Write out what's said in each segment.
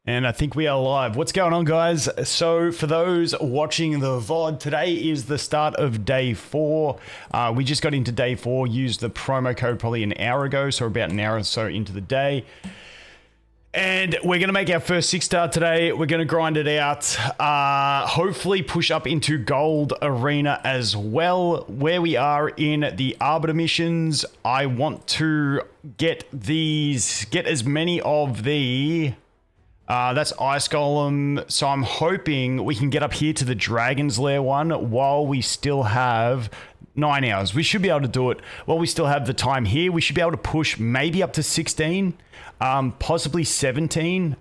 And I think we are live. What's going on, guys? So for those watching the VOD, today is the start of day 4. We just got into day 4, used the promo code probably an hour ago, so we're about an hour or so into the day. And we're going to make our first 6-star today. We're going to grind it out, hopefully push up into gold arena as well. Where we are in the Arbiter missions, I want to get as many of the... that's Ice Golem, so I'm hoping we can get up here to the Dragon's Lair one while we still have 9 hours. We should be able to do it while we still have the time here. We should be able to push maybe up to 16, possibly 17.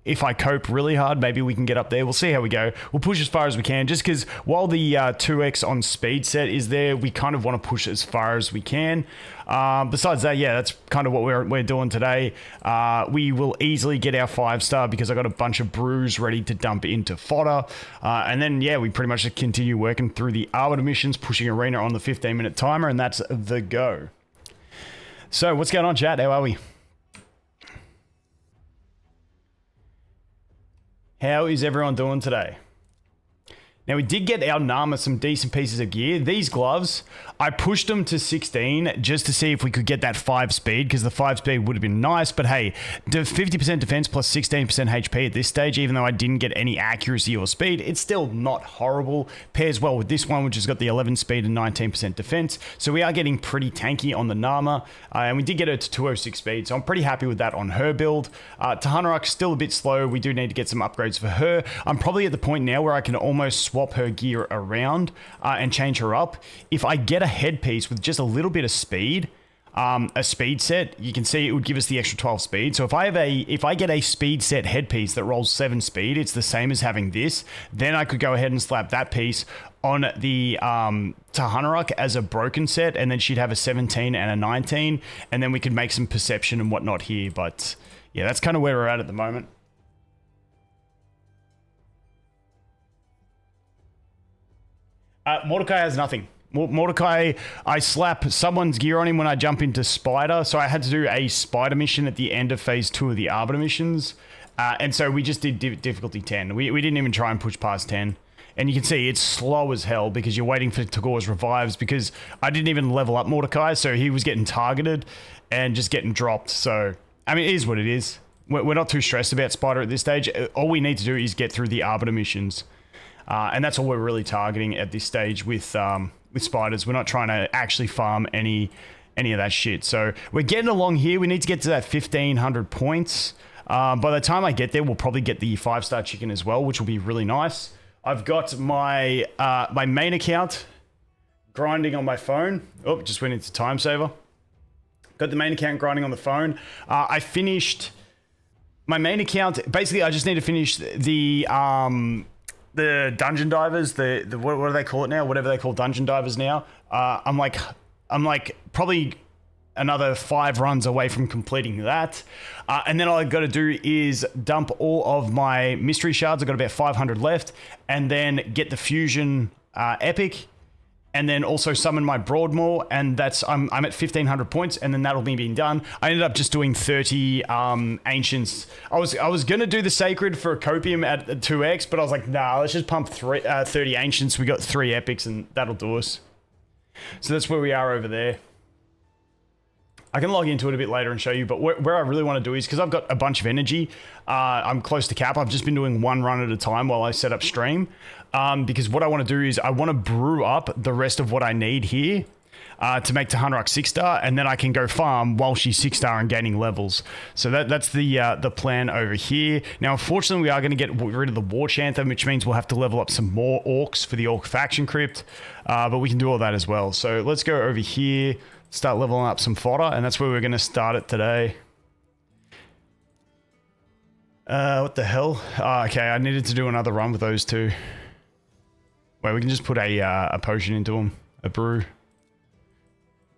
If I cope really hard, maybe we can get up there. We'll see how we go. We'll push as far as we can, just because while the 2x on speed set is there, we kind of want to push as far as we can. Besides that, yeah, that's kind of what we're doing today. We will easily get our 5-star because I got a bunch of brews ready to dump into fodder. And then, yeah, we pretty much just continue working through the Arbiter missions, pushing arena on the 15-minute timer, and that's the go. So, what's going on, chat? How are we? How is everyone doing today? Now, we did get our Narma some decent pieces of gear. These gloves, I pushed them to 16 just to see if we could get that 5 speed, because the 5 speed would have been nice. But hey, 50% defense plus 16% HP at this stage, even though I didn't get any accuracy or speed, it's still not horrible. Pairs well with this one, which has got the 11 speed and 19% defense. So we are getting pretty tanky on the Narma, and we did get her to 206 speed. So I'm pretty happy with that on her build. Tahanarok still a bit slow. We do need to get some upgrades for her. I'm probably at the point now where I can almost swap her gear around and change her up. If I get a headpiece with just a little bit of speed, a speed set, you can see it would give us the extra 12 speed. So if I get a speed set headpiece that rolls 7 speed, it's the same as having this. Then I could go ahead and slap that piece on the Tahanarok as a broken set, and then she'd have a 17 and a 19, and then we could make some perception and whatnot here. But yeah, that's kind of where we're at the moment. Mordecai has nothing. Mordecai, I slap someone's gear on him when I jump into Spider, so I had to do a Spider mission at the end of Phase 2 of the Arbiter missions, and so we just did difficulty 10. We didn't even try and push past 10. And you can see it's slow as hell because you're waiting for Tagoar's revives, because I didn't even level up Mordecai, so he was getting targeted and just getting dropped. So, I mean, it is what it is. We're not too stressed about Spider at this stage. All we need to do is get through the Arbiter missions. And that's all we're really targeting at this stage with spiders. We're not trying to actually farm any of that shit. So we're getting along here. We need to get to that 1,500 points. By the time I get there, we'll probably get the 5-star chicken as well, which will be really nice. I've got my my main account grinding on my phone. Oh, just went into time saver. Got the main account grinding on the phone. I finished my main account. Basically, I just need to finish the dungeon divers, what do they call it now? Whatever they call dungeon divers now. I'm like probably another 5 runs away from completing that. And then all I've got to do is dump all of my mystery shards. I've got about 500 left, and then get the fusion epic, and then also summon my Broadmoor, and that's I'm at 1,500 points, and then that'll be being done. I ended up just doing 30 ancients. I was gonna do the sacred for copium at 2x, but I was like, nah, let's just pump 30 ancients. We got 3 epics, and that'll do us. So that's where we are over there. I can log into it a bit later and show you, but where I really want to do is, because I've got a bunch of energy, I'm close to cap. I've just been doing 1 run at a time while I set up stream, because what I want to do is I want to brew up the rest of what I need here to make Tahanarok 6-star, and then I can go farm while she's 6-star and gaining levels. So that's the plan over here. Now, unfortunately, we are going to get rid of the War Chanther, which means we'll have to level up some more Orcs for the Orc faction crypt, but we can do all that as well. So let's go over here, start leveling up some fodder, and that's where we're going to start it today. What the hell? Oh, okay, I needed to do another run with those two. Wait, we can just put a potion into them, a brew.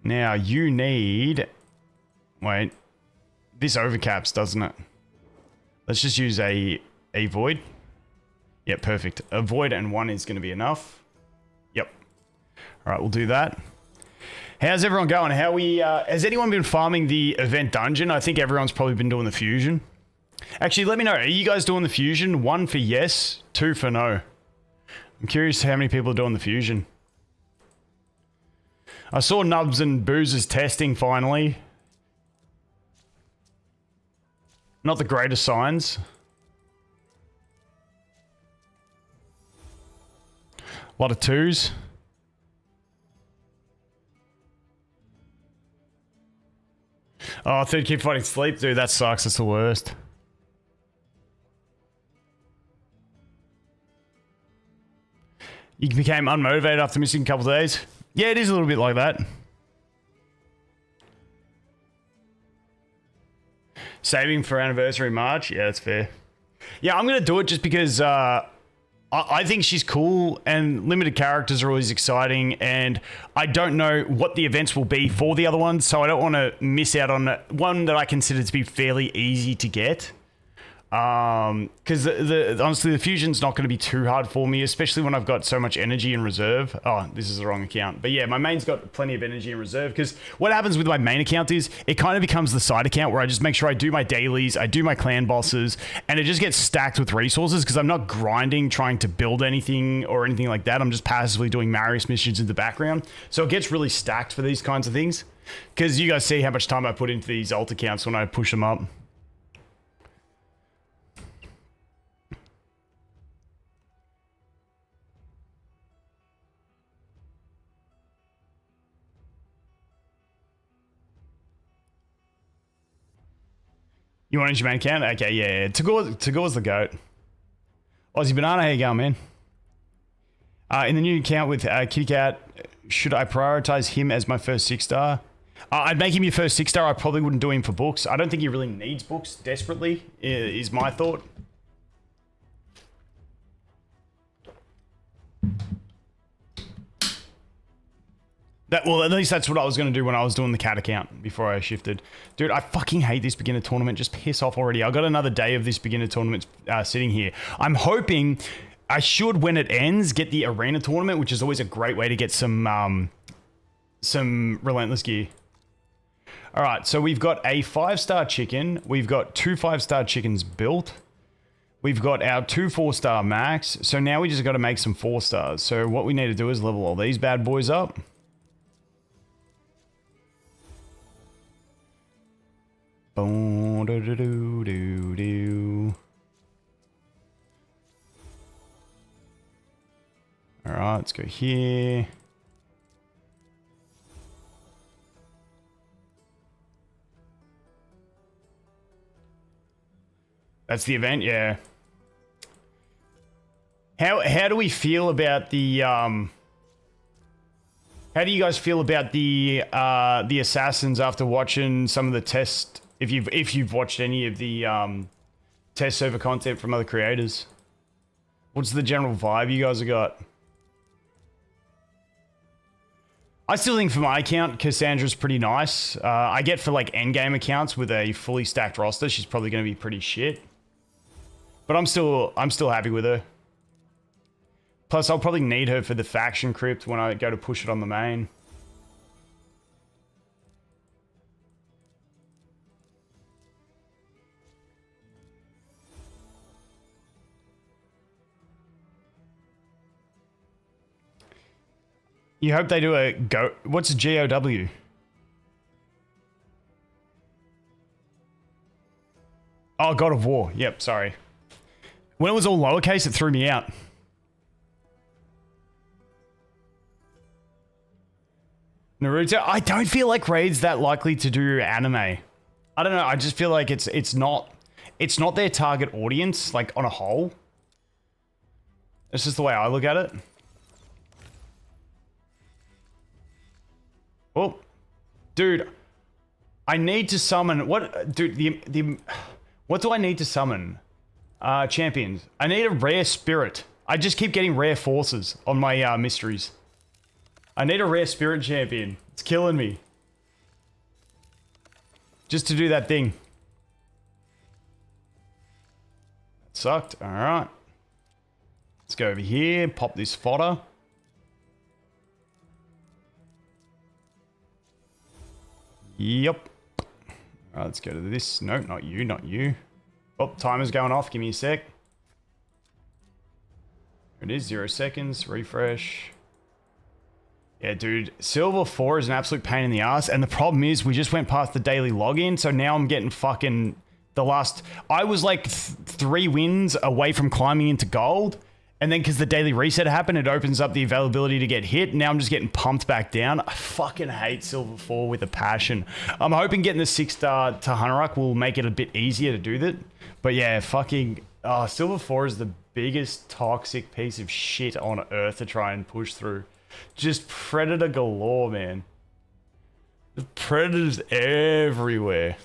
Now, you need... Wait. This overcaps, doesn't it? Let's just use a void. Yep, perfect. A void and 1 is going to be enough. Yep. All right, we'll do that. How's everyone going? How we? Has anyone been farming the event dungeon? I think everyone's probably been doing the fusion. Actually, let me know. Are you guys doing the fusion? 1 for yes, 2 for no. I'm curious how many people are doing the fusion. I saw Nubs and Boozers testing finally. Not the greatest signs. A lot of 2s. Oh, third keep fighting sleep, dude. That sucks. That's the worst. You became unmotivated after missing a couple of days. Yeah, it is a little bit like that. Saving for anniversary March. Yeah, that's fair. Yeah, I'm going to do it just because I think she's cool and limited characters are always exciting. And I don't know what the events will be for the other ones. So I don't want to miss out on one that I consider to be fairly easy to get. Because honestly, the fusion's not going to be too hard for me, especially when I've got so much energy in reserve. Oh, this is the wrong account. But yeah, my main's got plenty of energy in reserve because what happens with my main account is it kind of becomes the side account where I just make sure I do my dailies, I do my clan bosses, and it just gets stacked with resources because I'm not grinding, trying to build anything or anything like that. I'm just passively doing Marius missions in the background. So it gets really stacked for these kinds of things because you guys see how much time I put into these alt accounts when I push them up. You want to use your main account? Okay, yeah. Tagoar's the GOAT. Aussie Banana, how you going, man? In the new account with KittyCut, should I prioritize him as my first 6-star? I'd make him your first 6-star. I probably wouldn't do him for books. I don't think he really needs books desperately, is my thought. Well, at least that's what I was going to do when I was doing the cat account before I shifted. Dude, I fucking hate this beginner tournament. Just piss off already. I've got another day of this beginner tournament sitting here. I'm hoping I should, when it ends, get the arena tournament, which is always a great way to get some relentless gear. All right, so we've got a 5-star chicken. We've got 2 5-star chickens built. We've got our 2 4-star max. So now we just got to make some 4-stars. So what we need to do is level all these bad boys up. Boom, do, do, do, do, do. All right, let's go here. That's the event, yeah. How do we feel about the how do you guys feel about the assassins after watching some of the test? If you've watched any of the test server content from other creators, what's the general vibe you guys have got? I still think for my account, Cassandra's pretty nice. I get for like endgame accounts with a fully stacked roster, she's probably going to be pretty shit. But I'm still happy with her. Plus, I'll probably need her for the faction crypt when I go to push it on the main. You hope they do a go. What's a GOW? Oh, God of War. Yep, sorry. When it was all lowercase, it threw me out. Naruto. I don't feel like Raid's that likely to do anime. I don't know. I just feel like it's not their target audience, like on a whole. It's just the way I look at it. Oh, dude, I need to summon what? Dude, what do I need to summon? Champions. I need a rare spirit. I just keep getting rare forces on my mysteries. I need a rare spirit champion. It's killing me. Just to do that thing. That sucked. All right. Let's go over here. Pop this fodder. Yep. All right, let's go to this. No, not you, not you. Oh, timer's going off. Give me a sec. It is 0 seconds. Refresh. Yeah, dude. Silver 4 is an absolute pain in the ass. And the problem is we just went past the daily login. So now I'm getting fucking the last... I was like 3 wins away from climbing into gold. And then because the daily reset happened, it opens up the availability to get hit. Now I'm just getting pumped back down. I fucking hate Silver 4 with a passion. I'm hoping getting the 6-star to Hunteruk will make it a bit easier to do that. But yeah, fucking... Silver 4 is the biggest toxic piece of shit on earth to try and push through. Just predator galore, man. The predators everywhere.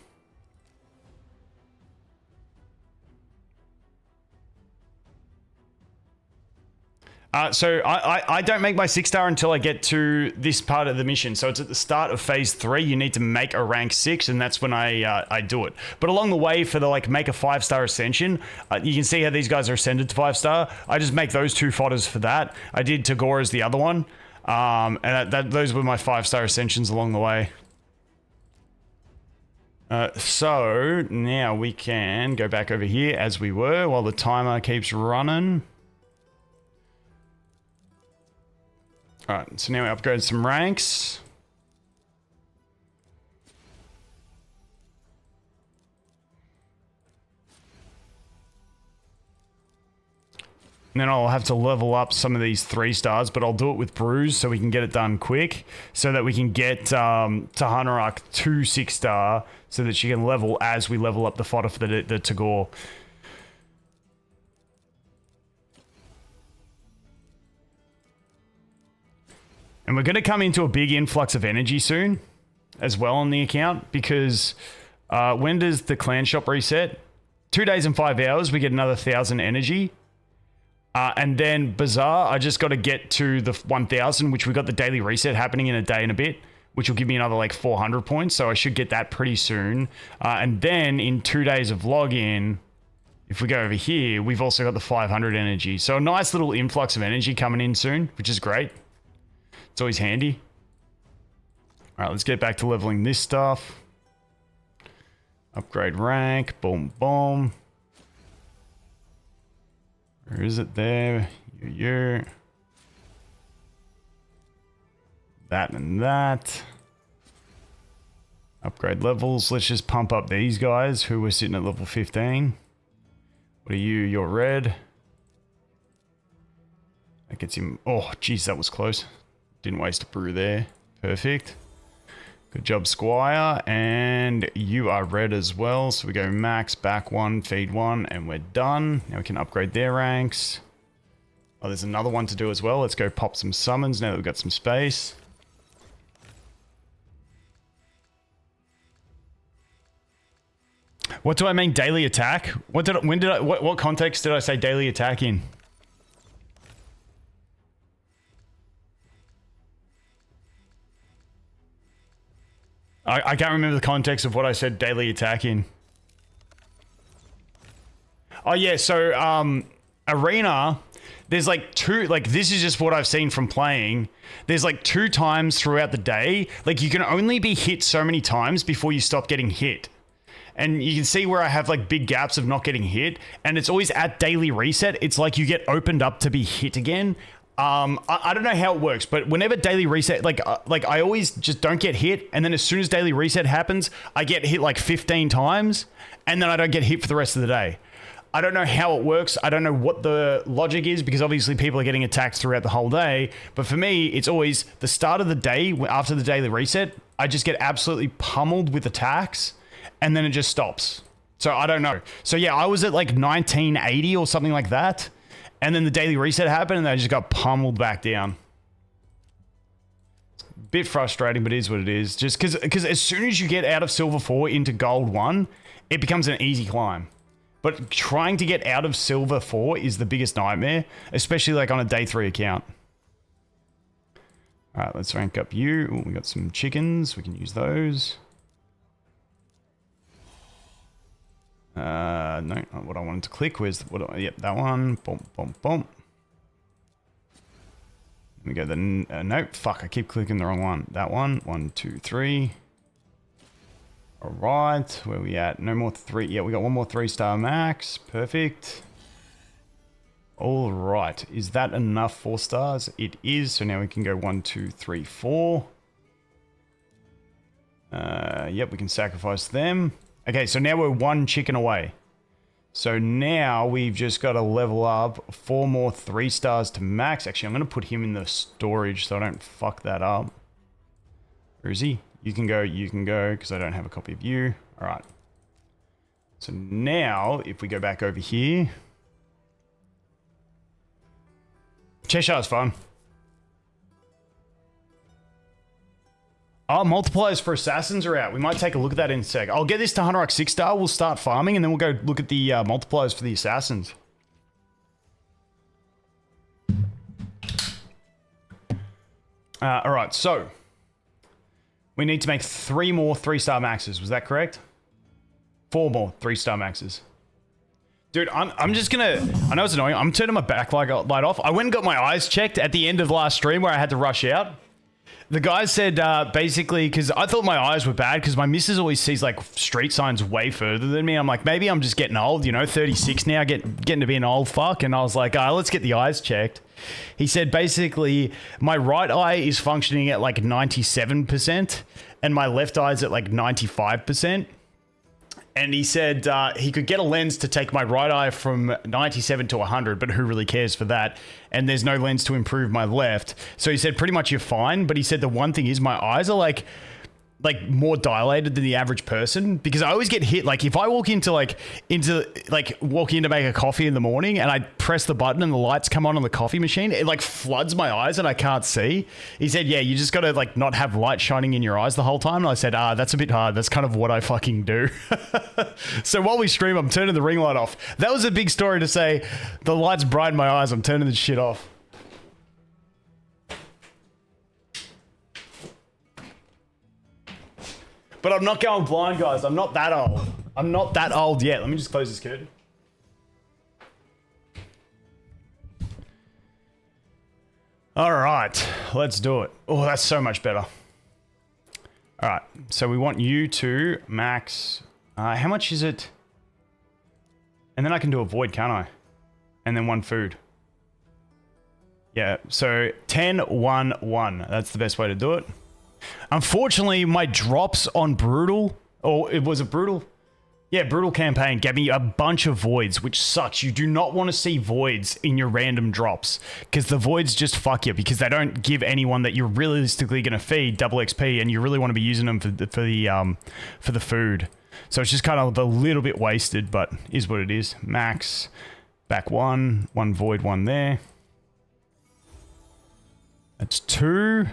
So I don't make my 6-star until I get to this part of the mission. So it's at the start of phase 3. You need to make a rank 6, and that's when I do it. But along the way, for the like make a 5-star ascension, you can see how these guys are ascended to 5-star. I just make those 2 fodders for that. I did Tagoar as the other one, and those were my 5-star ascensions along the way. So now we can go back over here as we were while the timer keeps running. Alright, so now we upgrade some ranks. And then I'll have to level up some of these 3-stars, but I'll do it with Bruise so we can get it done quick. So that we can get to Hunteruk to 6-star so that she can level as we level up the fodder for the Tagoar. And we're going to come into a big influx of energy soon as well on the account because when does the clan shop reset? 2 days and 5 hours, we get another 1,000 energy. And then Bazaar, I just got to get to the 1,000, which we got the daily reset happening in a day and a bit, which will give me another like 400 points. So I should get that pretty soon. And then in 2 days of login, if we go over here, we've also got the 500 energy. So a nice little influx of energy coming in soon, which is great. It's always handy. All right, let's get back to leveling this stuff. Upgrade rank. Boom, boom. Where is it there? That and that. Upgrade levels. Let's just pump up these guys who were sitting at level 15. What are you? You're red. That gets him... Oh, jeez, that was close. Didn't waste a brew there. Perfect. Good job, Squire. And you are red as well. So we go max, back 1, feed 1, and we're done. Now we can upgrade their ranks. Oh, there's another one to do as well. Let's go pop some summons now that we've got some space. What do I mean daily attack? What context did I say daily attack in? I can't remember the context of what I said daily attack in. Oh yeah, so Arena, there's like 2, like this is just what I've seen from playing. There's like 2 times throughout the day. Like you can only be hit so many times before you stop getting hit. And you can see where I have like big gaps of not getting hit. And it's always at daily reset. It's like you get opened up to be hit again. I don't know how it works, but whenever daily reset, like I always just don't get hit, and then as soon as daily reset happens, I get hit like 15 times, and then I don't get hit for the rest of the day. I don't know how it works. I don't know what the logic is, because obviously people are getting attacked throughout the whole day, but for me, it's always the start of the day, after the daily reset, I just get absolutely pummeled with attacks, and then it just stops. So I don't know. So yeah, I was at like 1980 or something like that. And then the daily reset happened and I just got pummeled back down. It's a bit frustrating, but it is what it is. Just because as soon as you get out of Silver 4 into Gold 1, it becomes an easy climb. But trying to get out of Silver 4 is the biggest nightmare, especially like on a day 3 account. All right, let's rank up you. Ooh, we got some chickens. We can use those. No, not what I wanted to click was yep, that one. Boom, boom, boom. Let me go nope, fuck, I keep clicking the wrong one. That one. 1, 2, 3. All right, where we at? No more 3. Yeah, we got one more 3-star max. Perfect. All right, is that enough 4 stars? It is. So now we can go 1, 2, 3, 4. Yep, we can sacrifice them. Okay, so now we're 1 chicken away. So now we've just got to level up 4 more 3 stars to max. Actually, I'm going to put him in the storage so I don't fuck that up. Where is he? You can go, because I don't have a copy of you. All right. So now, if we go back over here... Cheshire's fun. Oh, multipliers for assassins are out. We might take a look at that in a sec. I'll get this to Hunter 6-star. We'll start farming, and then we'll go look at the multipliers for the assassins. All right, so we need to make 3 more 3-star maxes. Was that correct? 4 more 3-star maxes. Dude, I'm just gonna... I know it's annoying. I'm turning my backlight off. I went and got my eyes checked at the end of the last stream where I had to rush out. The guy said, basically, because I thought my eyes were bad because my missus always sees, like, street signs way further than me. I'm like, maybe I'm just getting old, you know, 36 now, getting to be an old fuck. And I was like, let's get the eyes checked. He said, basically, my right eye is functioning at, like, 97%, and my left eye is at, like, 95%. And he said he could get a lens to take my right eye from 97 to 100, but who really cares for that? And there's no lens to improve my left. So he said pretty much you're fine, but he said the one thing is my eyes are like more dilated than the average person, because I always get hit. Like if I walk into walk in to make a coffee in the morning and I press the button and the lights come on the coffee machine, it like floods my eyes and I can't see. He said, yeah, you just got to like not have light shining in your eyes the whole time. And I said, that's a bit hard. That's kind of what I fucking do. So while we stream, I'm turning the ring light off. That was a big story to say the light's bright in my eyes. I'm turning the shit off. But I'm not going blind, guys. I'm not that old. I'm not that old yet. Let me just close this curtain. All right, let's do it. Oh, that's so much better. All right, so we want you to max. How much is it? And then I can do a void, can't I? And then 1 food. Yeah, so 10, 1, 1. That's the best way to do it. Unfortunately, my drops on Brutal, or it was a Brutal? Yeah, Brutal campaign gave me a bunch of voids, which sucks. You do not want to see voids in your random drops, because the voids just fuck you, because they don't give anyone that you're realistically going to feed double XP, and you really want to be using them for the food. So it's just kind of a little bit wasted, but is what it is. Max, back 1 void, 1 there. That's 2.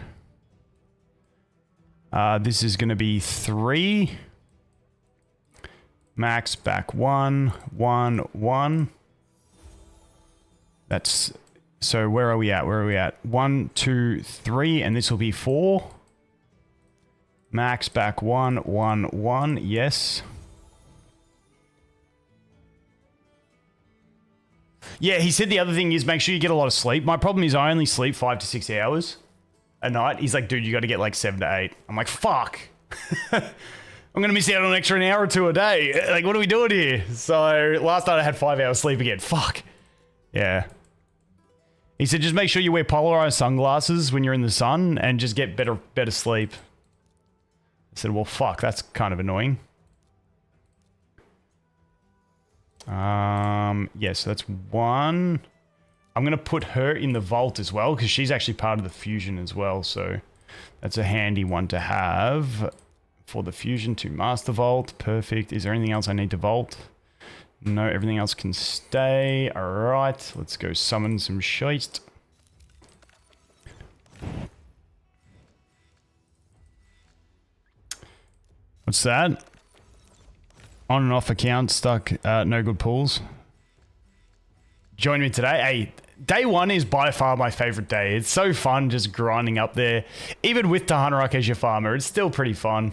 This is going to be 3. Max back 1, 1, 1. That's... So where are we at? 1, 2, 3, and this will be 4. Max back 1, 1, 1. Yes. Yeah, he said the other thing is make sure you get a lot of sleep. My problem is I only sleep 5 to 6 hours a night. He's like, dude, you got to get like 7 to 8. I'm like, fuck. I'm going to miss out on an extra hour or 2 a day. Like, what are we doing here? So last night I had 5 hours sleep again. Fuck. Yeah. He said, just make sure you wear polarized sunglasses when you're in the sun and just get better sleep. I said, well, fuck, that's kind of annoying. Yeah, so that's 1. I'm going to put her in the vault as well, because she's actually part of the fusion as well. So that's a handy one to have for the fusion to master vault. Perfect. Is there anything else I need to vault? No, everything else can stay. All right, let's go summon some shite. What's that? On and off account stuck. No good pulls. Join me today. Hey, day 1 is by far my favorite day. It's so fun just grinding up there. Even with Tahanaruk as your farmer, it's still pretty fun.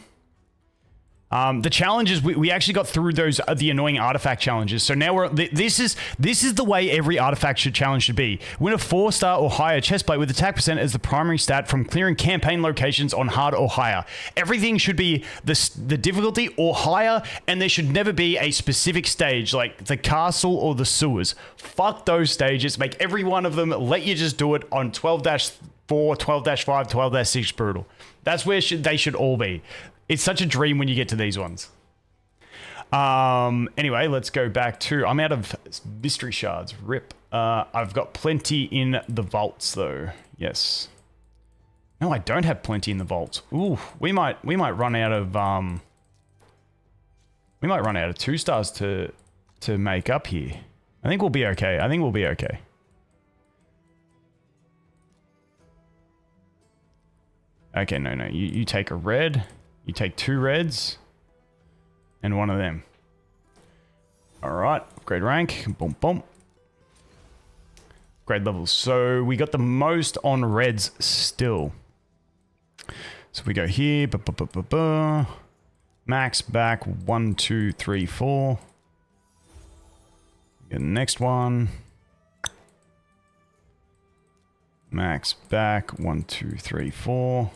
The challenges, we actually got through those, the annoying artifact challenges. So now we're, this is the way every artifact challenge should be. Win a 4-star or higher chestplate with attack percent as the primary stat from clearing campaign locations on hard or higher. Everything should be the difficulty or higher, and there should never be a specific stage like the castle or the sewers. Fuck those stages. Make every one of them, let you just do it on 12-4, 12-5, 12-6 brutal. That's where they should all be. It's such a dream when you get to these ones. Anyway, let's go back to... I'm out of mystery shards. Rip. I've got plenty in the vaults, though. Yes. No, I don't have plenty in the vaults. Ooh, we might run out of... we might run out of 2 stars to make up here. I think we'll be okay. I think we'll be okay. Okay, no. You take a red... You take 2 reds and 1 of them. All right, upgrade rank, boom, boom. Grade levels. So we got the most on reds still. So we go here, max back 1, 2, 3, 4. Get the next one. Max back 1, 2, 3, 4.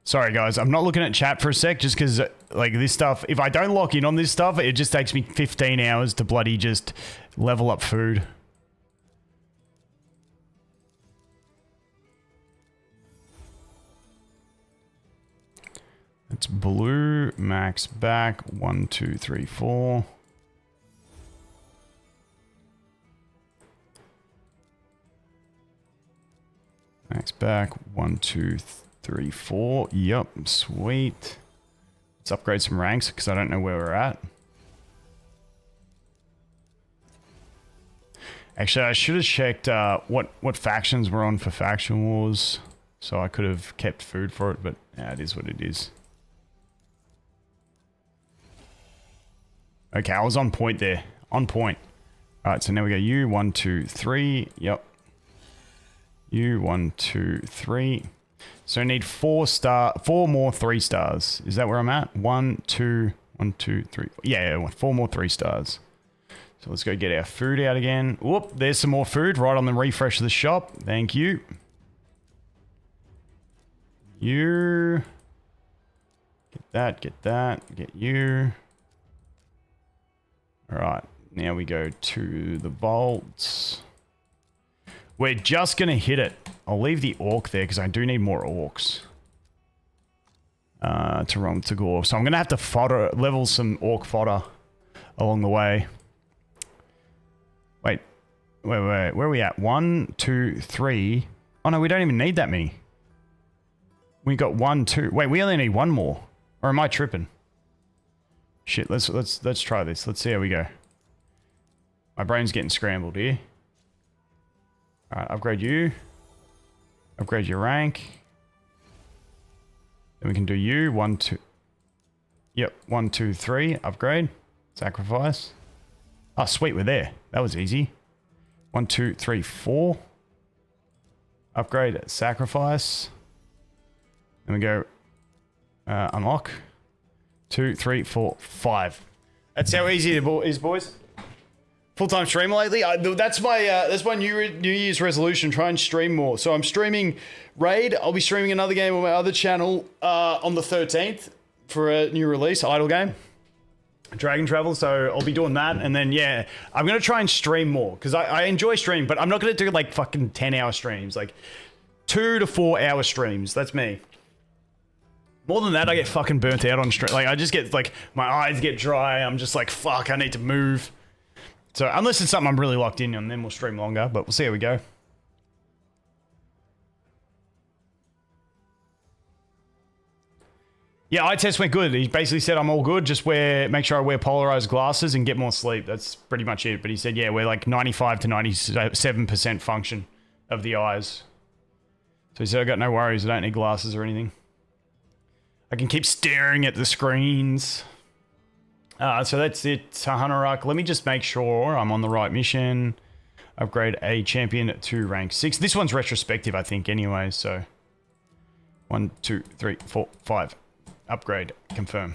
Sorry guys, I'm not looking at chat for a sec just because like this stuff, if I don't lock in on this stuff, it just takes me 15 hours to bloody just level up food. It's blue, max back, 1, 2, 3, 4. Max back, 1, 2, 3, 4. Yep, sweet. Let's upgrade some ranks because I don't know where we're at. Actually, I should have checked what factions we're on for faction wars, so I could have kept food for it, but yeah, it is what it is. Okay, I was on point there. On point. Alright, so now we go you, 1, 2, 3. Yep. You, 1, 2, 3. So I need 4 more 3 stars. Is that where I'm at? 1, 2, 1, 2, 3. Yeah, 4 more 3 stars. So let's go get our food out again. Whoop, there's some more food right on the refresh of the shop. Thank you. You. Get that, get you. Alright, now we go to the vaults. We're just going to hit it. I'll leave the orc there because I do need more orcs. To run with Tagoar. So I'm going to have to level some orc fodder along the way. Wait. Where are we at? 1, 2, 3. Oh no, we don't even need that many. We got 1, 2. Wait, we only need 1 more. Or am I tripping? Shit, let's try this. Let's see how we go. My brain's getting scrambled here. Alright, upgrade you. Upgrade your rank. Then we can do you. 1, 2. Yep, 1, 2, 3. Upgrade. Sacrifice. Oh, sweet, we're there. That was easy. 1, 2, 3, 4. Upgrade. Sacrifice. Then we go unlock. 2, 3, 4, 5. That's how easy it is, boys. Full-time streamer lately. That's my New Year's resolution. Try and stream more. So I'm streaming Raid. I'll be streaming another game on my other channel on the 13th for a new release, idle game, Dragon Travel. So I'll be doing that, and then yeah, I'm gonna try and stream more because I enjoy streaming, but I'm not gonna do like fucking 10-hour streams, like 2 to 4 hour streams. That's me. More than that, I get fucking burnt out on stream. Like I just get like my eyes get dry. I'm just like fuck. I need to move. So unless it's something I'm really locked in on, then we'll stream longer, but we'll see how we go. Yeah, eye test went good. He basically said I'm all good, just make sure I wear polarized glasses and get more sleep. That's pretty much it. But he said, yeah, we're like 95 to 97% function of the eyes. So he said, I got no worries. I don't need glasses or anything. I can keep staring at the screens. So that's it, Hanurak. Let me just make sure I'm on the right mission. Upgrade a champion to rank 6. This one's retrospective, I think, anyway, so... 1, 2, 3, 4, 5. Upgrade. Confirm.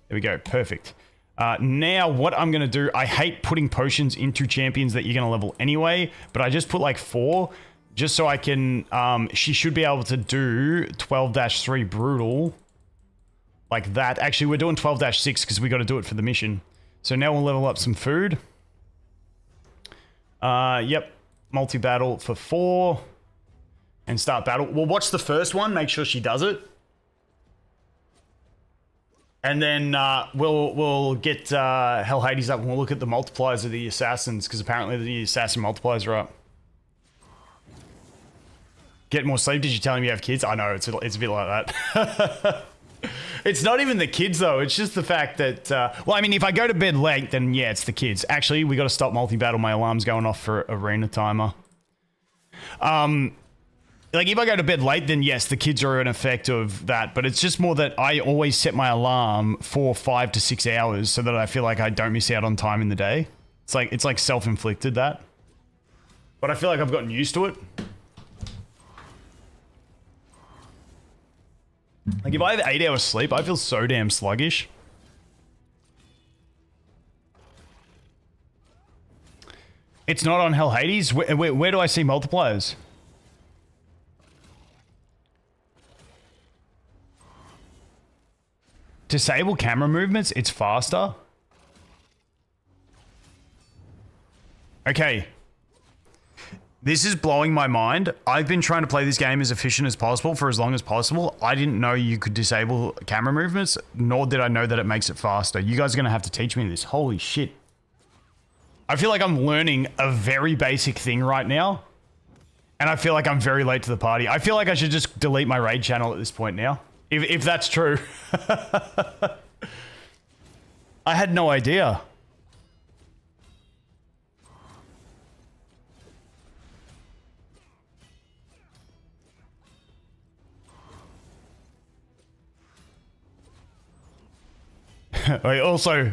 There we go. Perfect. Now what I'm going to do, I hate putting potions into champions that you're going to level anyway, but I just put like 4 just so I can, she should be able to do 12-3 brutal like that. Actually, we're doing 12-6 because we got to do it for the mission. So now we'll level up some food. Yep. Multi-battle for 4 and start battle. We'll watch the first one, make sure she does it. And then we'll get Hell Hades up and we'll look at the multipliers of the assassins because apparently the assassin multipliers are up. Get more sleep? Did you tell him you have kids? I know, it's a bit like that. It's not even the kids though, it's just the fact that, well, I mean, if I go to bed late, then yeah, it's the kids. Actually, we got to stop multi-battle. My alarm's going off for arena timer. Like, if I go to bed late, then yes, the kids are an effect of that. But it's just more that I always set my alarm for 5 to 6 hours so that I feel like I don't miss out on time in the day. It's like self-inflicted, that. But I feel like I've gotten used to it. Like, if I have 8 hours sleep, I feel so damn sluggish. It's not on Hell Hades? Where do I see multipliers? Disable camera movements, it's faster. Okay. This is blowing my mind. I've been trying to play this game as efficient as possible for as long as possible. I didn't know you could disable camera movements, nor did I know that it makes it faster. You guys are going to have to teach me this. Holy shit. I feel like I'm learning a very basic thing right now. And I feel like I'm very late to the party. I feel like I should just delete my raid channel at this point now. If that's true. I had no idea. Also,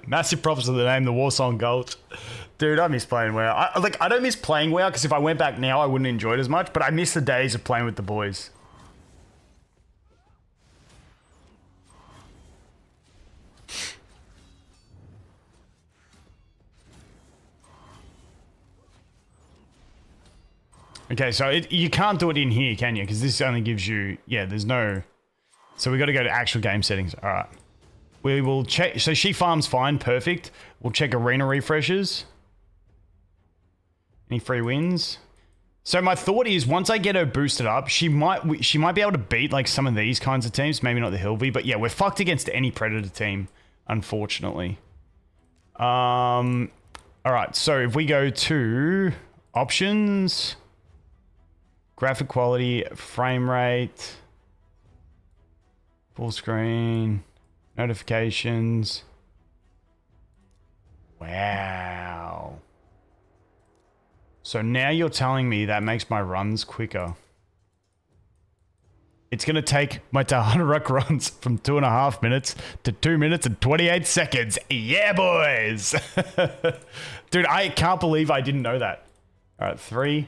massive props to the name, the Warsong Gulch. Dude, I miss playing WoW. I don't miss playing WoW because if I went back now, I wouldn't enjoy it as much. But I miss the days of playing with the boys. Okay, so you can't do it in here, can you? Because this only gives you... Yeah, there's no... So we got to go to actual game settings. All right. We will check... So she farms fine. Perfect. We'll check arena refreshes. Any free wins? So my thought is, once I get her boosted up, she might be able to beat like some of these kinds of teams. Maybe not the Hillby, but yeah, we're fucked against any Predator team, unfortunately. All right, so if we go to options... Graphic quality, frame rate, full screen, notifications. Wow. So now you're telling me that makes my runs quicker. It's going to take my Tagoar runs from 2.5 minutes to 2 minutes and 28 seconds. Yeah, boys. Dude, I can't believe I didn't know that. All right, 3.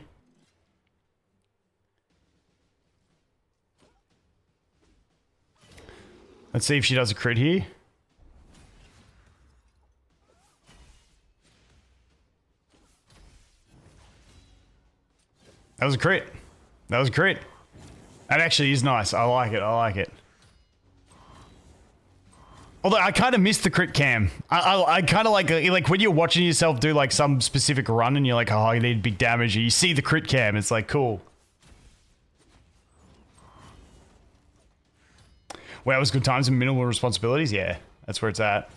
Let's see if she does a crit here. That was a crit. That was a crit. That actually is nice. I like it. I like it. Although I kind of missed the crit cam. I kind of like when you're watching yourself do like some specific run and you're like, oh, you need big damage. And you see the crit cam. It's like, cool. Wow, it was good times and minimal responsibilities. Yeah, that's where it's at.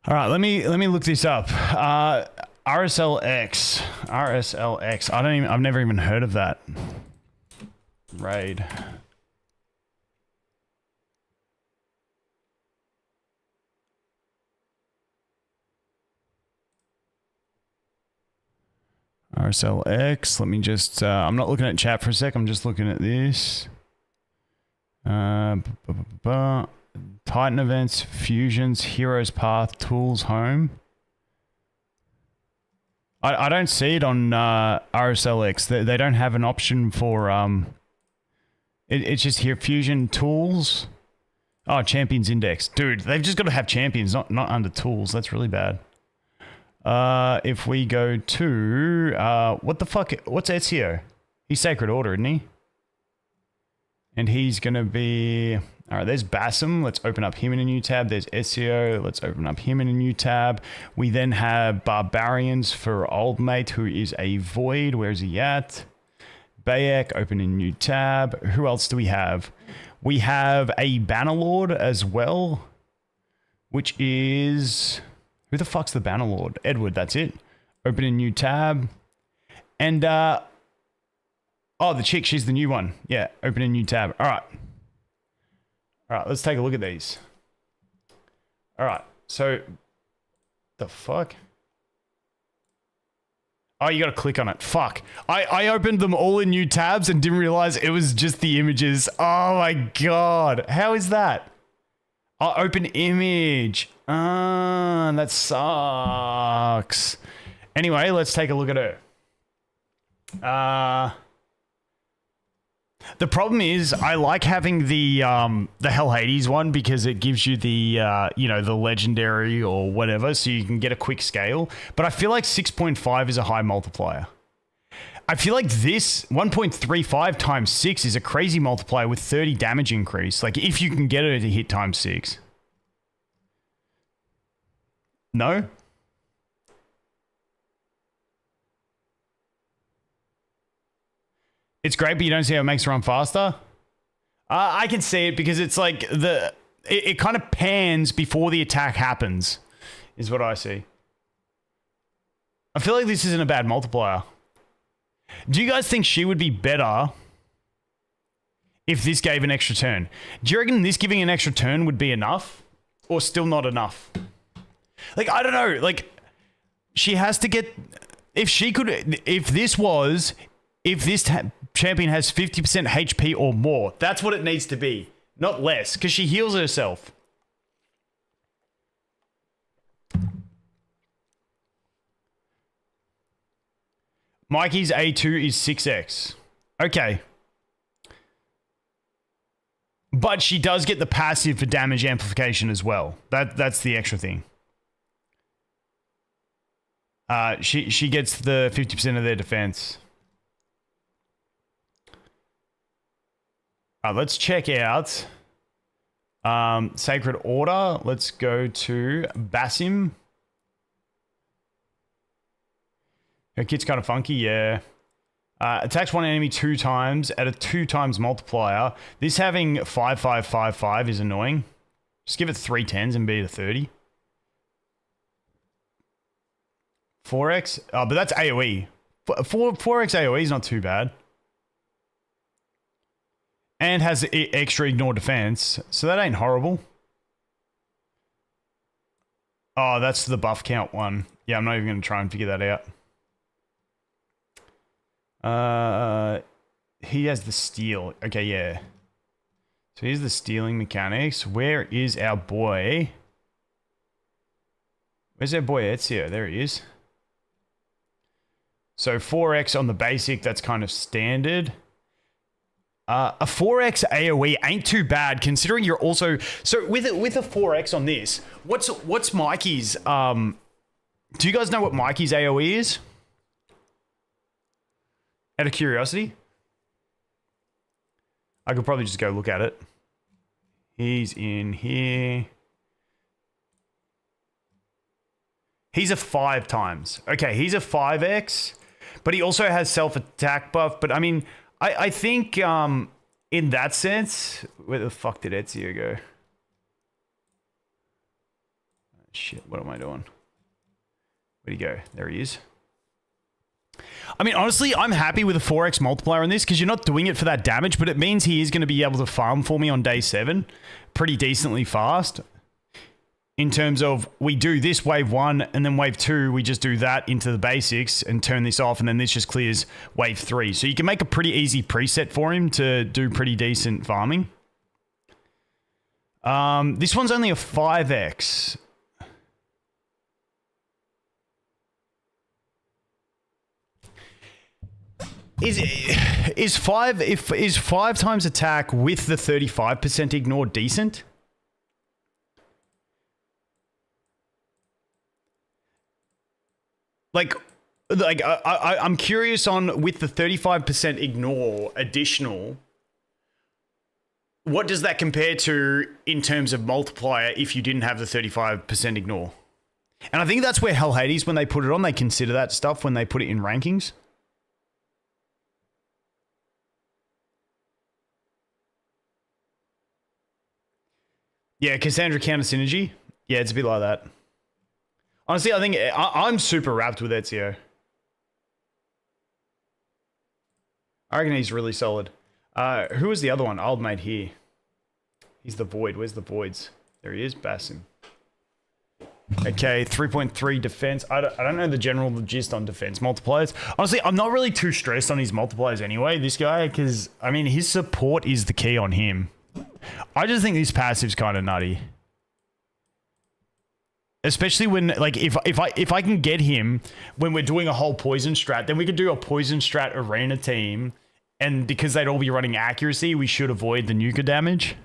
All right, let me look this up. RSLX. I've never even heard of that. Raid. RSLX. Let me just. I'm not looking at chat for a sec. I'm just looking at this. Titan events, fusions, heroes path, tools, home. I don't see it on RSLX. They don't have an option for it's just here fusion tools. Oh, champions index, dude. They've just got to have champions, not under tools. That's really bad. If we go to what the fuck? What's EZIO? He's Sacred Order, isn't he? And he's gonna be all right. There's Basim. Let's open up him in a new tab. There's EZIO. Let's open up him in a new tab. We then have Barbarians for old mate, who is a void. Where's he at? Bayek. Open a new tab. Who else do we have? We have a Bannerlord as well, which is who the fuck's the Bannerlord? Edward. That's it. Open a new tab, and oh, the chick, she's the new one. Yeah, open a new tab. All right. All right, let's take a look at these. All right, so the fuck? Oh, you got to click on it. Fuck. I opened them all in new tabs and didn't realize it was just the images. Oh my God. How is that? Oh, open image. Ah, that sucks. Anyway, let's take a look at her. The problem is, I like having the Hell Hades one because it gives you the you know, the legendary or whatever, so you can get a quick scale. But I feel like 6.5 is a high multiplier. I feel like this 1.35 times 6 is a crazy multiplier with 30 damage increase. Like if you can get her to hit times 6. No? It's great, but you don't see how it makes it run faster? I can see it because it's like it kind of pans before the attack happens, is what I see. I feel like this isn't a bad multiplier. Do you guys think she would be better if this gave an extra turn? Do you reckon this giving an extra turn would be enough? Or still not enough? Like, I don't know. Like, she has to get... If she could... If this champion has 50% HP or more, that's what it needs to be. Not less, because she heals herself. Mikey's A2 is 6x. Okay. But she does get the passive for damage amplification as well. That's the extra thing. She gets the 50% of their defense. Let's check out Sacred Order. Let's go to Basim. Her kit's kind of funky, yeah. Attacks one enemy 2 times at a 2 times multiplier. This having 5-5-5-5 is annoying. Just give it 3 10s and beat it a 30. 4x? Oh, but that's AoE. 4x AoE is not too bad. And has extra ignore defense, so that ain't horrible. Oh, that's the buff count one. Yeah, I'm not even going to try and figure that out. He has the steal. Okay, yeah. So here's the stealing mechanics. Where is our boy? Where's our boy EZIO? There he is. So 4x on the basic, that's kind of standard. A 4x AoE ain't too bad considering you're also... So with a 4x on this, what's Mikey's... do you guys know what Mikey's AoE is? Out of curiosity? I could probably just go look at it. He's in here. He's a 5 times. Okay, he's a 5x, but he also has self-attack buff. But I mean... I think, in that sense... Where the fuck did EZIO go? Shit, what am I doing? Where'd he go? There he is. I mean, honestly, I'm happy with a 4x multiplier on this because you're not doing it for that damage, but it means he is going to be able to farm for me on day 7 pretty decently fast. In terms of, we do this wave 1, and then wave 2, we just do that into the basics and turn this off, and then this just clears wave 3. So you can make a pretty easy preset for him to do pretty decent farming. This one's only a 5x. Is 5 times attack with the 35% ignore decent? Like I'm curious on with the 35% ignore additional. What does that compare to in terms of multiplier if you didn't have the 35% ignore? And I think that's where Hell Hades, when they put it on, they consider that stuff when they put it in rankings. Yeah, Cassandra counter synergy. Yeah, it's a bit like that. Honestly, I think I'm super wrapped with EZIO. I reckon he's really solid. Who was the other one? Old mate here. He's the Void. Where's the Voids? There he is, Basim. Okay, 3.3 defense. I don't know the general gist on defense multipliers. Honestly, I'm not really too stressed on his multipliers anyway, this guy, because, I mean, his support is the key on him. I just think this passive's kind of nutty. Especially when, like, if I can get him when we're doing a whole poison strat, then we could do a poison strat arena team, and because they'd all be running accuracy, we should avoid the nuka damage.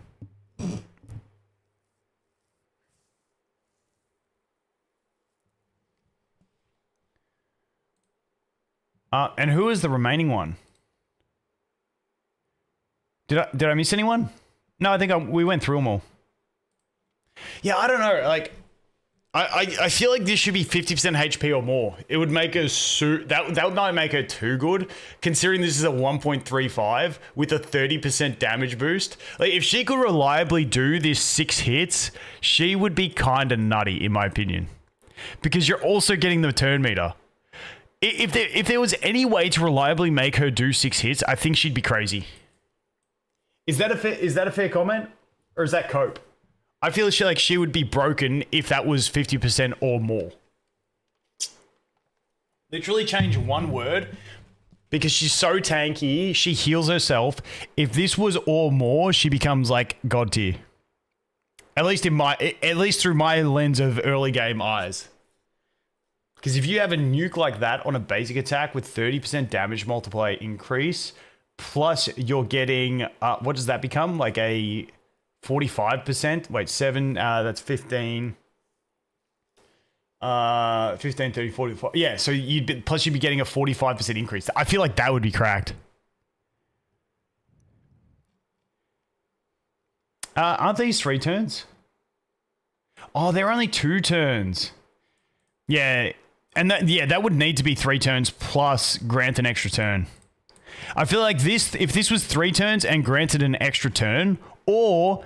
And who is the remaining one? Did I miss anyone? No, I think we went through them all. Yeah, I don't know. Like, I feel like this should be 50% HP or more. It would make her that would not make her too good, considering this is a 1.35 with a 30% damage boost. Like, if she could reliably do this 6 hits, she would be kind of nutty, in my opinion. Because you're also getting the turn meter. If there was any way to reliably make her do 6 hits, I think she'd be crazy. Is that a fair comment? Or is that cope? I feel like she would be broken if that was 50% or more. Literally change one word because she's so tanky, she heals herself. If this was or more, she becomes like god tier. At least through my lens of early game eyes. Because if you have a nuke like that on a basic attack with 30% damage multiplier increase, plus you're getting, what does that become? Like a 45%? Wait, 7, that's 15. 15, 30, 45. Yeah, so you'd be getting a 45% increase. I feel like that would be cracked. Aren't these 3 turns? Oh, they're only 2 turns. Yeah, and that would need to be 3 turns plus grant an extra turn. I feel like if this was 3 turns and granted an extra turn, or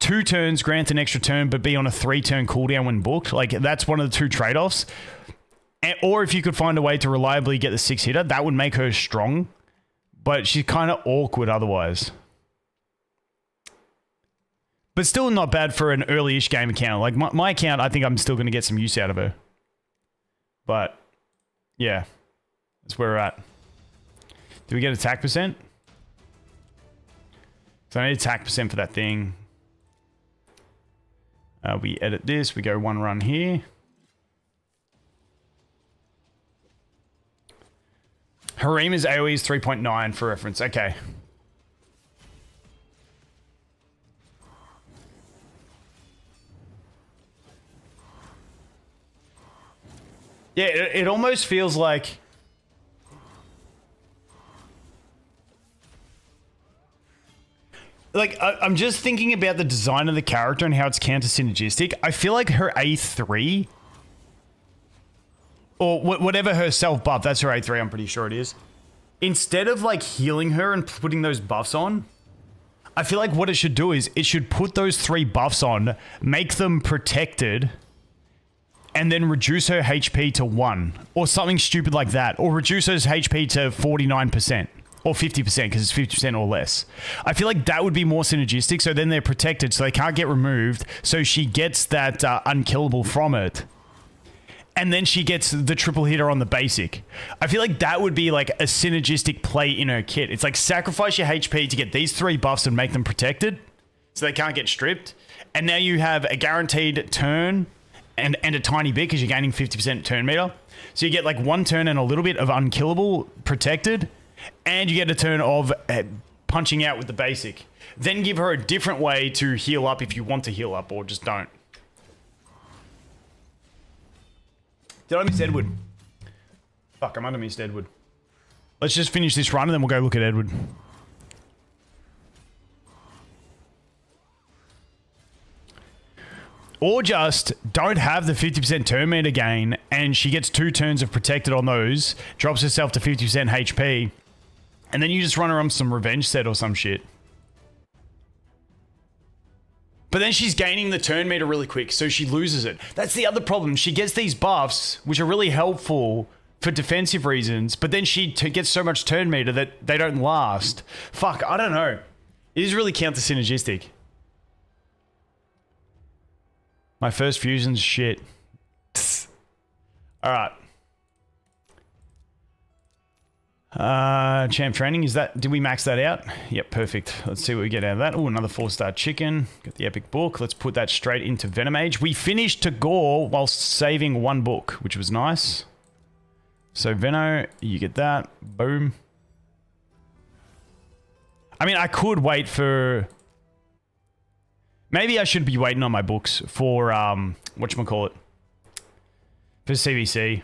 2 turns, grant an extra turn, but be on a 3-turn cooldown when booked, like that's one of the 2 trade-offs. Or if you could find a way to reliably get the 6 hitter, that would make her strong, but she's kind of awkward otherwise. But still not bad for an early-ish game account. Like my account, I think I'm still going to get some use out of her. But yeah, that's where we're at. Do we get attack percent? So I need attack percent for that thing. We edit this. We go 1 run here. Harima's AoE is 3.9 for reference. Okay. Yeah, it almost feels like... Like, I'm just thinking about the design of the character and how it's counter-synergistic. I feel like her A3, or whatever her self-buff, that's her A3, I'm pretty sure it is. Instead of, like, healing her and putting those buffs on, I feel like what it should do is it should put those 3 buffs on, make them protected, and then reduce her HP to 1, or something stupid like that, or reduce her HP to 49%. Or 50% because it's 50% or less. I feel like that would be more synergistic, so then they're protected so they can't get removed, so she gets that unkillable from it. And then she gets the triple hitter on the basic. I feel like that would be like a synergistic play in her kit. It's like sacrifice your HP to get these 3 buffs and make them protected so they can't get stripped. And now you have a guaranteed turn and a tiny bit because you're gaining 50% turn meter. So you get like 1 turn and a little bit of unkillable protected. and you get a turn of punching out with the basic. Then give her a different way to heal up if you want to heal up, or just don't. Did I miss Edward? Fuck, I might have missed Edward. Let's just finish this run and then we'll go look at Edward. Or just don't have the 50% turn meter gain and she gets 2 turns of protected on those, drops herself to 50% HP, and then you just run her on some revenge set or some shit. But then she's gaining the turn meter really quick, so she loses it. That's the other problem. She gets these buffs, which are really helpful for defensive reasons, but then she gets so much turn meter that they don't last. Fuck, I don't know. It is really counter-synergistic. My first fusion's shit. Alright. Champ training, is that... Did we max that out? Yep, perfect. Let's see what we get out of that. Oh, another 4-star chicken. Got the epic book. Let's put that straight into Venomage. We finished Tagoar while saving 1 book, which was nice. So, Veno, you get that. Boom. I mean, I could wait for... Maybe I should be waiting on my books for, whatchamacallit? For CVC.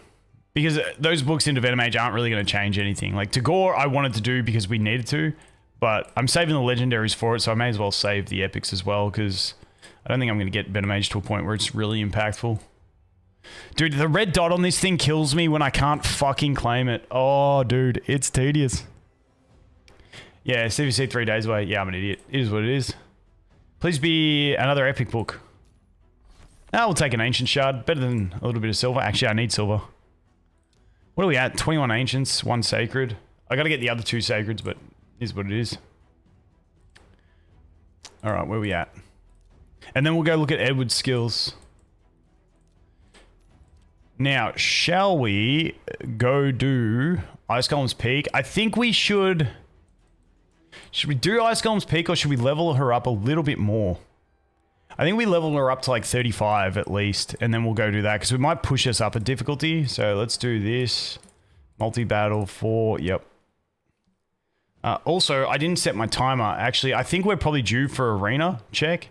Because those books into Venomage aren't really going to change anything. Like, Tagoar, I wanted to do because we needed to. But I'm saving the legendaries for it, so I may as well save the epics as well, because I don't think I'm going to get Venomage to a point where it's really impactful. Dude, the red dot on this thing kills me when I can't fucking claim it. Oh, dude, it's tedious. Yeah, CVC 3 days away. Yeah, I'm an idiot. It is what it is. Please be another epic book. Now we'll take an ancient shard. Better than a little bit of silver. Actually, I need silver. What are we at? 21 ancients, 1 sacred. I gotta get the other 2 sacreds, but it is what it is. Alright, where are we at? And then we'll go look at Edward's skills. Now, shall we go do Ice Golem's Peak? I think we should... Should we do Ice Golem's Peak or should we level her up a little bit more? I think we level her up to like 35 at least, and then we'll go do that because we might push us up a difficulty. So let's do this. Multi-battle 4, yep. Also, I didn't set my timer. Actually, I think we're probably due for arena check.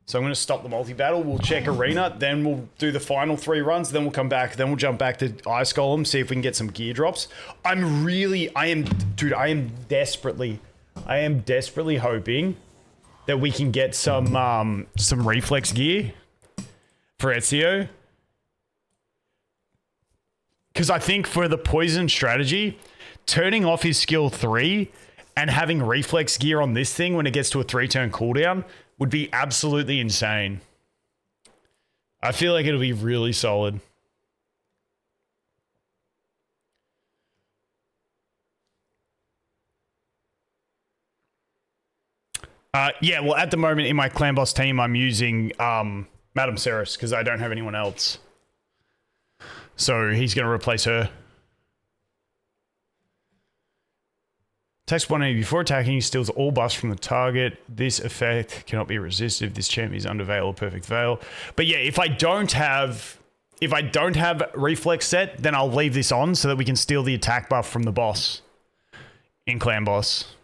So I'm going to stop the multi-battle. We'll check arena, then we'll do the final 3 runs, then we'll come back, then we'll jump back to Ice Golem, see if we can get some gear drops. I am desperately hoping that we can get some reflex gear for EZIO. Because I think for the poison strategy, turning off his skill 3 and having reflex gear on this thing when it gets to a 3-turn cooldown would be absolutely insane. I feel like it'll be really solid. Yeah, well, at the moment in my clan boss team, I'm using Madam Serris because I don't have anyone else. So he's going to replace her. Text 180 before attacking, he steals all buffs from the target. This effect cannot be resisted if this champ is under veil or perfect veil. But yeah, if I don't have reflex set, then I'll leave this on so that we can steal the attack buff from the boss in clan boss.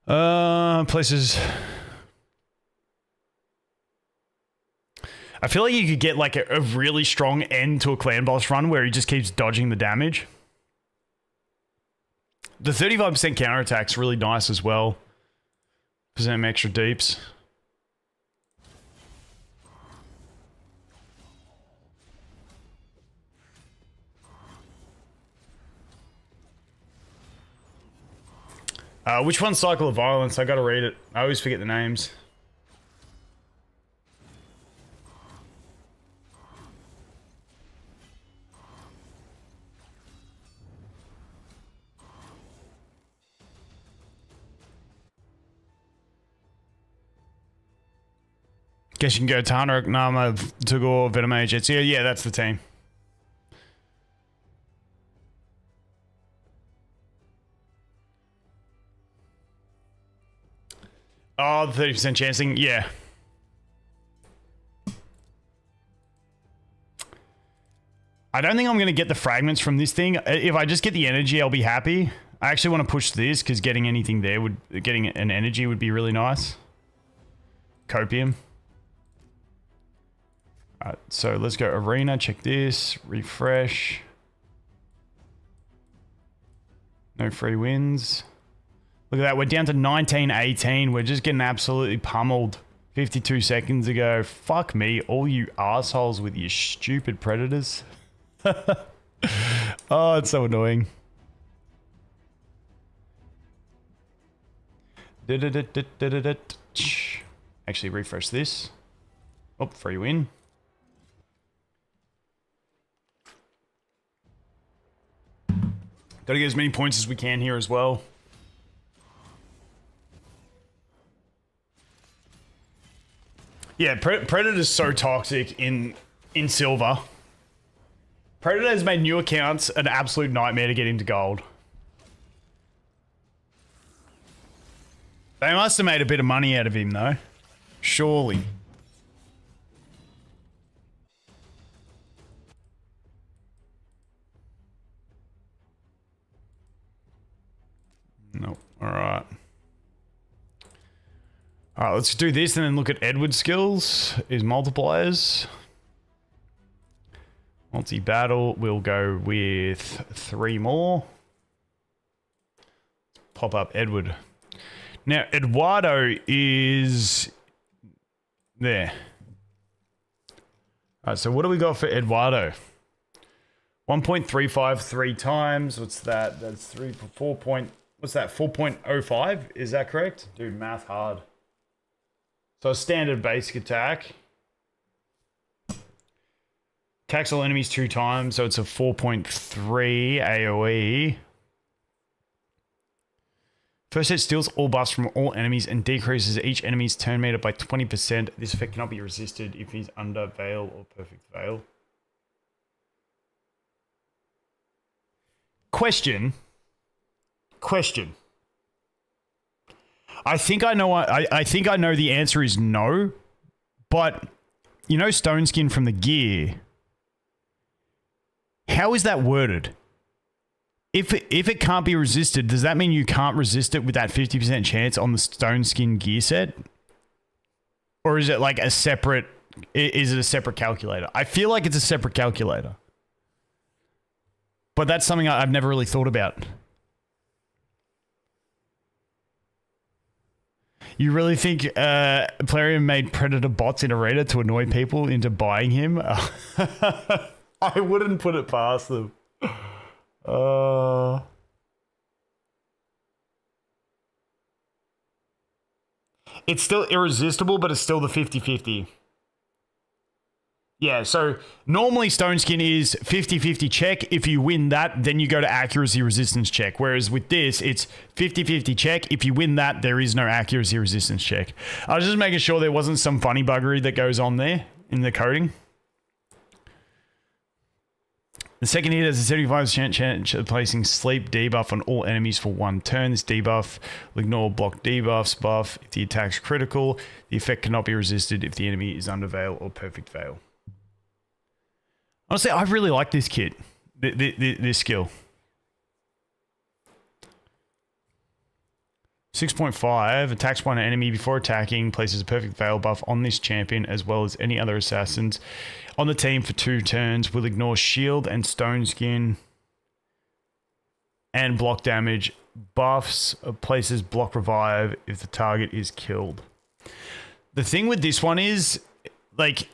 Places. I feel like you could get like a really strong end to a clan boss run where he just keeps dodging the damage. The 35% counterattack's really nice as well. Present extra deeps. Which one's Cycle of Violence? I gotta read it. I always forget the names. Guess you can go Tarnarok, Narma, Tagoar, Venomage, EZIO. Yeah, that's the team. Oh, the 30% chancing, yeah. I don't think I'm going to get the fragments from this thing. If I just get the energy, I'll be happy. I actually want to push this because getting anything there getting an energy would be really nice. Copium. Alright, so let's go arena, check this, refresh. No free wins. Look at that, we're down to 19-18. We're just getting absolutely pummeled 52 seconds ago. Fuck me, all you assholes with your stupid predators. Oh, it's so annoying. Actually, refresh this. Oh, free win. Gotta get as many points as we can here as well. Yeah, Predator's so toxic in Silver. Predator has made new accounts an absolute nightmare to get into gold. They must have made a bit of money out of him, though. Surely. Nope. Alright. Alright, let's do this and then look at Edward's skills. His multipliers. Multi-battle, we'll go with 3 more. Pop up Edward. Now, Eduardo is there. Alright, so what do we got for Eduardo? 1.353 times. What's that? That's 4 point... What's that? 4.05? Is that correct? Dude, math hard. So a standard basic attack. Attacks all enemies 2 times, so it's a 4.3 AoE. First hit steals all buffs from all enemies and decreases each enemy's turn meter by 20%. This effect cannot be resisted if he's under Veil or Perfect Veil. Question. I think I know. I think I know the answer is no, but you know, Stone Skin from the gear. How is that worded? If it can't be resisted, does that mean you can't resist it with that 50% chance on the Stone Skin gear set? Or is it like a separate... Is it a separate calculator? I feel like it's a separate calculator. But that's something I've never really thought about. You really think Plarium made Predator bots in Arena to annoy people into buying him? I wouldn't put it past them. It's still irresistible, but it's still the 50-50. Yeah, so normally Stone Skin is 50-50 check. If you win that, then you go to accuracy resistance check. Whereas with this, it's 50-50 check. If you win that, there is no accuracy resistance check. I was just making sure there wasn't some funny buggery that goes on there in the coding. The second hit has a 75% chance of placing sleep debuff on all enemies for 1 turn. This debuff will ignore block debuffs buff. If the attack's critical, the effect cannot be resisted if the enemy is under Veil or Perfect Veil. Honestly, I really like this kit, this skill. 6.5, attacks one enemy before attacking, places a Perfect Veil buff on this champion as well as any other assassins on the team for 2 turns. Will ignore shield and Stone Skin and block damage. Buffs, places block revive if the target is killed. The thing with this one is, like...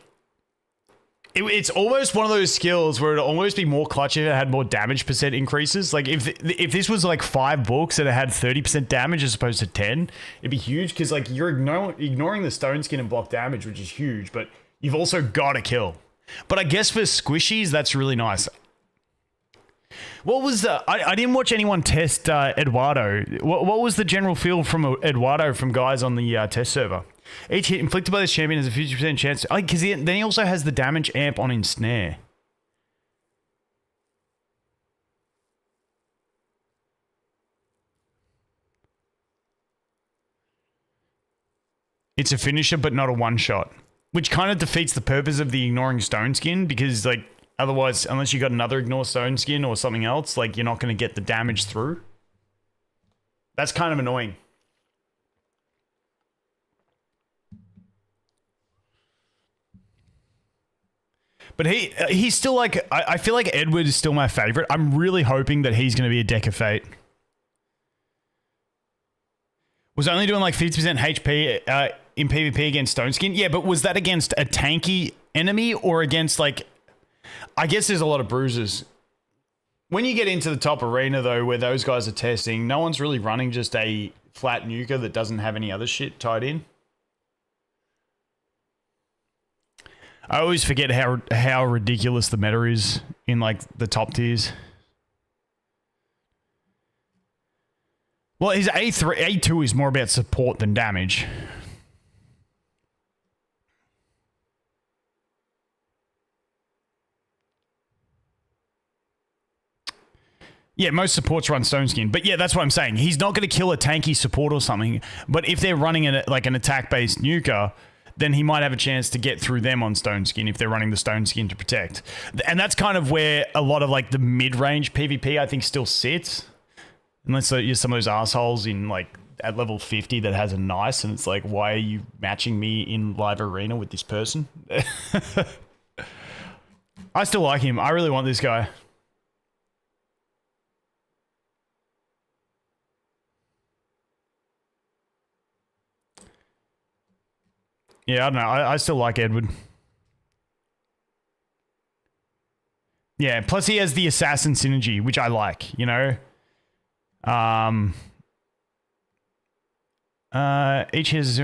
It's almost one of those skills where it'd almost be more clutch if it had more damage percent increases. Like if this was like 5 books and it had 30% damage as opposed to 10, it'd be huge because like you're ignoring the Stone Skin and block damage, which is huge, but you've also got to kill. But I guess for squishies, that's really nice. What was the... I didn't watch anyone test Eduardo. What was the general feel from Eduardo from guys on the test server? Each hit inflicted by this champion has a 50% chance... Because then he also has the damage amp on Ensnare. It's a finisher, but not a one-shot. Which kind of defeats the purpose of the ignoring Stone Skin, because, like, Otherwise, unless you got another ignore stone skin or something else, like you're not going to get the damage through. That's kind of annoying. But he's still like, I feel like Edward is still my favorite. I'm really hoping that he's going to be a Deck of Fate. Was only doing like 50% HP in PvP against Stone Skin. Yeah, but was that against a tanky enemy or against like... I guess there's a lot of bruises. When you get into the top arena though, where those guys are testing, no one's really running just a flat nuker that doesn't have any other shit tied in. I always forget how ridiculous the meta is in like the top tiers. Well, his A2 is more about support than damage. Yeah, most supports run Stone Skin. But yeah, that's what I'm saying. He's not going to kill a tanky support or something. But if they're running like an attack-based nuker, then he might have a chance to get through them on Stone Skin if they're running the Stone Skin to protect. And that's kind of where a lot of like the mid-range PvP I think still sits. Unless you're some of those assholes in like at level 50 that has a nice and it's like, why are you matching me in live arena with this person? I still like him. I really want this guy. Yeah, I don't know. I still like Edward. Yeah, plus he has the assassin synergy, which I like, you know? Each hit is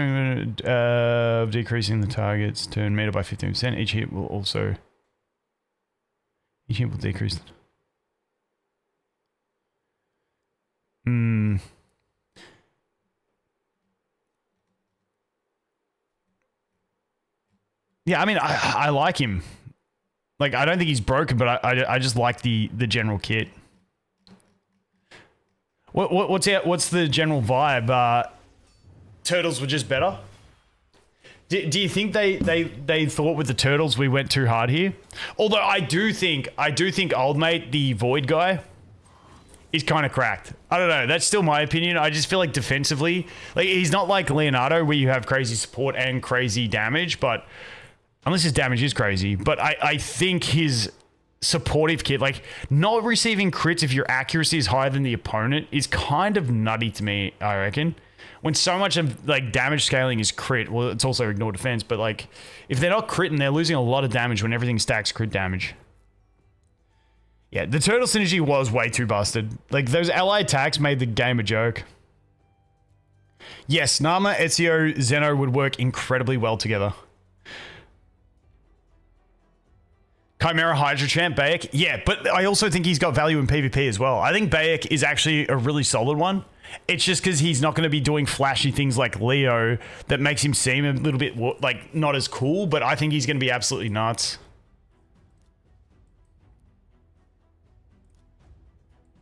decreasing the target's turn meter by 15%. Each hit will decrease. Yeah, I mean, I like him. Like, I don't think he's broken, but I just like the general kit. What's the general vibe? Turtles were just better. Do you think they thought with the turtles we went too hard here? Although I do think old mate, the void guy, is kind of cracked. I don't know. That's still my opinion. I just feel like defensively, like he's not like Leonardo where you have crazy support and crazy damage, but unless his damage is crazy. But I think his supportive kit, like not receiving crits if your accuracy is higher than the opponent, is kind of nutty to me, I reckon. When so much of like damage scaling is crit, well, it's also ignore defense, but like if they're not critting, they're losing a lot of damage when everything stacks crit damage. Yeah, the turtle synergy was way too busted. Like those ally attacks made the game a joke. Yes, Narma, EZIO, Zeno would work incredibly well together. Chimera Hydra Champ, Bayek. Yeah, but I also think he's got value in PvP as well. I think Bayek is actually a really solid one. It's just because he's not going to be doing flashy things like Leo that makes him seem a little bit like not as cool, but I think he's going to be absolutely nuts.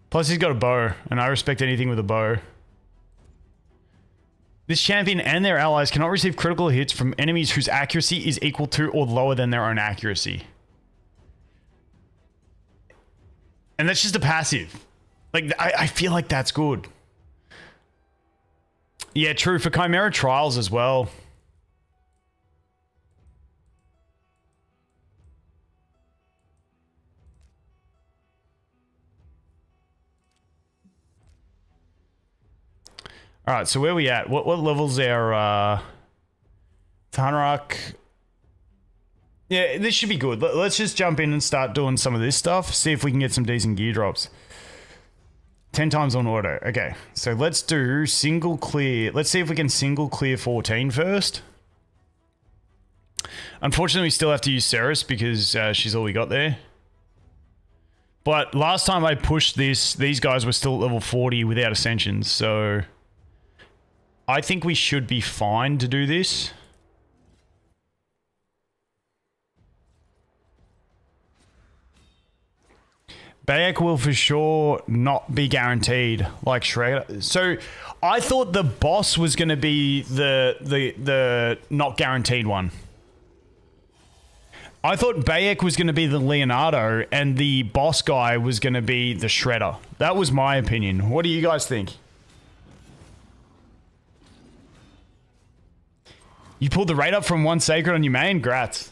Plus he's got a bow, and I respect anything with a bow. This champion and their allies cannot receive critical hits from enemies whose accuracy is equal to or lower than their own accuracy. And that's just a passive. Like, I feel like that's good. Yeah, true. For Chimera Trials as well. Alright, so where are we at? What levels are Tanrak? Yeah, this should be good. Let's just jump in and start doing some of this stuff. See if we can get some decent gear drops. 10 times on auto. Okay, so let's do single clear. Let's see if we can single clear 14 first. Unfortunately, we still have to use Serris because she's all we got there. But last time I pushed this, these guys were still at level 40 without Ascensions, so I think we should be fine to do this. Bayek will for sure not be guaranteed, like Shredder. So I thought the boss was going to be the not guaranteed one. I thought Bayek was going to be the Leonardo and the boss guy was going to be the Shredder. That was my opinion. What do you guys think? You pulled the raid up from one sacred on your main? Grats.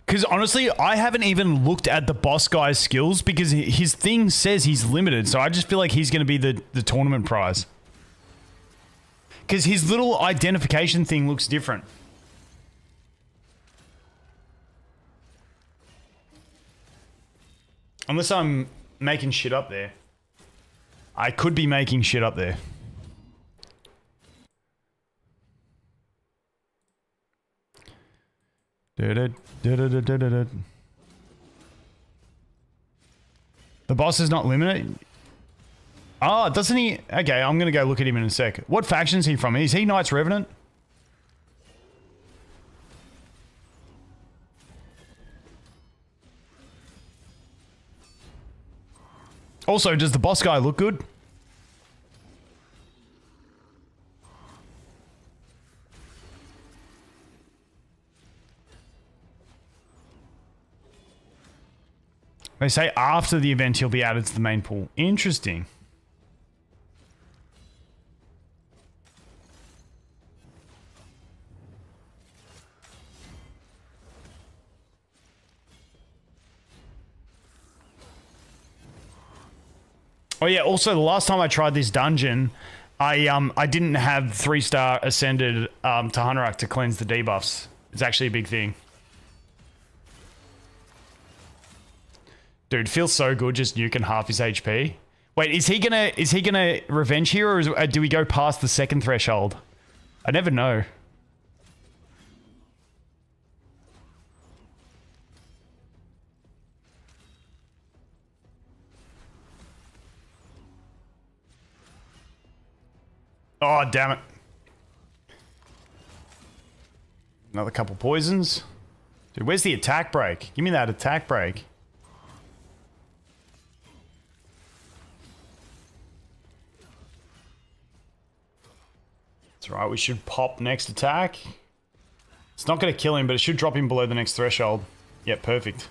Because honestly, I haven't even looked at the boss guy's skills because his thing says he's limited. So I just feel like he's going to be the tournament prize. Because his little identification thing looks different. Unless I'm making shit up there. I could be making shit up there. The boss is not limited. Oh, doesn't he? Okay, I'm gonna go look at him in a sec. What faction is he from? Is he Knights Revenant? Also, does the boss guy look good? They say after the event he'll be added to the main pool. Interesting. Oh yeah, also the last time I tried this dungeon, I didn't have 3-star ascended to Hunterak to cleanse the debuffs. It's actually a big thing. Dude, feels so good just nuking half his HP. Wait, is he gonna revenge here, or do we go past the second threshold? I never know. Oh, damn it. Another couple poisons. Dude, where's the attack break? Give me that attack break. That's right, we should pop next attack. It's not going to kill him, but it should drop him below the next threshold. Yep, perfect.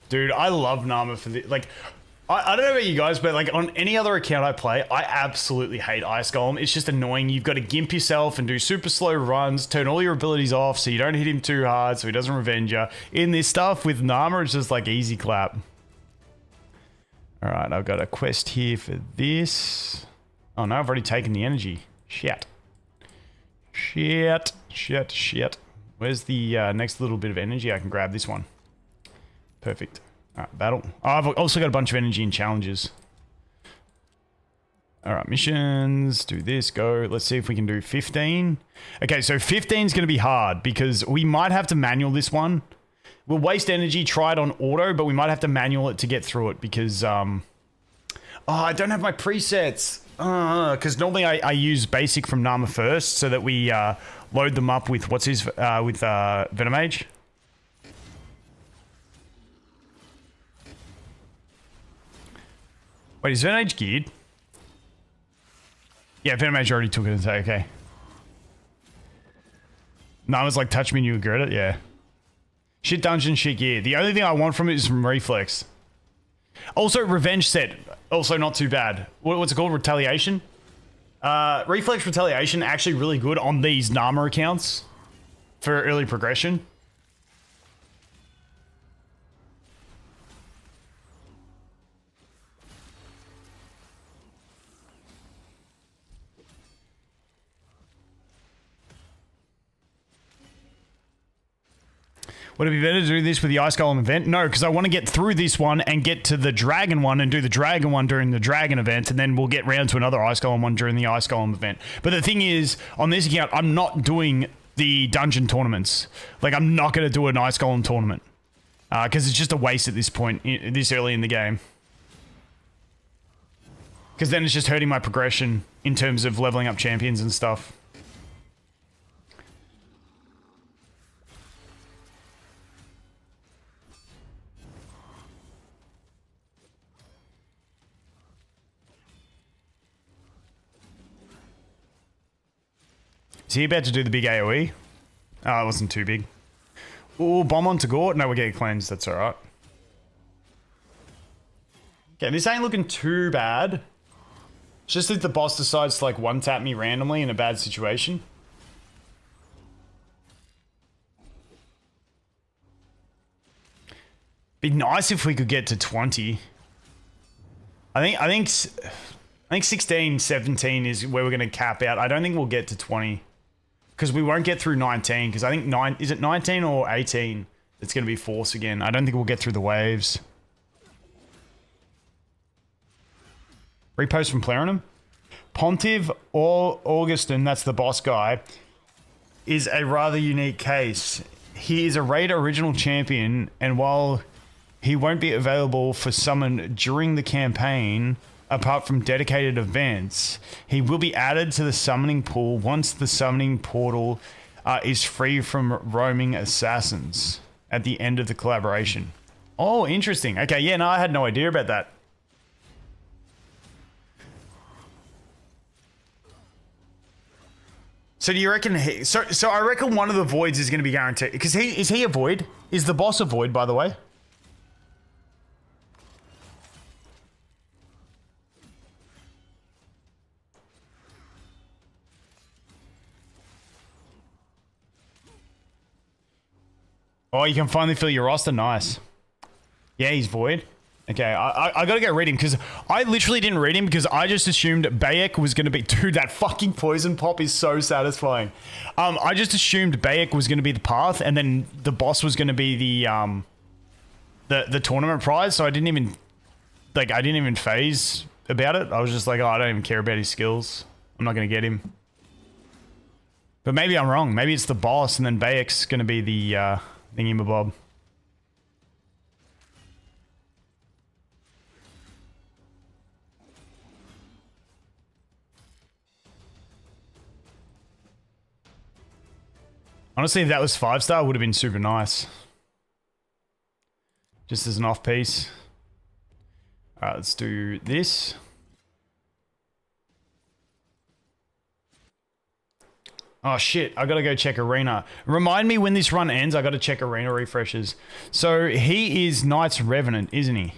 Dude, I love Narma for the... Like, I don't know about you guys, but like on any other account I play, I absolutely hate Ice Golem. It's just annoying. You've got to gimp yourself and do super slow runs, turn all your abilities off so you don't hit him too hard so he doesn't revenge you. In this stuff with Narma, it's just like easy clap. Alright, I've got a quest here for this... Oh no, I've already taken the energy. Shit. Shit. Shit. Shit. Where's the next little bit of energy? I can grab this one. Perfect. Alright, battle. Oh, I've also got a bunch of energy and challenges. Alright, missions. Do this, go. Let's see if we can do 15. Okay, so 15 is going to be hard because we might have to manual this one. We'll waste energy, try it on auto, but we might have to manual it to get through it because... Oh, I don't have my presets. Because normally I use basic from Narma first so that we load them up with what's his with Venomage. Wait, is Venomage geared? Yeah, Venomage already took it and say okay. Narma's like touch me and you regret it. Yeah. Shit dungeon, shit gear. The only thing I want from it is from reflex. Also, revenge set. Also not too bad. What's it called? Retaliation? Reflex retaliation actually really good on these Narma accounts for early progression. Would it be better to do this with the Ice Golem event? No, because I want to get through this one and get to the Dragon one and do the Dragon one during the Dragon event, and then we'll get round to another Ice Golem one during the Ice Golem event. But the thing is, on this account, I'm not doing the dungeon tournaments. Like, I'm not going to do an Ice Golem tournament. Because it's just a waste at this point, this early in the game. Because then it's just hurting my progression in terms of leveling up champions and stuff. he about to do the big AoE? Oh, it wasn't too big. Ooh, bomb on Tagoar. No, we're getting cleansed. That's all right. Okay, this ain't looking too bad. It's just if the boss decides to like one-tap me randomly in a bad situation. Be nice if we could get to 20. I think 16, 17 is where we're going to cap out. I don't think we'll get to 20. Because we won't get through 19. Because I think is it 19 or 18 that's going to be force again. I don't think we'll get through the waves. Repost from Plarinum. Pontiv or Augustin, that's the boss guy, is a rather unique case. He is a raid original champion, and while he won't be available for summon during the campaign, apart from dedicated events, he will be added to the summoning pool once the summoning portal is free from roaming assassins at the end of the collaboration. Oh, interesting. Okay, yeah, no, I had no idea about that. So do you reckon so I reckon one of the voids is going to be guaranteed, because is he a void? Is the boss a void, by the way? Oh, you can finally fill your roster. Nice. Yeah, he's void. Okay, I gotta go read him, because I literally didn't read him because I just assumed Bayek was gonna be... Dude, that fucking poison pop is so satisfying. I just assumed Bayek was gonna be the path, and then the boss was gonna be the tournament prize, so I didn't even phase about it. I was just like, oh, I don't even care about his skills. I'm not gonna get him. But maybe I'm wrong. Maybe it's the boss, and then Bayek's gonna be the thingamabob. Honestly, if that was 5-star, it would have been super nice. Just as an off piece. Alright, let's do this. Oh shit, I gotta go check arena. Remind me when this run ends, I gotta check arena refreshes. So he is Knight's Revenant, isn't he?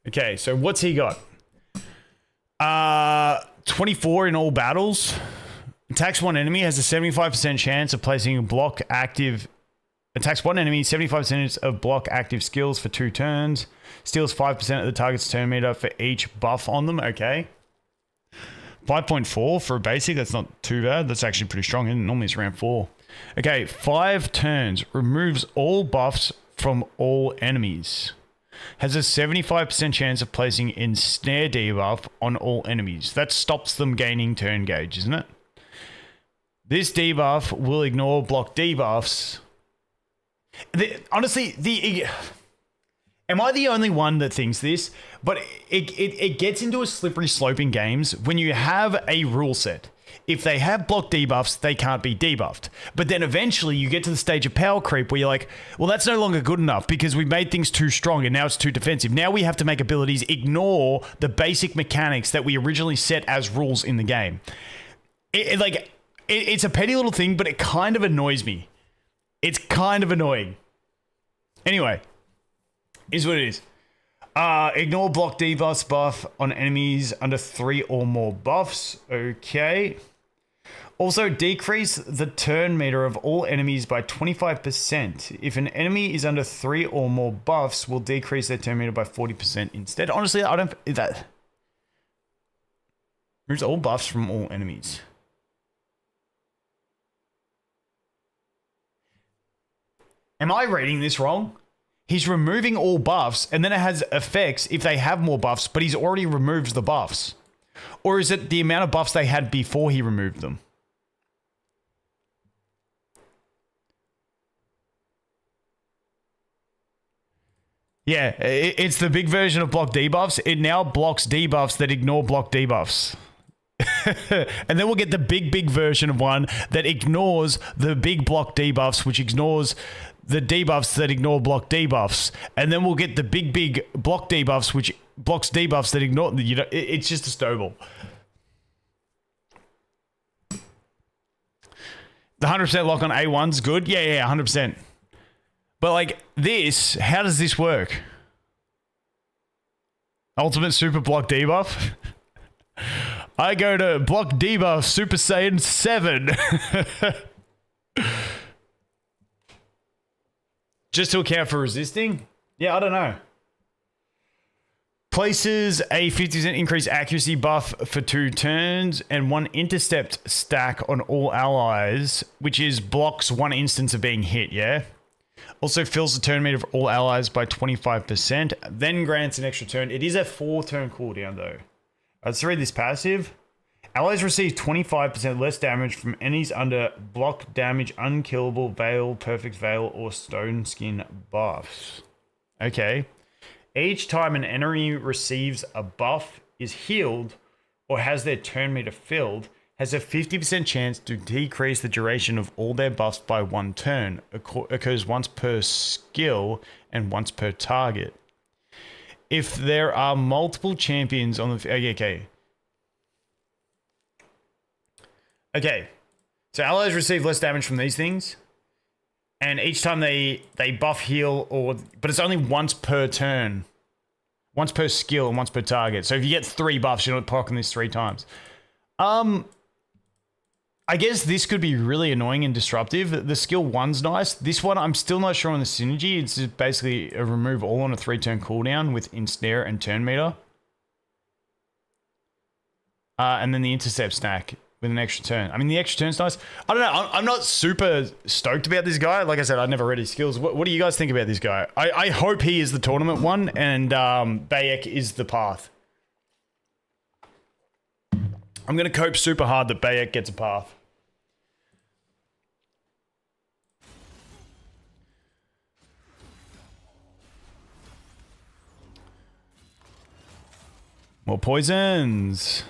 Okay, so what's he got? 24 in all battles. Attacks one enemy, has a 75% chance of placing a block active. Attacks one enemy, 75% of block active skills for 2 turns. Steals 5% of the target's turn meter for each buff on them. Okay. 5.4 for a basic, that's not too bad. That's actually pretty strong. Normally it's around 4. Okay, 5 turns. Removes all buffs from all enemies. Has a 75% chance of placing ensnare debuff on all enemies. That stops them gaining turn gauge, isn't it? This debuff will ignore block debuffs. Honestly, am I the only one that thinks this? But it gets into a slippery slope in games when you have a rule set. If they have block debuffs, they can't be debuffed. But then eventually you get to the stage of power creep where you're like, well, that's no longer good enough because we made things too strong and now it's too defensive. Now we have to make abilities ignore the basic mechanics that we originally set as rules in the game. It's a petty little thing, but it kind of annoys me. It's kind of annoying. Anyway, is what it is. Ignore block debuffs buff on enemies under 3 or more buffs. Okay. Also, decrease the turn meter of all enemies by 25%. If an enemy is under 3 or more buffs, will decrease their turn meter by 40% instead. Honestly, I don't... That removes all buffs from all enemies. Am I reading this wrong? He's removing all buffs, and then it has effects if they have more buffs, but he's already removed the buffs. Or is it the amount of buffs they had before he removed them? Yeah, it's the big version of block debuffs. It now blocks debuffs that ignore block debuffs. And then we'll get the big version of one that ignores the big block debuffs, which ignores the debuffs that ignore block debuffs, and then we'll get the big block debuffs, which blocks debuffs that ignore. You know, it's just a snowball. The 100% lock on A1's good. Yeah, 100%. But like this, how does this work? Ultimate super block debuff. I go to block debuff Super Saiyan 7. Just to account for resisting? Yeah, I don't know. Places a 50% increased accuracy buff for 2 turns and 1 intercept stack on all allies, which is blocks 1 instance of being hit, yeah? Also fills the turn meter of all allies by 25%, then grants an extra turn. It is a 4-turn cooldown though. Let's read this passive. Allies receive 25% less damage from enemies under block damage, unkillable, veil, perfect veil, or stone skin buffs. Okay. Each time an enemy receives a buff, is healed, or has their turn meter filled, has a 50% chance to decrease the duration of all their buffs by 1 turn. Occurs once per skill and once per target. If there are multiple champions on the... Okay. So allies receive less damage from these things. And each time they buff, heal, but it's only once per turn. Once per skill and once per target. So if you get 3 buffs, you're not proccing this 3 times. I guess this could be really annoying and disruptive. The skill 1's nice. This one, I'm still not sure on the synergy. It's just basically a remove all on a 3-turn cooldown with ensnare and turn meter. And then the intercept stack with an extra turn. I mean, the extra turn's nice. I don't know. I'm not super stoked about this guy. Like I said, I never read his skills. What do you guys think about this guy? I hope he is the tournament one and Bayek is the path. I'm going to cope super hard that Bayek gets a path. More poisons.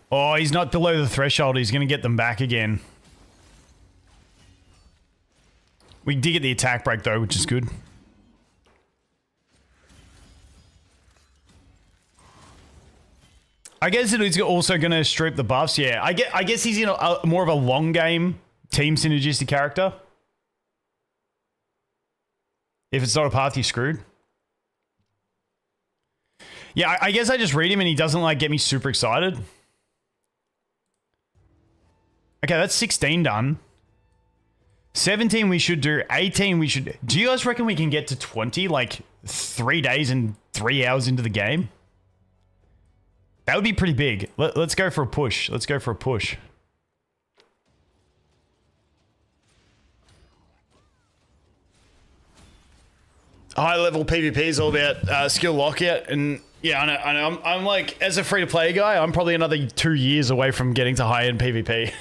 Oh, he's not below the threshold. He's going to get them back again. We did get the attack break though, which is good. I guess it is also going to strip the buffs. Yeah, I guess he's in more of a long game team synergistic character. If it's not a path, you're screwed. Yeah, I guess I just read him and he doesn't like get me super excited. Okay, that's 16 done. 17 we should do. 18 we should... Do you guys reckon we can get to 20 like 3 days and 3 hours into the game? That would be pretty big. Let's go for a push. Let's go for a push. High level PvP is all about skill lockout, and yeah, I know. I'm like, as a free to play guy, I'm probably another 2 years away from getting to high end PvP.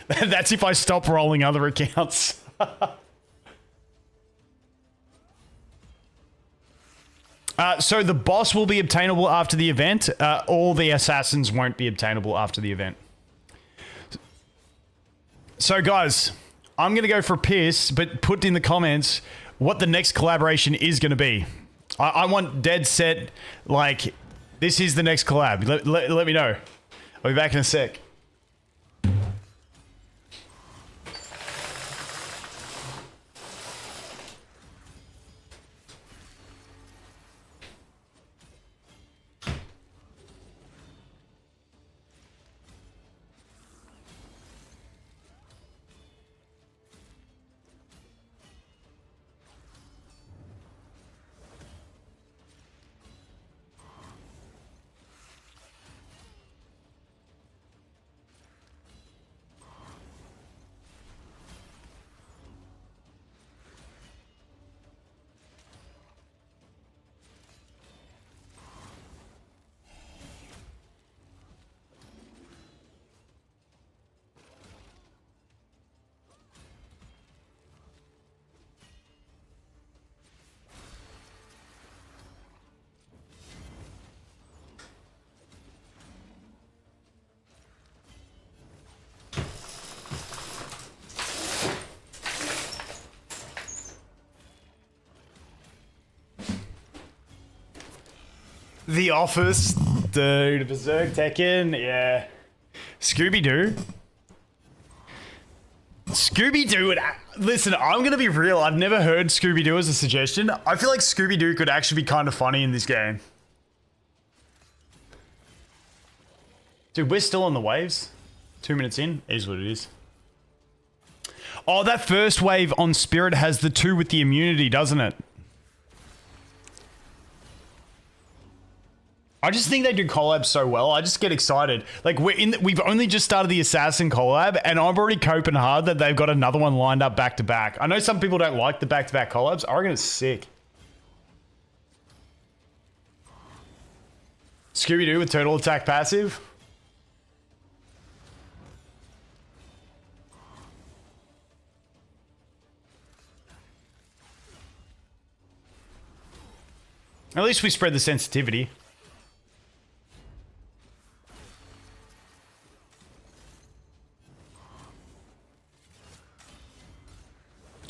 That's if I stop rolling other accounts. So the boss will be obtainable after the event. All the assassins won't be obtainable after the event. So guys, I'm going to go for a piss, but put in the comments what the next collaboration is going to be. I want dead set, like, this is the next collab. Let me know. I'll be back in a sec. The Office, dude. DESERTQUEEN, yeah. Scooby-Doo. Scooby-Doo would... Listen, I'm going to be real. I've never heard Scooby-Doo as a suggestion. I feel like Scooby-Doo could actually be kind of funny in this game. Dude, we're still on the waves. 2 minutes in. Is what it is. Oh, that first wave on Spirit has the 2 with the immunity, doesn't it? I just think they do collabs so well. I just get excited. Like we've only just started the Assassin collab, and I'm already coping hard that they've got another one lined up back to back. I know some people don't like the back to back collabs. I reckon it's sick. Scooby-Doo with Turtle Attack passive. At least we spread the sensitivity.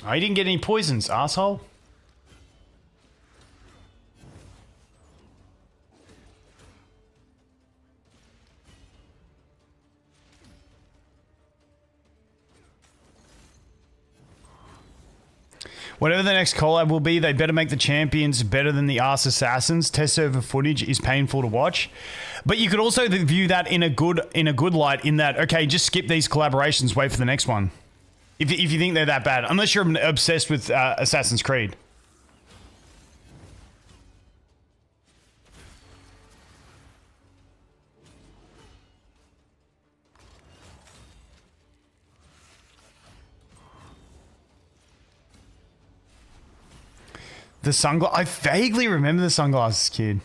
Oh, you didn't get any poisons, asshole. Whatever the next collab will be, they better make the champions better than the ass assassins. Test server footage is painful to watch, but you could also view that in a good light. In that, okay, just skip these collaborations, wait for the next one. If you think they're that bad, unless you're obsessed with Assassin's Creed. The sunglasses. I vaguely remember the sunglasses, kid.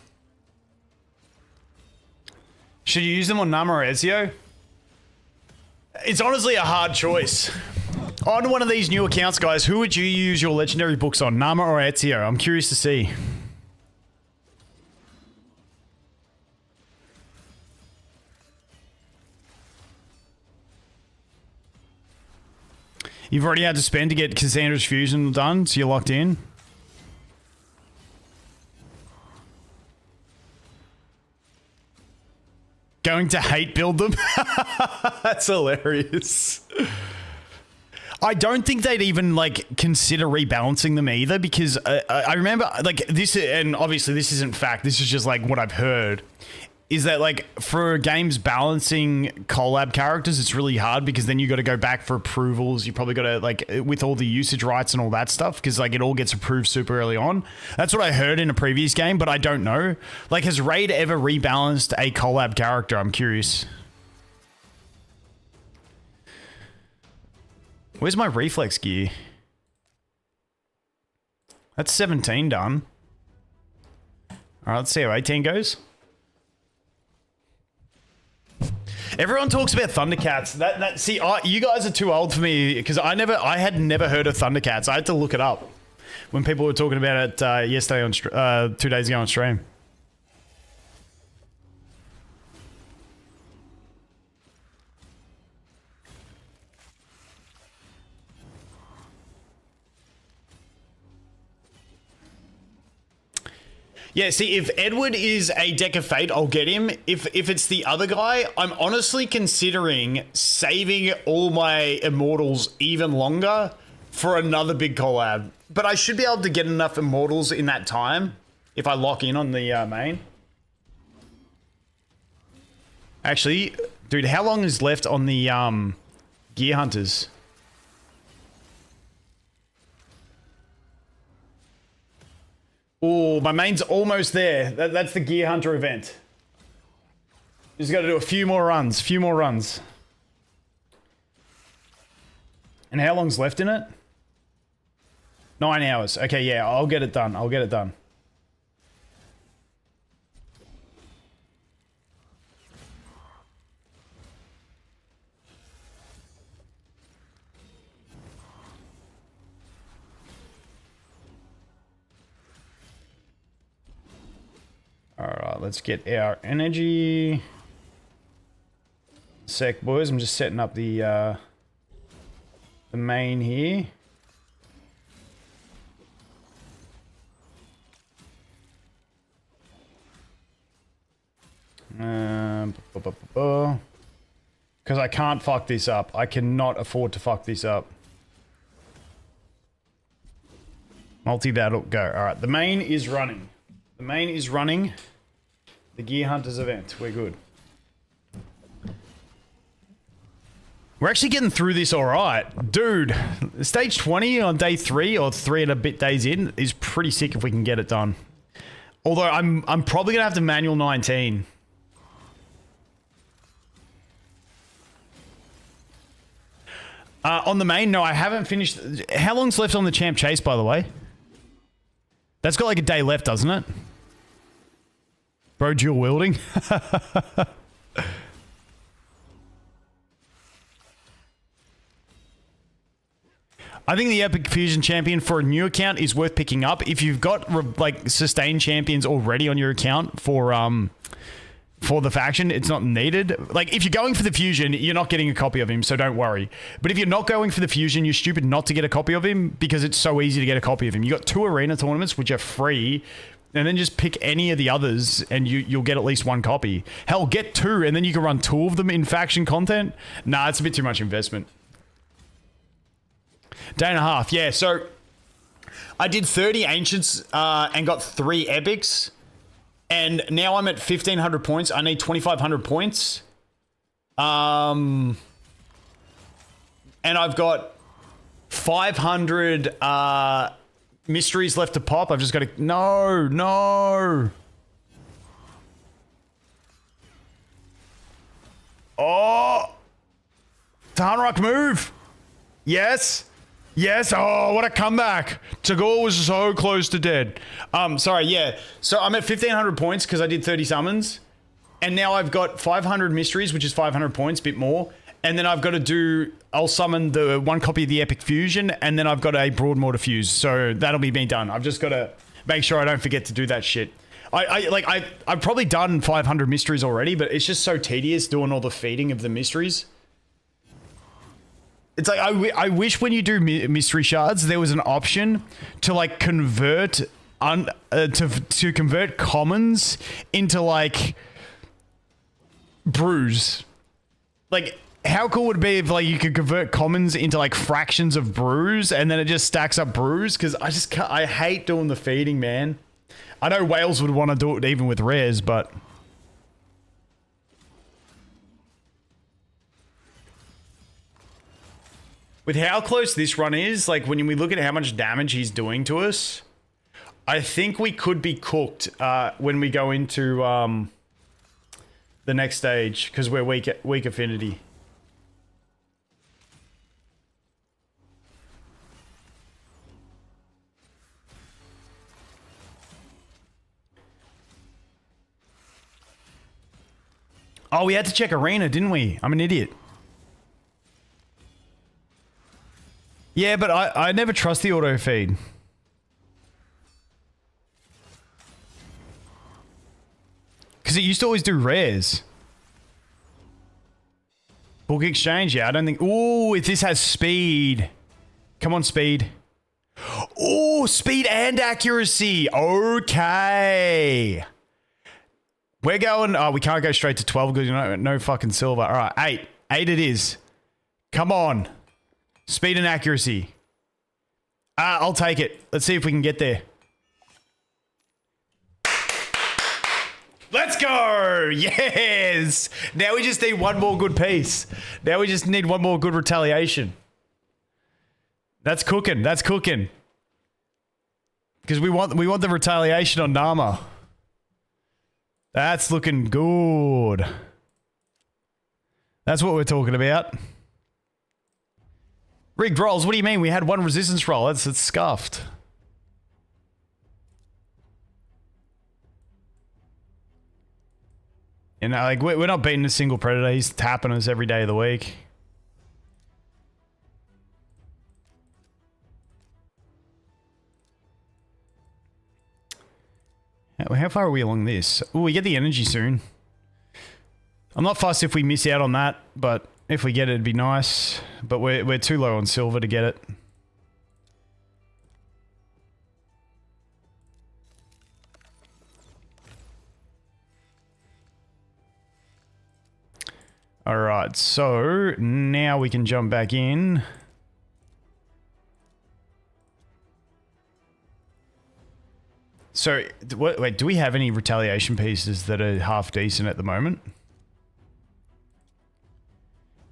Should you use them on Narma or EZIO? It's honestly a hard choice. On one of these new accounts, guys, who would you use your legendary books on, Narma or EZIO? I'm curious to see. You've already had to spend to get Cassandra's fusion done, so you're locked in. Going to hate build them? That's hilarious. I don't think they'd even like consider rebalancing them either, because I remember like this, and obviously this isn't fact, this is just like what I've heard, is that like for games balancing collab characters, it's really hard because then you got to go back for approvals. You probably got to like with all the usage rights and all that stuff, because like it all gets approved super early on. That's what I heard in a previous game, but I don't know. Like, has Raid ever rebalanced a collab character? I'm curious. Where's my reflex gear? That's 17 done. All right, let's see how 18 goes. Everyone talks about Thundercats. See, you guys are too old for me, because I had never heard of Thundercats. I had to look it up when people were talking about it yesterday on 2 days ago on stream. Yeah, see, if Edward is a Deck of Fate, I'll get him. If it's the other guy, I'm honestly considering saving all my Immortals even longer for another big collab. But I should be able to get enough Immortals in that time if I lock in on the main. Actually, dude, how long is left on the Gear Hunters? Oh, my main's almost there. That's the Gear Hunter event. Just got to do a few more runs. And how long's left in it? 9 hours. Okay, yeah, I'll get it done. Alright, let's get our energy. Sec, boys. I'm just setting up the main here. Because I can't fuck this up. I cannot afford to fuck this up. Multi-battle, go. Alright, the main is running. The main is running. The Gear Hunters event. We're good. We're actually getting through this alright. Dude, stage 20 on day 3 or 3 and a bit days in is pretty sick if we can get it done. Although I'm probably going to have to manual 19. On the main, no, I haven't finished. How long's left on the champ chase, by the way? That's got like a day left, doesn't it? Bro, dual wielding. I think the Epic Fusion Champion for a new account is worth picking up. If you've got like sustained champions already on your account for the faction, it's not needed. Like if you're going for the Fusion, you're not getting a copy of him, so don't worry. But if you're not going for the Fusion, you're stupid not to get a copy of him because it's so easy to get a copy of him. You got 2 arena tournaments which are free, and then just pick any of the others and you'll get at least 1 copy. Hell, get 2 and then you can run 2 of them in faction content. Nah, it's a bit too much investment. Day and a half, yeah. So I did 30 Ancients and got 3 Epics. And now I'm at 1,500 points. I need 2,500 points. And I've got 500 mysteries left to pop. I've just got to... No. Oh! Tarnrock move! Yes! Yes, oh, what a comeback. Tagoar was so close to dead. Sorry, yeah. So I'm at 1,500 points because I did 30 summons. And now I've got 500 mysteries, which is 500 points, bit more. And then I've got to do... I'll summon the 1 copy of the Epic Fusion, and then I've got a Broadmore to fuse. So that'll be me done. I've just got to make sure I don't forget to do that shit. I've probably done 500 mysteries already, but it's just so tedious doing all the feeding of the mysteries. It's like, I wish when you do mystery shards, there was an option to like convert, to convert commons into like brews. Like, how cool would it be if like you could convert commons into like fractions of brews and then it just stacks up brews? Because I just can't, I hate doing the feeding, man. I know whales would want to do it even with rares, but... With how close this run is, like when we look at how much damage he's doing to us, I think we could be cooked when we go into the next stage because we're weak affinity. Oh, we had to check arena, didn't we? I'm an idiot. Yeah, but I never trust the auto feed. Because it used to always do rares. Book exchange, yeah, I don't think... Ooh, if this has speed. Come on, speed. Ooh, speed and accuracy. Okay. We're going... Oh, we can't go straight to 12 because no fucking silver. All right, 8. 8 it is. Come on. Speed and accuracy. I'll take it. Let's see if we can get there. Let's go! Yes! Now we just need 1 more good piece. Now we just need 1 more good retaliation. That's cooking. That's cooking. Because we want the retaliation on Narma. That's looking good. That's what we're talking about. Rigged rolls? What do you mean? We had 1 resistance roll. It's scuffed. And like we're not beating a single predator. He's tapping us every day of the week. How far are we along this? Oh, we get the energy soon. I'm not fussed if we miss out on that, but if we get it, it'd be nice. But we're too low on silver to get it. All right, so now we can jump back in. So, wait, do we have any retaliation pieces that are half decent at the moment?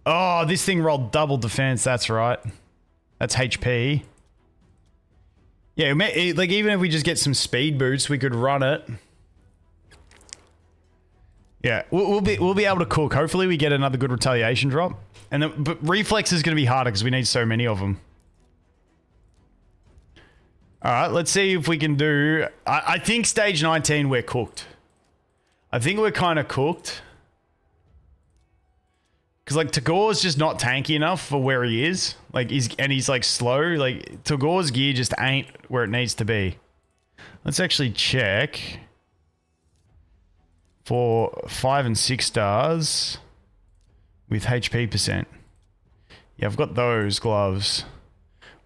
Oh, this thing rolled double defense, that's right. That's HP. Yeah, like even if we just get some speed boosts, we could run it. Yeah, we'll be able to cook. Hopefully we get another good retaliation drop. And then, but reflex is going to be harder because we need so many of them. All right, let's see if we can do... I think stage 19 we're cooked. I think we're kind of cooked. Because like Tagoar's just not tanky enough for where he is. Like he's like slow. Like Tagoar's gear just ain't where it needs to be. Let's actually check for 5 and 6 stars with HP percent. Yeah, I've got those gloves,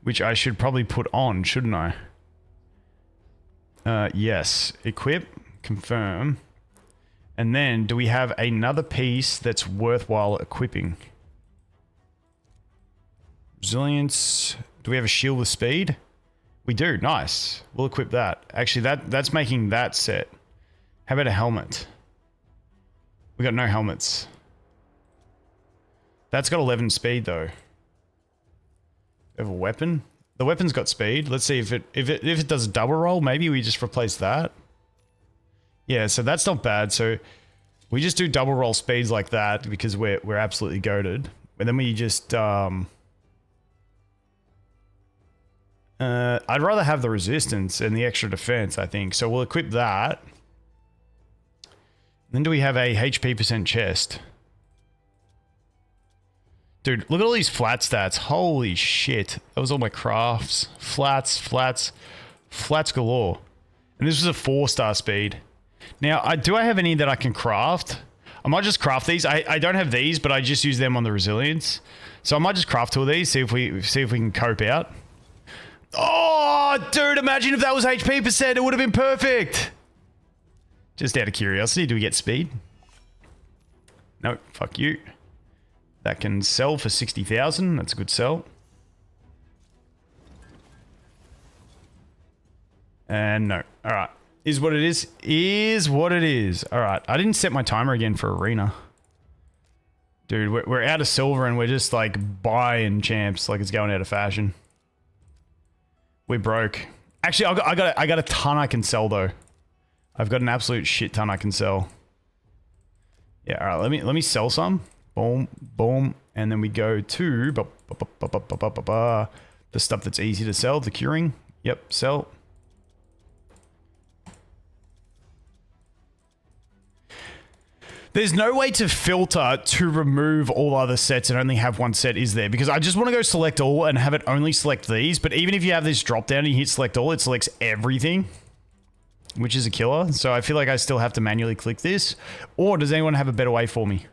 which I should probably put on, shouldn't I? Yes. Equip, confirm. And then, do we have another piece that's worthwhile equipping? Resilience. Do we have a shield with speed? We do. Nice. We'll equip that. Actually, that's making that set. How about a helmet? We got no helmets. That's got 11 speed, though. We have a weapon. The weapon's got speed. Let's see if it does a double roll. Maybe we just replace that. Yeah, so that's not bad. So we just do double roll speeds like that because we're absolutely goated. And then we just I'd rather have the resistance and the extra defense, I think. So we'll equip that. Then do we have a HP percent chest? Dude, look at all these flat stats. Holy shit. That was all my crafts. Flats galore. And this was a 4-star speed. Now, do I have any that I can craft? I might just craft these. I don't have these, but I just use them on the resilience. So I might just craft 2 of these, see if we can cope out. Oh, dude, imagine if that was HP percent. It would have been perfect. Just out of curiosity, do we get speed? No, fuck you. That can sell for 60,000. That's a good sell. And no. All right. Is what it is. Is what it is. All right. I didn't set my timer again for arena. Dude, we're out of silver and we're just like buying champs like it's going out of fashion. We're broke. Actually, I got a ton I can sell though. I've got an absolute shit ton I can sell. Yeah. All right. Let me sell some. Boom, boom, and then we go to the stuff that's easy to sell, the curing. Yep, sell. There's no way to filter to remove all other sets and only have one set, is there? Because I just want to go select all and have it only select these, but even if you have this drop down and you hit select all, it selects everything, which is a killer. So I feel like I still have to manually click this. Or does anyone have a better way for me?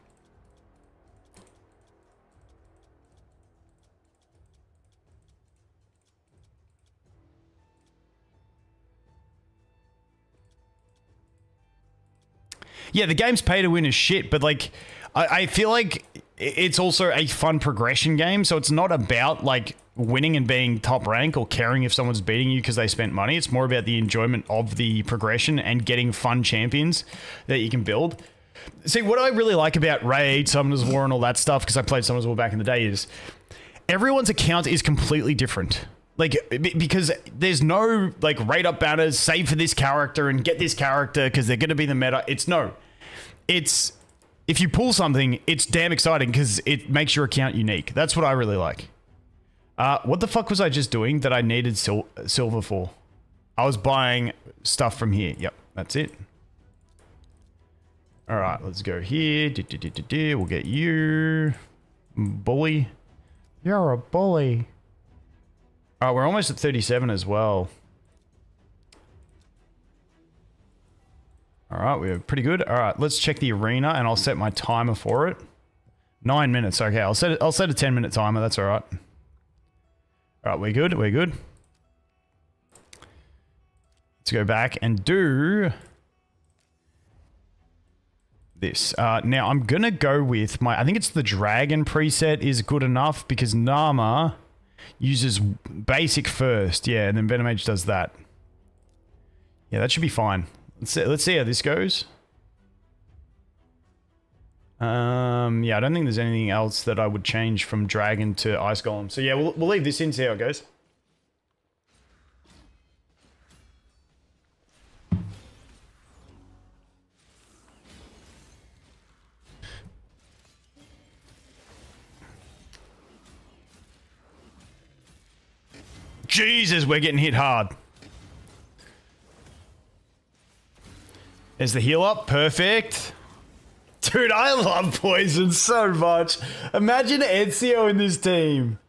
Yeah, the game's pay to win is shit, but like, I feel like it's also a fun progression game, so it's not about like winning and being top rank or caring if someone's beating you because they spent money. It's more about the enjoyment of the progression and getting fun champions that you can build. See, what I really like about Raid, Summoners War and all that stuff, because I played Summoners War back in the day, is everyone's account is completely different. Like, because there's no, like, rate up banners, save for this character and get this character because they're going to be the meta. It's, if you pull something, it's damn exciting because it makes your account unique. That's what I really like. What the fuck was I just doing that I needed silver for? I was buying stuff from here. Yep, that's it. All right, let's go here. We'll get you. Bully. You're a bully. All right, we're almost at 37 as well. All right, we're pretty good. All right, let's check the arena and I'll set my timer for it. 9 minutes. Okay, I'll set a 10-minute timer. That's all right. All right, we're good. We're good. Let's go back and do this. Now I'm going to go with my... I think it's the dragon preset is good enough because Narma uses basic first. Yeah, and then Venomage does that. Yeah, that should be fine. Let's see how this goes. Yeah, I don't think there's anything else that I would change from Dragon to Ice Golem. So yeah, we'll leave this in, see how it goes. Jesus, we're getting hit hard. There's the heal up, perfect. Dude, I love poison so much. Imagine EZIO in this team.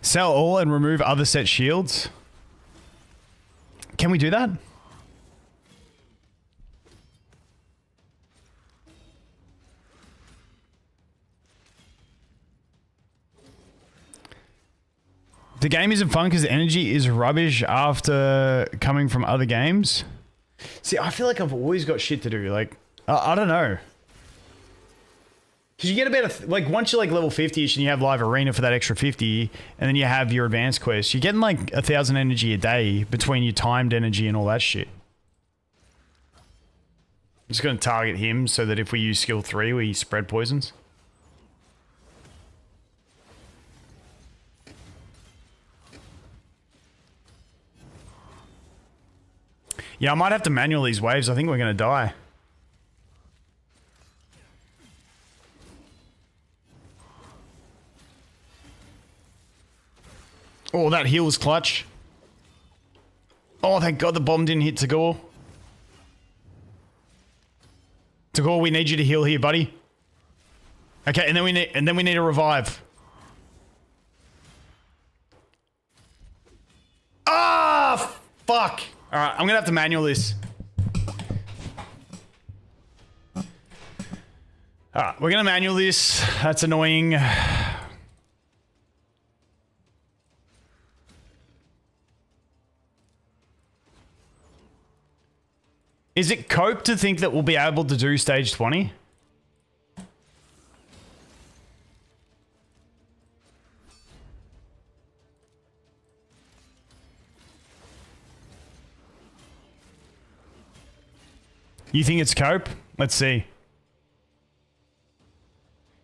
Sell all and remove other set shields. Can we do that? The game isn't fun because energy is rubbish after coming from other games. See, I feel like I've always got shit to do. Like, I don't know. Because you get about, like, once you're like level 50-ish and you have live arena for that extra 50, and then you have your advanced quest, you're getting like 1,000 energy a day between your timed energy and all that shit. I'm just going to target him so that if we use skill 3, we spread poisons. Yeah, I might have to manual these waves. I think we're going to die. Oh, that heal was clutch. Oh, thank God the bomb didn't hit Tagoar. Tagoar, we need you to heal here, buddy. Okay, and then we need a revive. Ah, fuck. All right, I'm gonna have to manual this. All right, we're gonna manual this. That's annoying. Is it cope to think that we'll be able to do stage 20? You think it's cope? Let's see.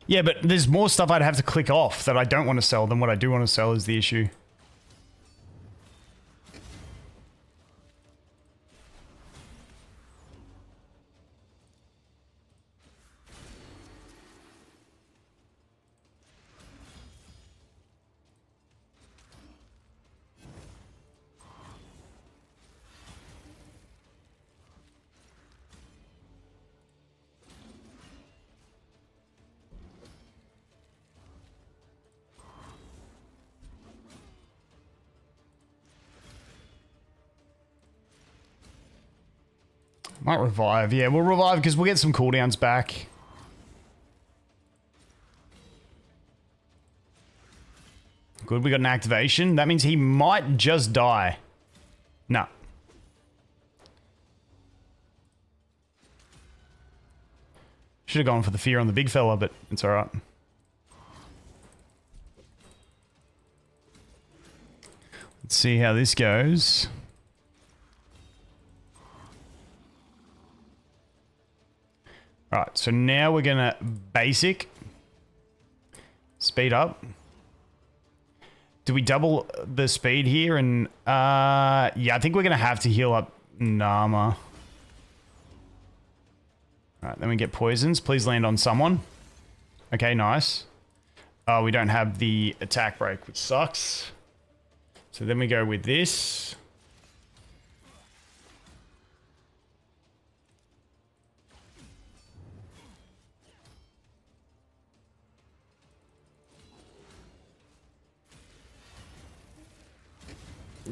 Yeah, but there's more stuff I'd have to click off that I don't want to sell than what I do want to sell is the issue. Might revive. Yeah, we'll revive because we'll get some cooldowns back. Good, we got an activation. That means he might just die. No. Should have gone for the fear on the big fella, but it's alright. Let's see how this goes. Alright, so now we're gonna basic. Speed up. Do we double the speed here? And yeah, I think we're gonna have to heal up Narma. Alright, then we get poisons. Please land on someone. Okay, nice. We don't have the attack break, which sucks. So then we go with this.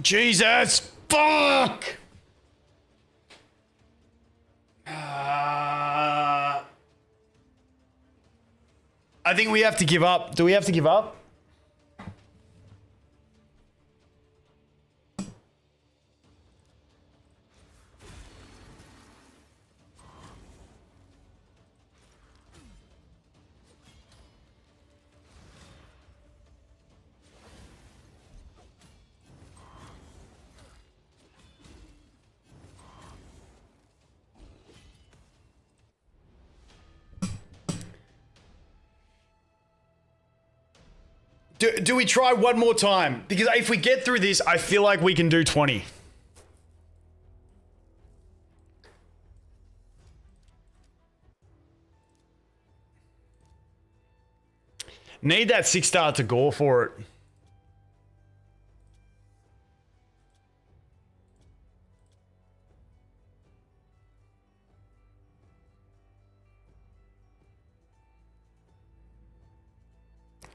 Jesus! Fuck! I think we have to give up. Do we have to give up? Do we try one more time? Because if we get through this, I feel like we can do 20. Need that 6-star Tagoar for it.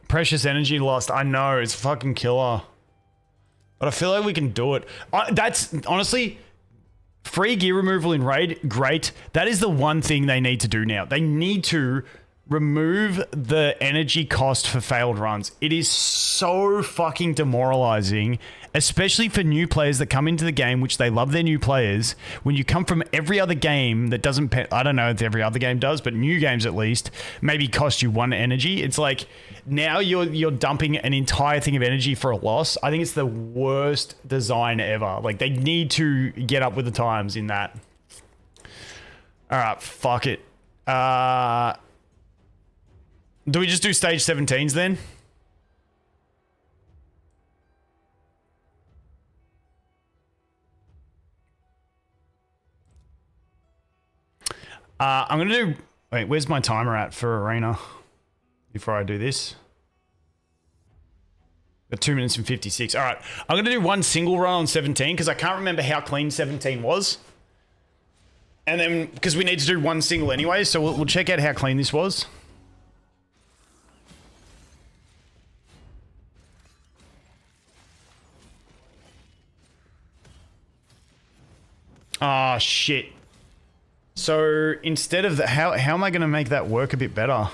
Precious energy lost. I know, it's fucking killer. But I feel like we can do it. That's, honestly, free gear removal in Raid, great. That is the one thing they need to do now. They need to remove the energy cost for failed runs. It is so fucking demoralizing, especially for new players that come into the game, which they love their new players. When you come from every other game that doesn't, I don't know if every other game does, but new games at least, maybe cost you 1 energy. It's like, now you're dumping an entire thing of energy for a loss. I think it's the worst design ever. Like, they need to get up with the times in that. All right, fuck it. Do we just do stage 17s then? I'm going to do... Wait, where's my timer at for Arena? Before I do this. Got 2 minutes and 56. All right. I'm going to do one single run on 17 because I can't remember how clean 17 was. And then, because we need to do one single anyway, so we'll check out how clean this was. Ah, shit. So instead of the, how am I going to make that work a bit better?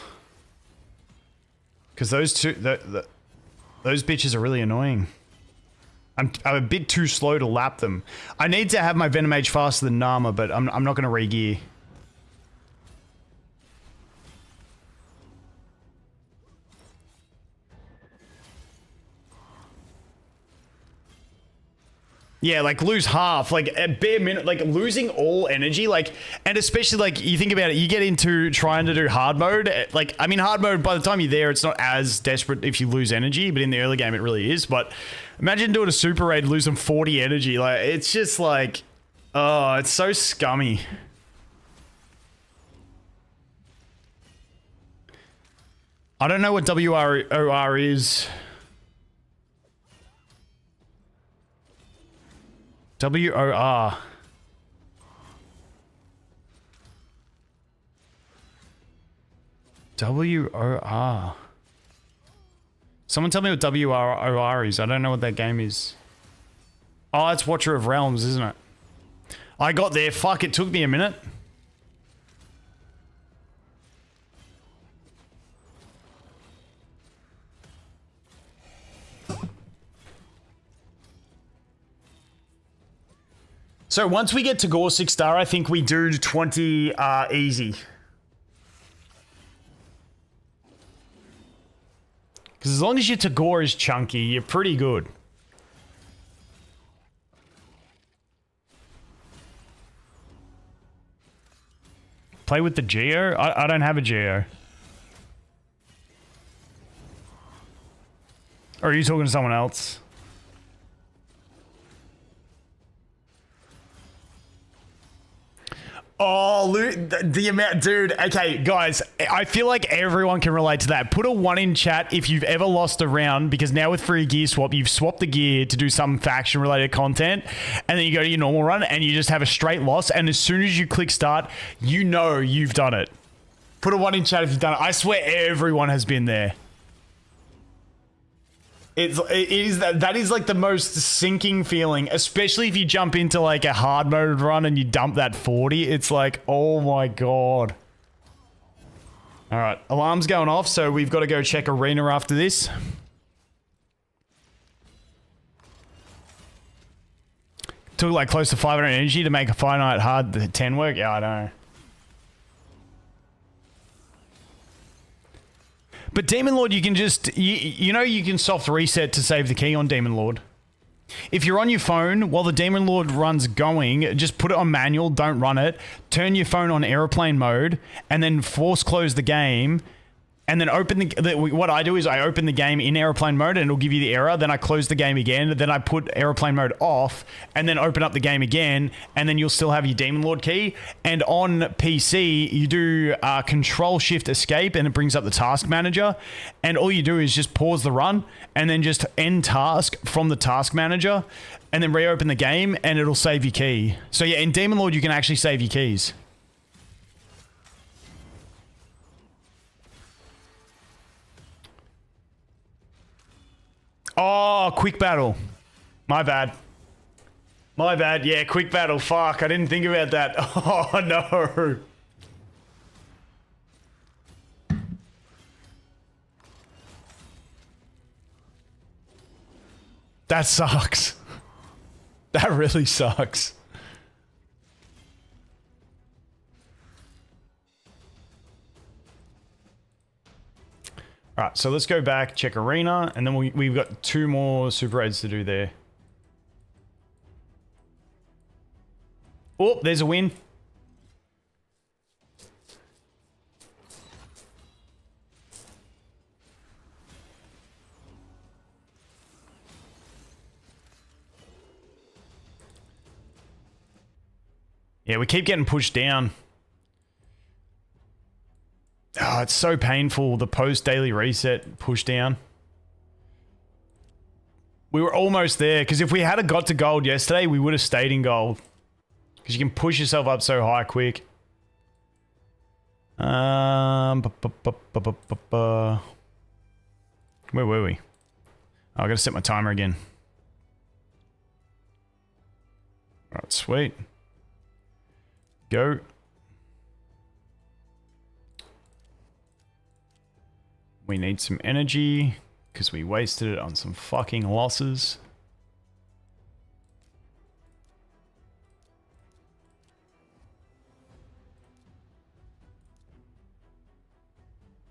Because those two, those bitches are really annoying. I'm a bit too slow to lap them. I need to have my Venomage faster than Narma, but I'm not going to re-gear. Yeah, like lose half, like at bare minute, like losing all energy, like, and especially like you think about it, you get into trying to do hard mode, like, I mean, hard mode, by the time you're there, it's not as desperate if you lose energy, but in the early game, it really is. But imagine doing a super raid, losing 40 energy. Like, it's just like, oh, it's so scummy. I don't know what WROR is. WOR. WOR. Someone tell me what WROR is. I don't know what that game is. Oh, it's Watcher of Realms, isn't it? I got there. Fuck, it took me a minute. So once we get to Tagoar 6-star, I think we do 20 easy. Because as long as your Tagoar is chunky, you're pretty good. Play with the Geo? I don't have a Geo. Or are you talking to someone else? Oh, the amount, dude. Okay, guys, I feel like everyone can relate to that. Put a 1 in chat if you've ever lost a round, because now with free gear swap, you've swapped the gear to do some faction related content, and then you go to your normal run and you just have a straight loss. And as soon as you click start, you know you've done it. Put a 1 in chat if you've done it. I swear everyone has been there. That is like the most sinking feeling, especially if you jump into like a hard mode run and you dump that 40. It's like, oh my god. All right, alarm's going off, so we've got to go check Arena after this. Took like close to 500 energy to make a finite hard 10 work. Yeah, I know. But Demon Lord, you can just, you know, you can soft reset to save the key on Demon Lord. If you're on your phone while the Demon Lord run's going, just put it on manual, don't run it. Turn your phone on airplane mode and then force close the game and then open what I do is I open the game in airplane mode and it'll give you the error. Then I close the game again. Then I put airplane mode off and then open up the game again. And then you'll still have your Demon Lord key. And on PC, you do Control Shift Escape and it brings up the task manager. And all you do is just pause the run and then just end task from the task manager and then reopen the game and it'll save your key. So yeah, in Demon Lord, you can actually save your keys. Oh, quick battle. My bad. My bad. Yeah, quick battle. Fuck, I didn't think about that. Oh, no. That sucks. That really sucks. All right, so let's go back, check arena, and then we've got 2 more super raids to do there. Oh, there's a win. Yeah, we keep getting pushed down. Oh, it's so painful, the post-daily reset push down. We were almost there, because if we had got to gold yesterday, we would have stayed in gold. Because you can push yourself up so high quick. Where were we? Oh, I gotta set my timer again. Alright, sweet. Go. We need some energy because we wasted it on some fucking losses.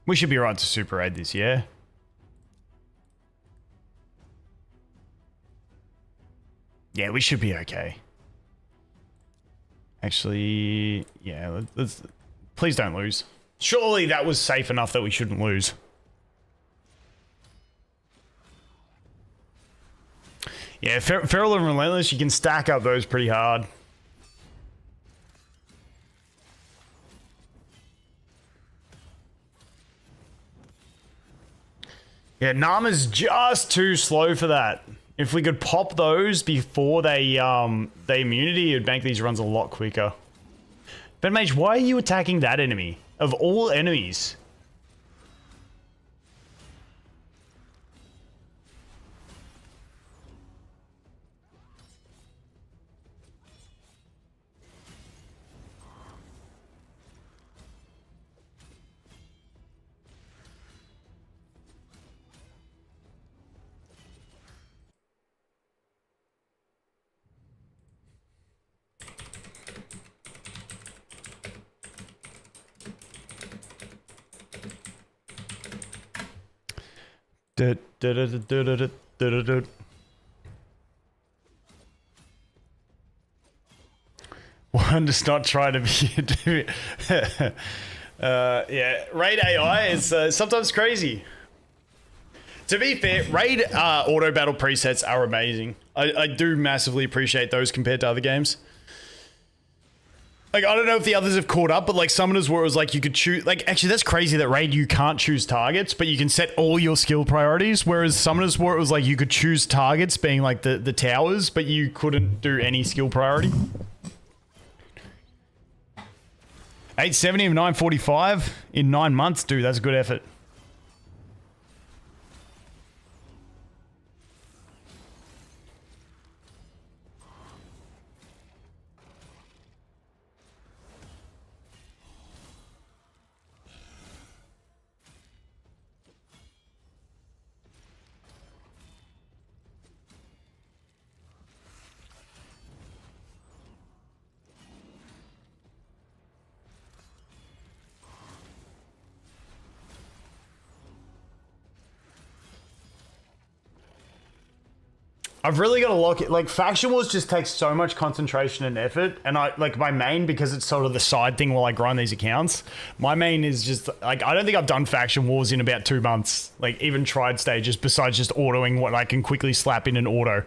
We should be right to super raid this, yeah? Yeah, we should be okay. Actually, yeah, let's please don't lose. Surely that was safe enough that we shouldn't lose. Yeah, Feral and Relentless, you can stack up those pretty hard. Yeah, Narma's just too slow for that. If we could pop those before they immunity, it'd make these runs a lot quicker. Venomage, why are you attacking that enemy? Of all enemies. One does not try to be. Yeah, raid AI is sometimes crazy. To be fair, raid auto battle presets are amazing. I do massively appreciate those compared to other games. Like, I don't know if the others have caught up, but like Summoners where it was like you could choose, like actually that's crazy that raid you can't choose targets, but you can set all your skill priorities, whereas Summoners where it was like you could choose targets being like the towers, but you couldn't do any skill priority. 870 of 945 in 9 months, dude, that's a good effort. I've really got to lock it. Like, Faction Wars just takes so much concentration and effort. And I like my main, because it's sort of the side thing while I grind these accounts. My main is just like, I don't think I've done Faction Wars in about 2 months. Like, even tried stages besides just autoing what I can quickly slap in an auto.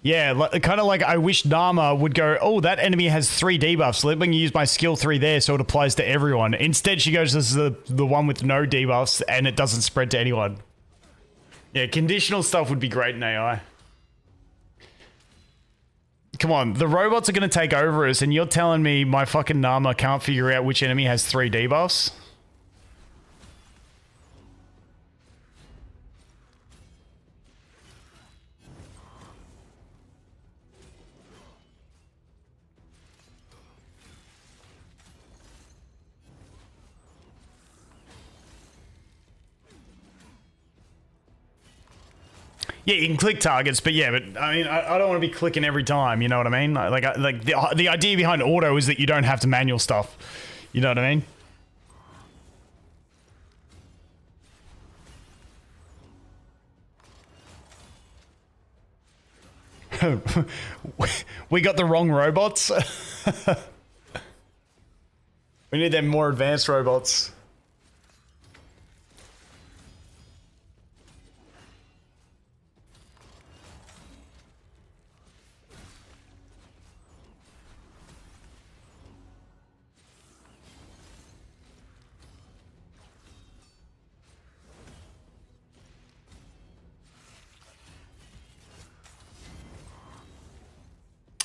Yeah, kind of like I wish Narma would go, oh, that enemy has 3 debuffs. Let me use my skill 3 there so it applies to everyone. Instead, she goes, this is the one with no debuffs, and it doesn't spread to anyone. Yeah, conditional stuff would be great in AI. Come on, the robots are going to take over us, and you're telling me my fucking Narma can't figure out which enemy has 3 debuffs? Yeah, you can click targets, but yeah, but I mean, I don't want to be clicking every time. You know what I mean? Like the idea behind auto is that you don't have to manual stuff. You know what I mean? We got the wrong robots. We need them more advanced robots.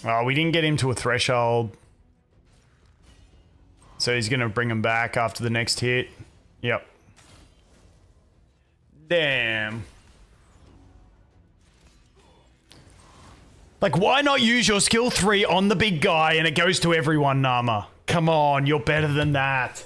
Oh, we didn't get him to a threshold. So he's going to bring him back after the next hit. Yep. Damn. Like, why not use your skill 3 on the big guy and it goes to everyone, Narma? Come on, you're better than that.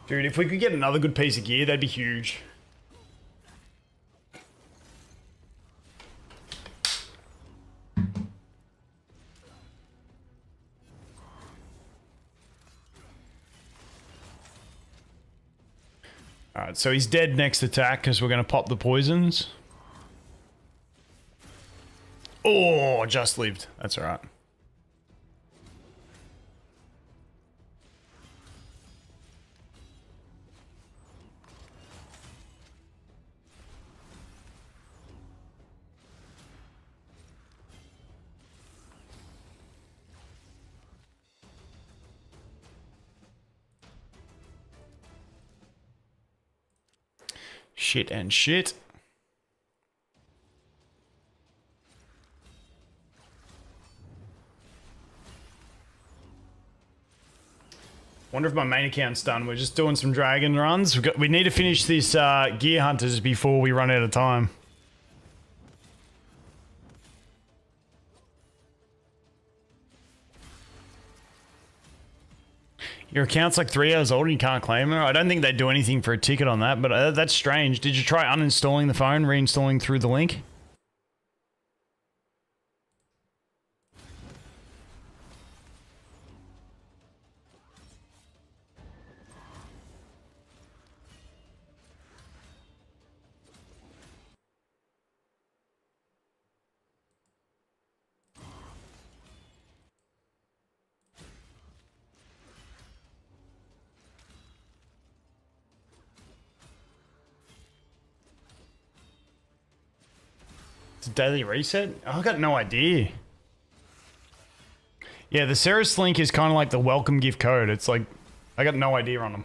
Dude, if we could get another good piece of gear, that'd be huge. Alright, so he's dead next attack because we're going to pop the poisons. Oh, just lived. That's alright. Shit and shit. Wonder if my main account's done. We're just doing some dragon runs. We need to finish this gear hunters before we run out of time. Your account's like 3 hours old and you can't claim it? I don't think they do anything for a ticket on that, but that's strange. Did you try uninstalling the phone, reinstalling through the link? Daily reset? I got no idea. Yeah, the Serris Link is kind of like the welcome gift code. It's like, I got no idea on them.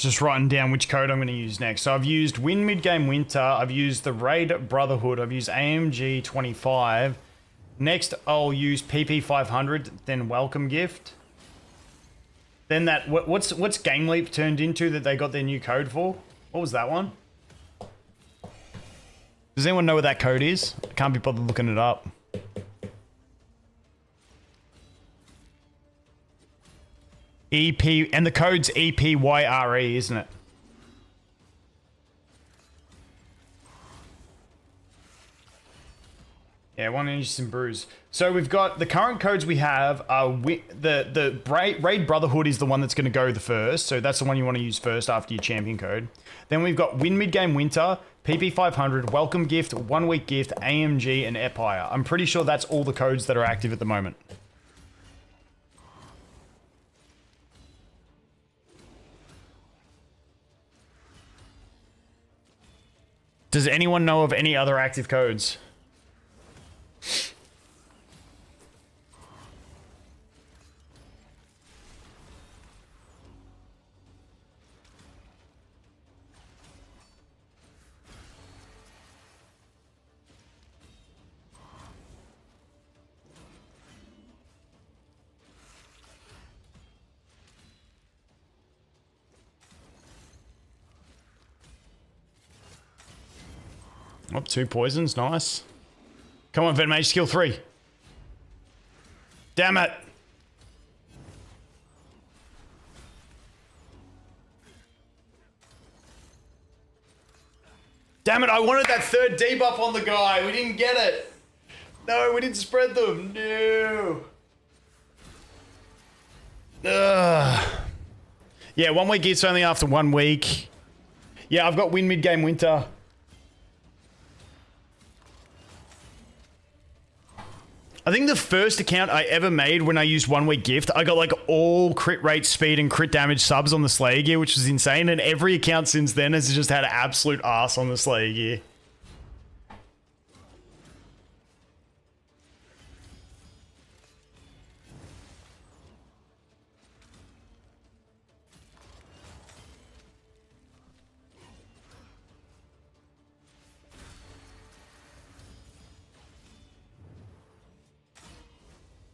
Just writing down which code I'm going to use next. So I've used Win Mid-Game Winter. I've used the Raid Brotherhood. I've used AMG 25. Next, I'll use PP 500, then Welcome Gift. Then that, what's Game Leap turned into that they got their new code for? What was that one? Does anyone know what that code is? I can't be bothered looking it up. EP, and the code's EPYRE, isn't it? Yeah, 1 inch and bruise. So we've got the current codes we have are the Raid Brotherhood is the one that's going to go the first. So that's the one you want to use first after your champion code. Then we've got Win Mid-Game Winter, PP 500, Welcome Gift, 1 Week Gift, AMG, and Empire. I'm pretty sure that's all the codes that are active at the moment. Does anyone know of any other active codes? Oh, 2 poisons, nice. Come on, Venomage, skill 3. Damn it. Damn it, I wanted that 3rd debuff on the guy. We didn't get it. No, we didn't spread them. No. Ugh. Yeah, 1 week gifts only after 1 week. Yeah, I've got Win Mid-Game Winter. I think the first account I ever made when I used 1 week gift, I got like all crit rate, speed, and crit damage subs on the Slayer gear, which was insane. And every account since then has just had absolute ass on the Slayer gear.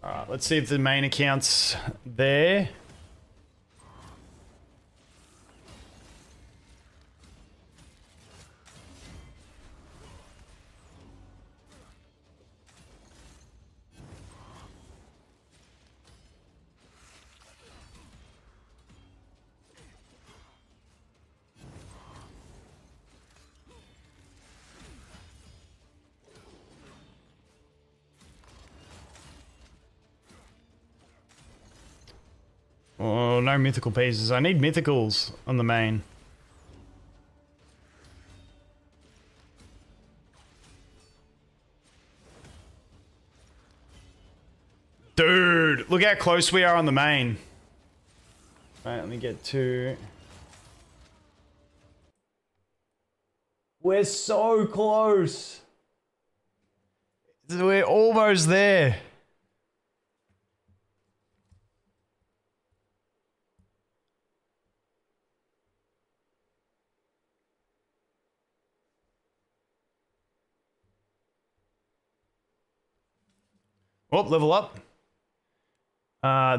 Alright, let's see if the main account's there. Oh, no mythical pieces. I need mythicals on the main. Dude, look how close we are on the main. Right, let me get to... We're so close. We're almost there. Oh, level up.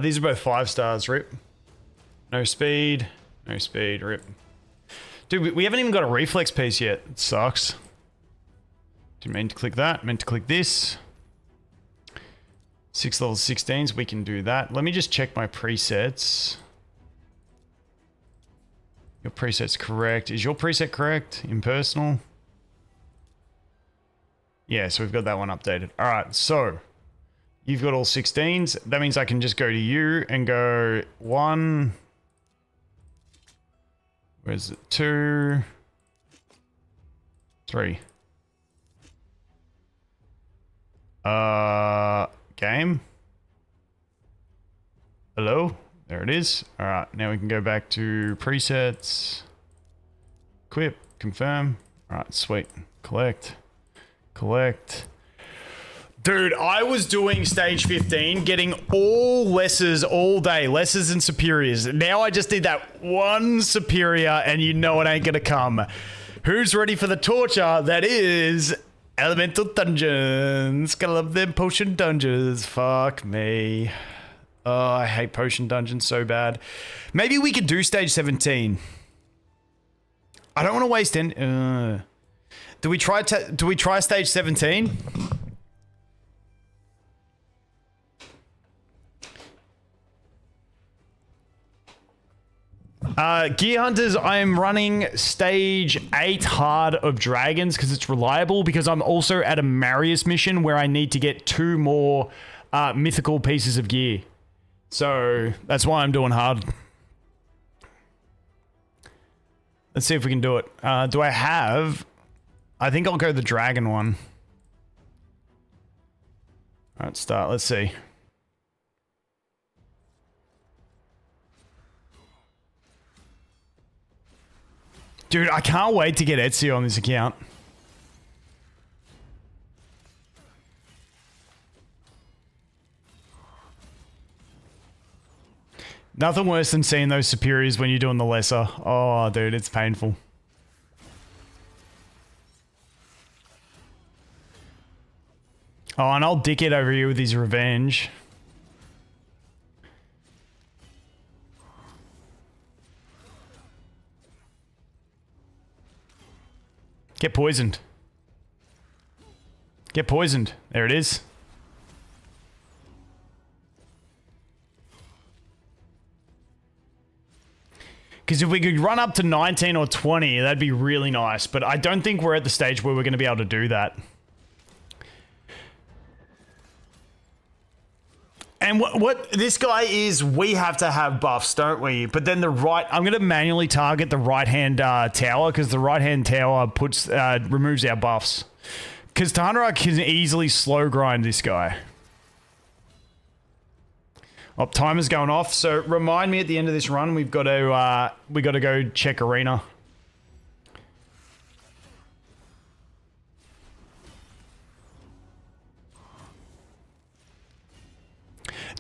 These are both 5 stars, rip. No speed, rip. Dude, we haven't even got a reflex piece yet. It sucks. Didn't mean to click that, meant to click this. 6 level 16s, we can do that. Let me just check my presets. Your preset's correct. Is your preset correct? Impersonal? Yeah, so we've got that one updated. All right, so... You've got all 16s. That means I can just go to you and go 1. Where's it? 2. 3. Game. Hello? There it is. All right, now we can go back to presets. Equip, confirm. All right, sweet. Collect. Dude, I was doing stage 15, getting all lessers all day, lessers and superiors. Now I just need that one superior, and you know it ain't gonna come. Who's ready for the torture that is elemental dungeons? Gotta love them potion dungeons. Fuck me. Oh, I hate potion dungeons so bad. Maybe we could do stage 17. I don't want to waste any. Do we try stage 17? Gear Hunters, I'm running stage 8 hard of dragons because it's reliable, because I'm also at a Marius mission where I need to get 2 more mythical pieces of gear. So that's why I'm doing hard. Let's see if we can do it. Do I have... I think I'll go the dragon one. Alright, start. Let's see. Dude, I can't wait to get EZIO on this account. Nothing worse than seeing those superiors when you're doing the lesser. Oh, dude, it's painful. Oh, and I'll dick it over here with his revenge. Get poisoned. Get poisoned. There it is. Because if we could run up to 19 or 20, that'd be really nice. But I don't think we're at the stage where we're going to be able to do that. And what this guy is, we have to have buffs, don't we? But then the right... I'm going to manually target the right-hand tower, because the right-hand tower puts removes our buffs. Because Tagoar can easily slow grind this guy. Oh, timer's going off. So remind me at the end of this run, we got to go check arena.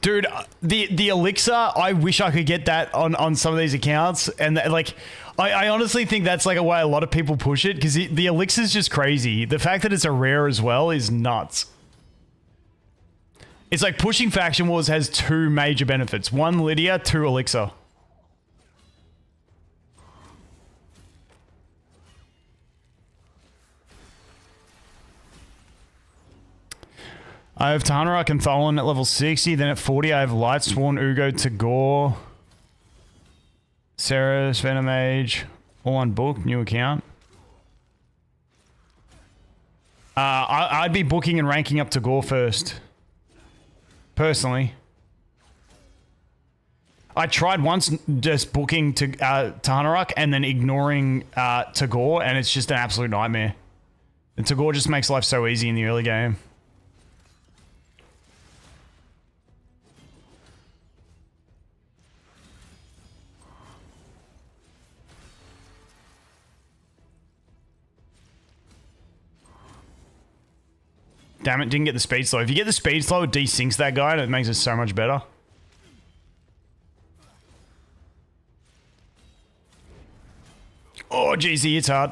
Dude, the elixir, I wish I could get that on some of these accounts. And like, I honestly think that's like a way a lot of people push it, because the elixir is just crazy. The fact that it's a rare as well is nuts. It's like pushing Faction Wars has 2 major benefits. 1 Lydia, 2 elixir. I have Tagoar and THOLIN at level 60. Then at 40, I have Lightsworn, Uugo, Tagoar, Serris, Venomage, all on book, new account. I'd be booking and ranking up Tagoar first. Personally. I tried once just booking to Tagoar and then ignoring Tagoar, and it's just an absolute nightmare. And Tagoar just makes life so easy in the early game. Damn it, didn't get the speed slow. If you get the speed slow, it desyncs that guy and it makes it so much better. Oh, GZ, it's hard.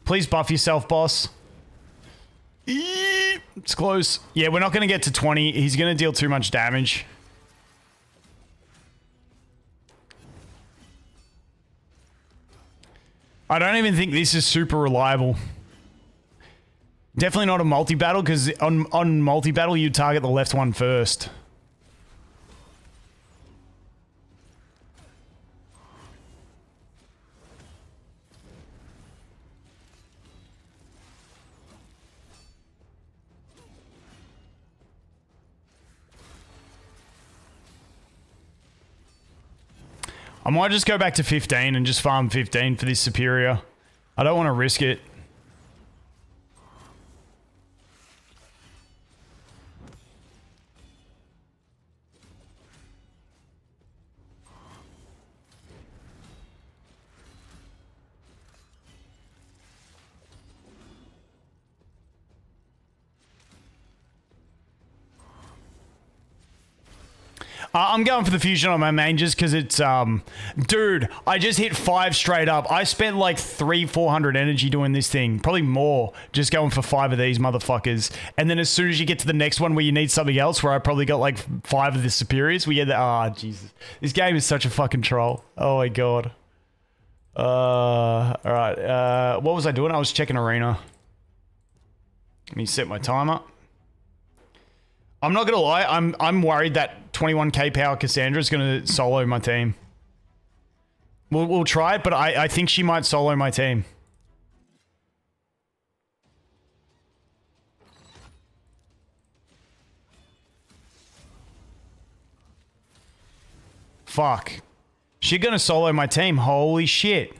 Please buff yourself, boss. It's close. Yeah, we're not going to get to 20. He's going to deal too much damage. I don't even think this is super reliable. Definitely not a multi-battle, because on multi-battle you target the left one first. I might just go back to 15 and just farm 15 for this superior. I don't want to risk it. I'm going for the fusion on my main just because it's, dude, I just hit 5 straight up. I spent like 400 energy doing this thing. Probably more, just going for 5 of these motherfuckers. And then as soon as you get to the next one where you need something else, where I probably got like 5 of the superiors, we get the, Jesus. This game is such a fucking troll. Oh my God. Alright, what was I doing? I was checking arena. Let me set my timer. I'm not gonna lie, I'm worried that 21k power Cassandra is gonna solo my team. We'll try it, but I think she might solo my team. Fuck. She's gonna solo my team, holy shit.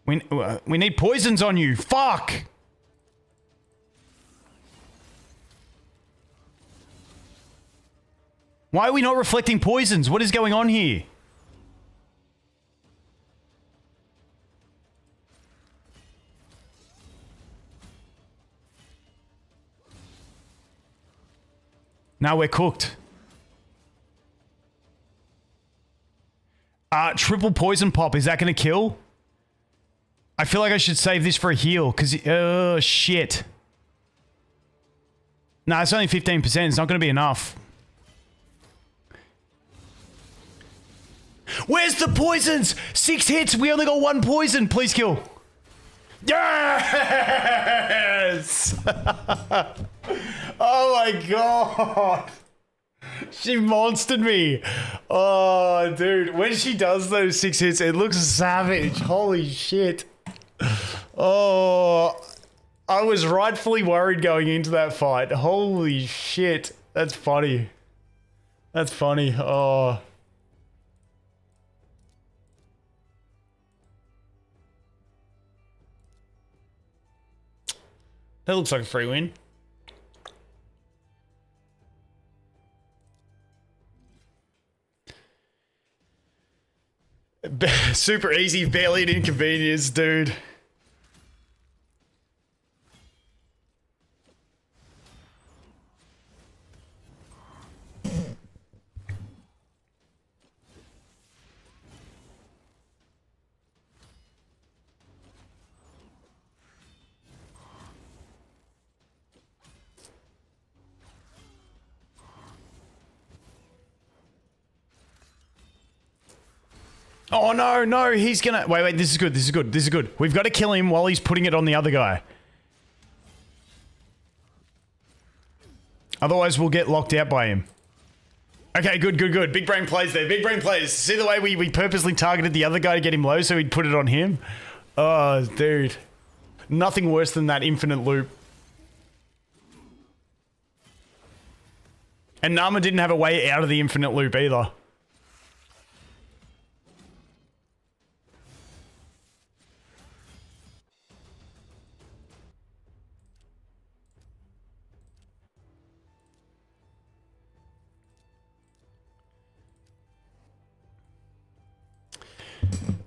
We need poisons on you, fuck! Why are we not reflecting poisons? What is going on here? Now we're cooked. Triple poison pop. Is that going to kill? I feel like I should save this for a heal because... Oh, shit. Nah, it's only 15%. It's not going to be enough. Where's the poisons? 6 hits. We only got 1 poison. Please kill. Yes! Oh my God. She monstered me. Oh, dude. When she does those 6 hits, it looks savage. Holy shit. Oh, I was rightfully worried going into that fight. Holy shit. That's funny. That's funny. Oh. That looks like a free win. Super easy, barely an inconvenience, dude. Oh no, no, he's gonna... Wait, this is good, this is good, this is good. We've got to kill him while he's putting it on the other guy. Otherwise, we'll get locked out by him. Okay, good, good, good. Big brain plays there, big brain plays. See the way we purposely targeted the other guy to get him low so he'd put it on him? Oh, dude. Nothing worse than that infinite loop. And Narma didn't have a way out of the infinite loop either.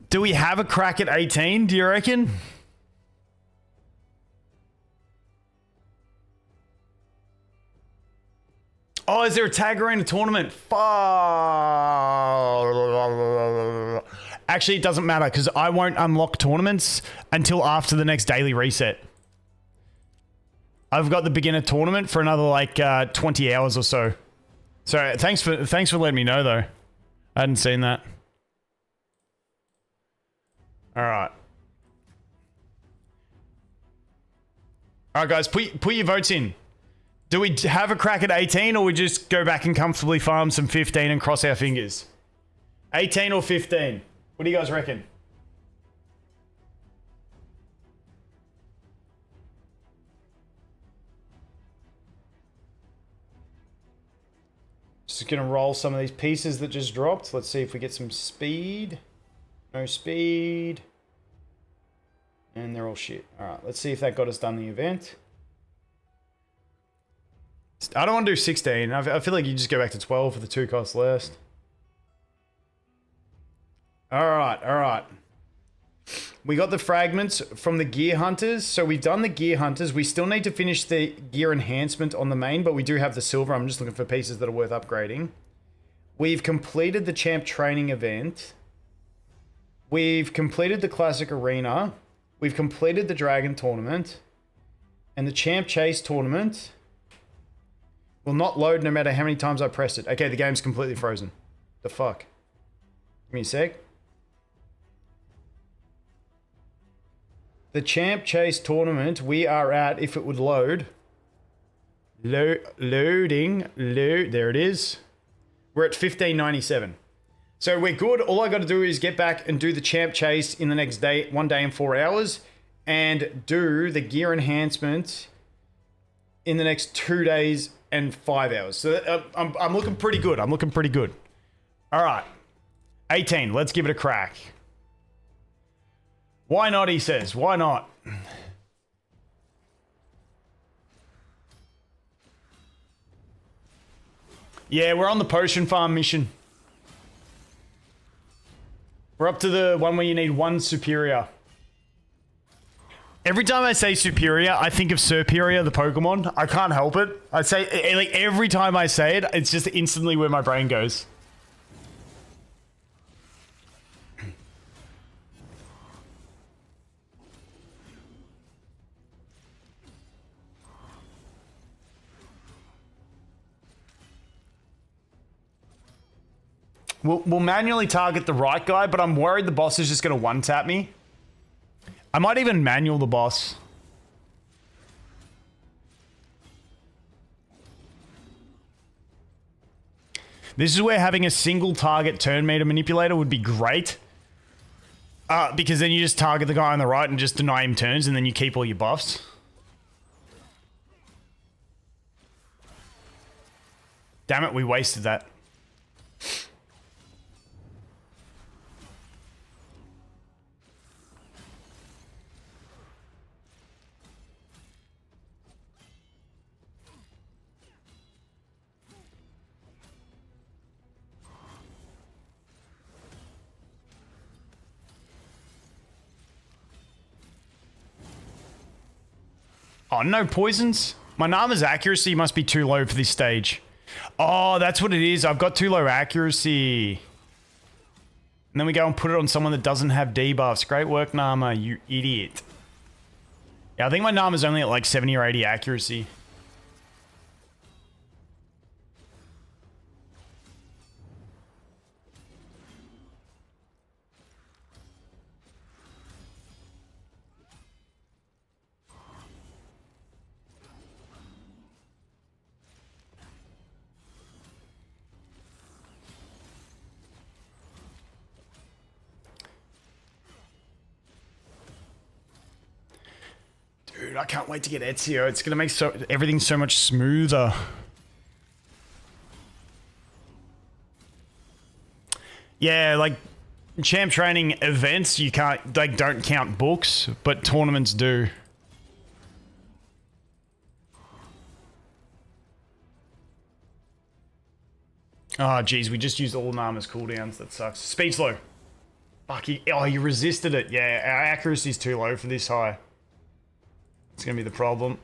Do we have a crack at 18, do you reckon? Oh, is there a Tagoar in a tournament? Actually, it doesn't matter because I won't unlock tournaments until after the next daily reset. I've got the beginner tournament for another like 20 hours or so. So thanks for letting me know though. I hadn't seen that. All right. All right, guys, put your votes in. Do we have a crack at 18 or we just go back and comfortably farm some 15 and cross our fingers? 18 or 15? What do you guys reckon? Just gonna roll some of these pieces that just dropped. Let's see if we get some speed. No speed. And they're all shit. Alright, let's see if that got us done the event. I don't want to do 16. I feel like you just go back to 12 for the 2 costs less. Alright, alright. We got the fragments from the gear hunters. So we've done the gear hunters. We still need to finish the gear enhancement on the main, but we do have the silver. I'm just looking for pieces that are worth upgrading. We've completed the champ training event. We've completed the classic arena. We've completed the dragon tournament. And the champ chase tournament will not load no matter how many times I press it. Okay, the game's completely frozen. The fuck? Give me a sec. The champ chase tournament we are at, if it would load. Loading. There it is. We're at 1597. So we're good. All I got to do is get back and do the champ chase in the next day, 1 day and 4 hours. And do the gear enhancement in the next 2 days and 5 hours. So I'm looking pretty good. I'm looking pretty good. All right. 18. Let's give it a crack. Why not, he says. Why not? Yeah, we're on the potion farm mission. We're up to the one where you need 1 superior. Every time I say superior, I think of Superior, the Pokemon. I can't help it. I say, like, every time I say it, it's just instantly where my brain goes. We'll manually target the right guy, but I'm worried the boss is just going to one-tap me. I might even manual the boss. This is where having a single target turn meter manipulator would be great. Because then you just target the guy on the right and just deny him turns, and then you keep all your buffs. Damn it, we wasted that. Oh, no poisons? My Narma's accuracy must be too low for this stage. Oh, that's what it is. I've got too low accuracy. And then we go and put it on someone that doesn't have debuffs. Great work, Narma, you idiot. Yeah, I think my Narma's only at like 70 or 80 accuracy. Dude, I can't wait to get EZIO. It's gonna make everything so much smoother. Yeah, like champ training events, you can't, like, don't count books, but tournaments do. Oh, geez, we just used all Narma's cooldowns. That sucks. Speed slow. Fuck, he resisted it. Yeah, our accuracy's too low for this high. It's gonna be the problem.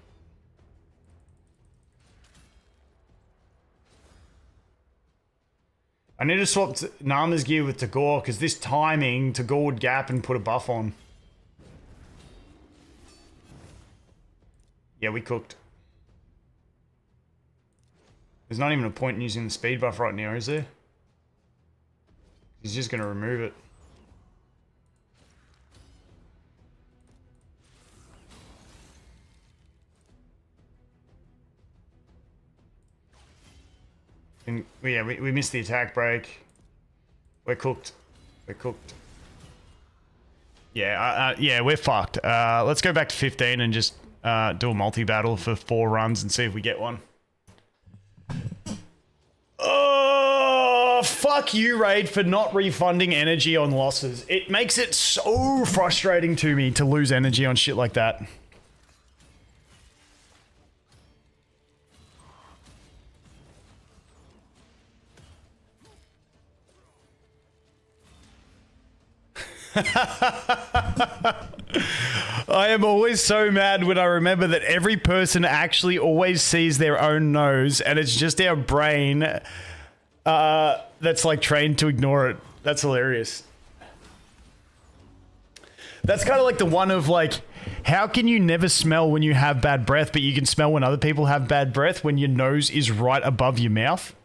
I need to swap Narma's gear with Tagoar, because this timing, Tagoar would gap and put a buff on. Yeah, we cooked. There's not even a point in using the speed buff right now, is there? He's just gonna remove it. And yeah, we missed the attack break. We're cooked. We're cooked. Yeah, yeah, we're fucked. Let's go back to 15 and just do a multi-battle for 4 runs and see if we get one. Oh, fuck you, Raid, for not refunding energy on losses. It makes it so frustrating to me to lose energy on shit like that. I am always so mad when I remember that every person actually always sees their own nose, and it's just our brain that's like trained to ignore it. That's hilarious. That's kind of like the one of like, how can you never smell when you have bad breath, but you can smell when other people have bad breath when your nose is right above your mouth?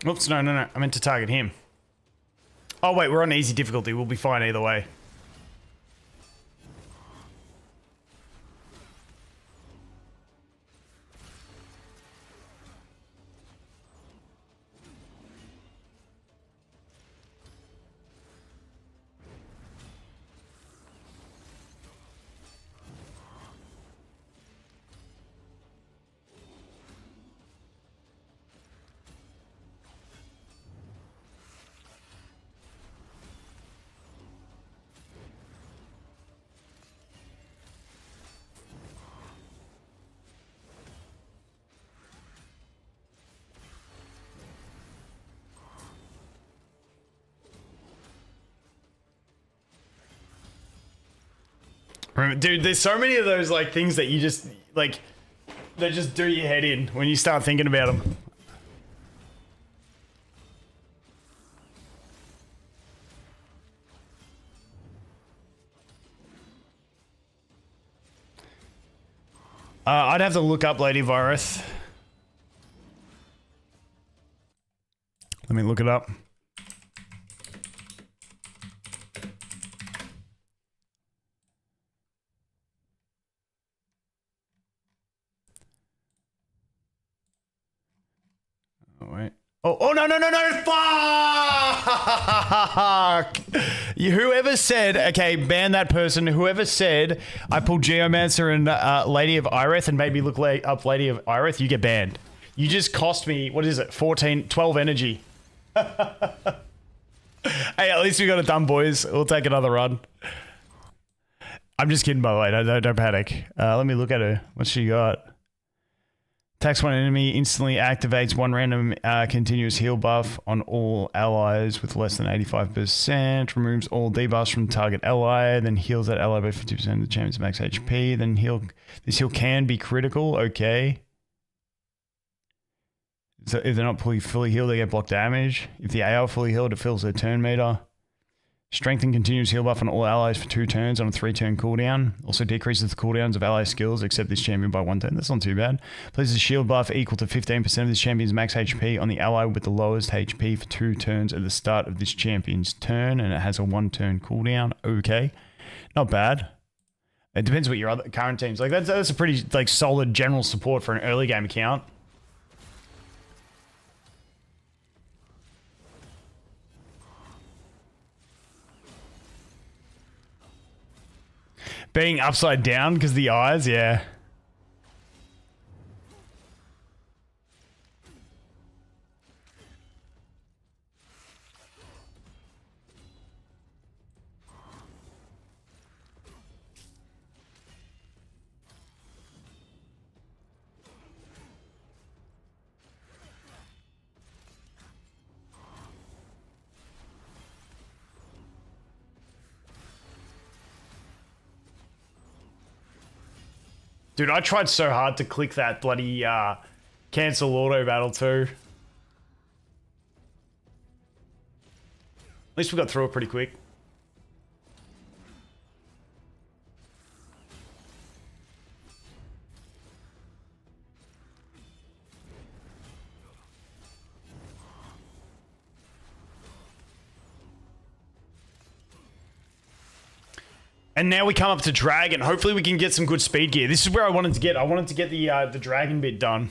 Oops, no. I meant to target him. Oh, wait, we're on easy difficulty. We'll be fine either way. Dude, there's so many of those like things that you just like, they just do your head in when you start thinking about them. I'd have to look up Lady Virus. Let me look it up. Oh, no, fuck! Whoever said, okay, ban that person, whoever said, I pulled Geomancer and Lady of Ireth and made me look up Lady of Ireth, you get banned. You just cost me, what is it, 12 energy. Hey, at least we got it done, boys. We'll take another run. I'm just kidding, by the way, don't panic. Let me look at her. What's she got? Attacks one enemy, instantly activates one random continuous heal buff on all allies with less than 85%, removes all debuffs from the target ally, then heals that ally by 50% of the champion's max HP, then this heal can be critical, okay. So if they're not fully healed, they get block damage. If the AR fully healed, it fills their turn meter. Strengthen continuous heal buff on all allies for 2 turns on a 3-turn cooldown. Also decreases the cooldowns of ally skills except this champion by 1 turn. That's not too bad. Places a shield buff equal to 15% of this champion's max HP on the ally with the lowest HP for 2 turns at the start of this champion's turn, and it has a 1-turn cooldown. Okay, not bad. It depends what your other current team's like. That's a pretty like solid general support for an early game account. Being upside down because the eyes, yeah. Dude, I tried so hard to click that bloody cancel auto battle too. At least we got through it pretty quick. And now we come up to Dragon. Hopefully we can get some good speed gear. This is where I wanted to get. I wanted to get the Dragon bit done.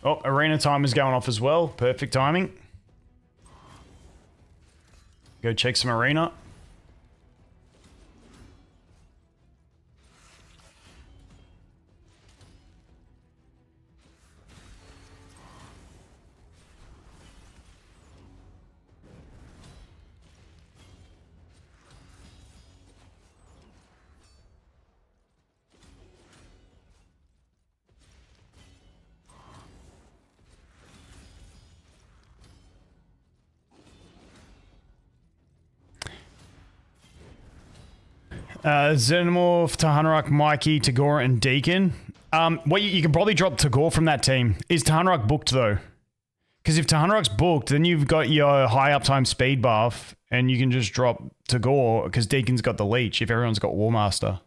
Oh, arena time is going off as well. Perfect timing. Go check some arena. Xenomorph, Tahanarok, Mikey, Tagoar, and Deacon. Well, you can probably drop Tagoar from that team. Is Tahanarok booked though? Because if Tahanarok's booked, then you've got your high uptime speed buff, and you can just drop Tagoar because Deacon's got the leech if everyone's got War Master.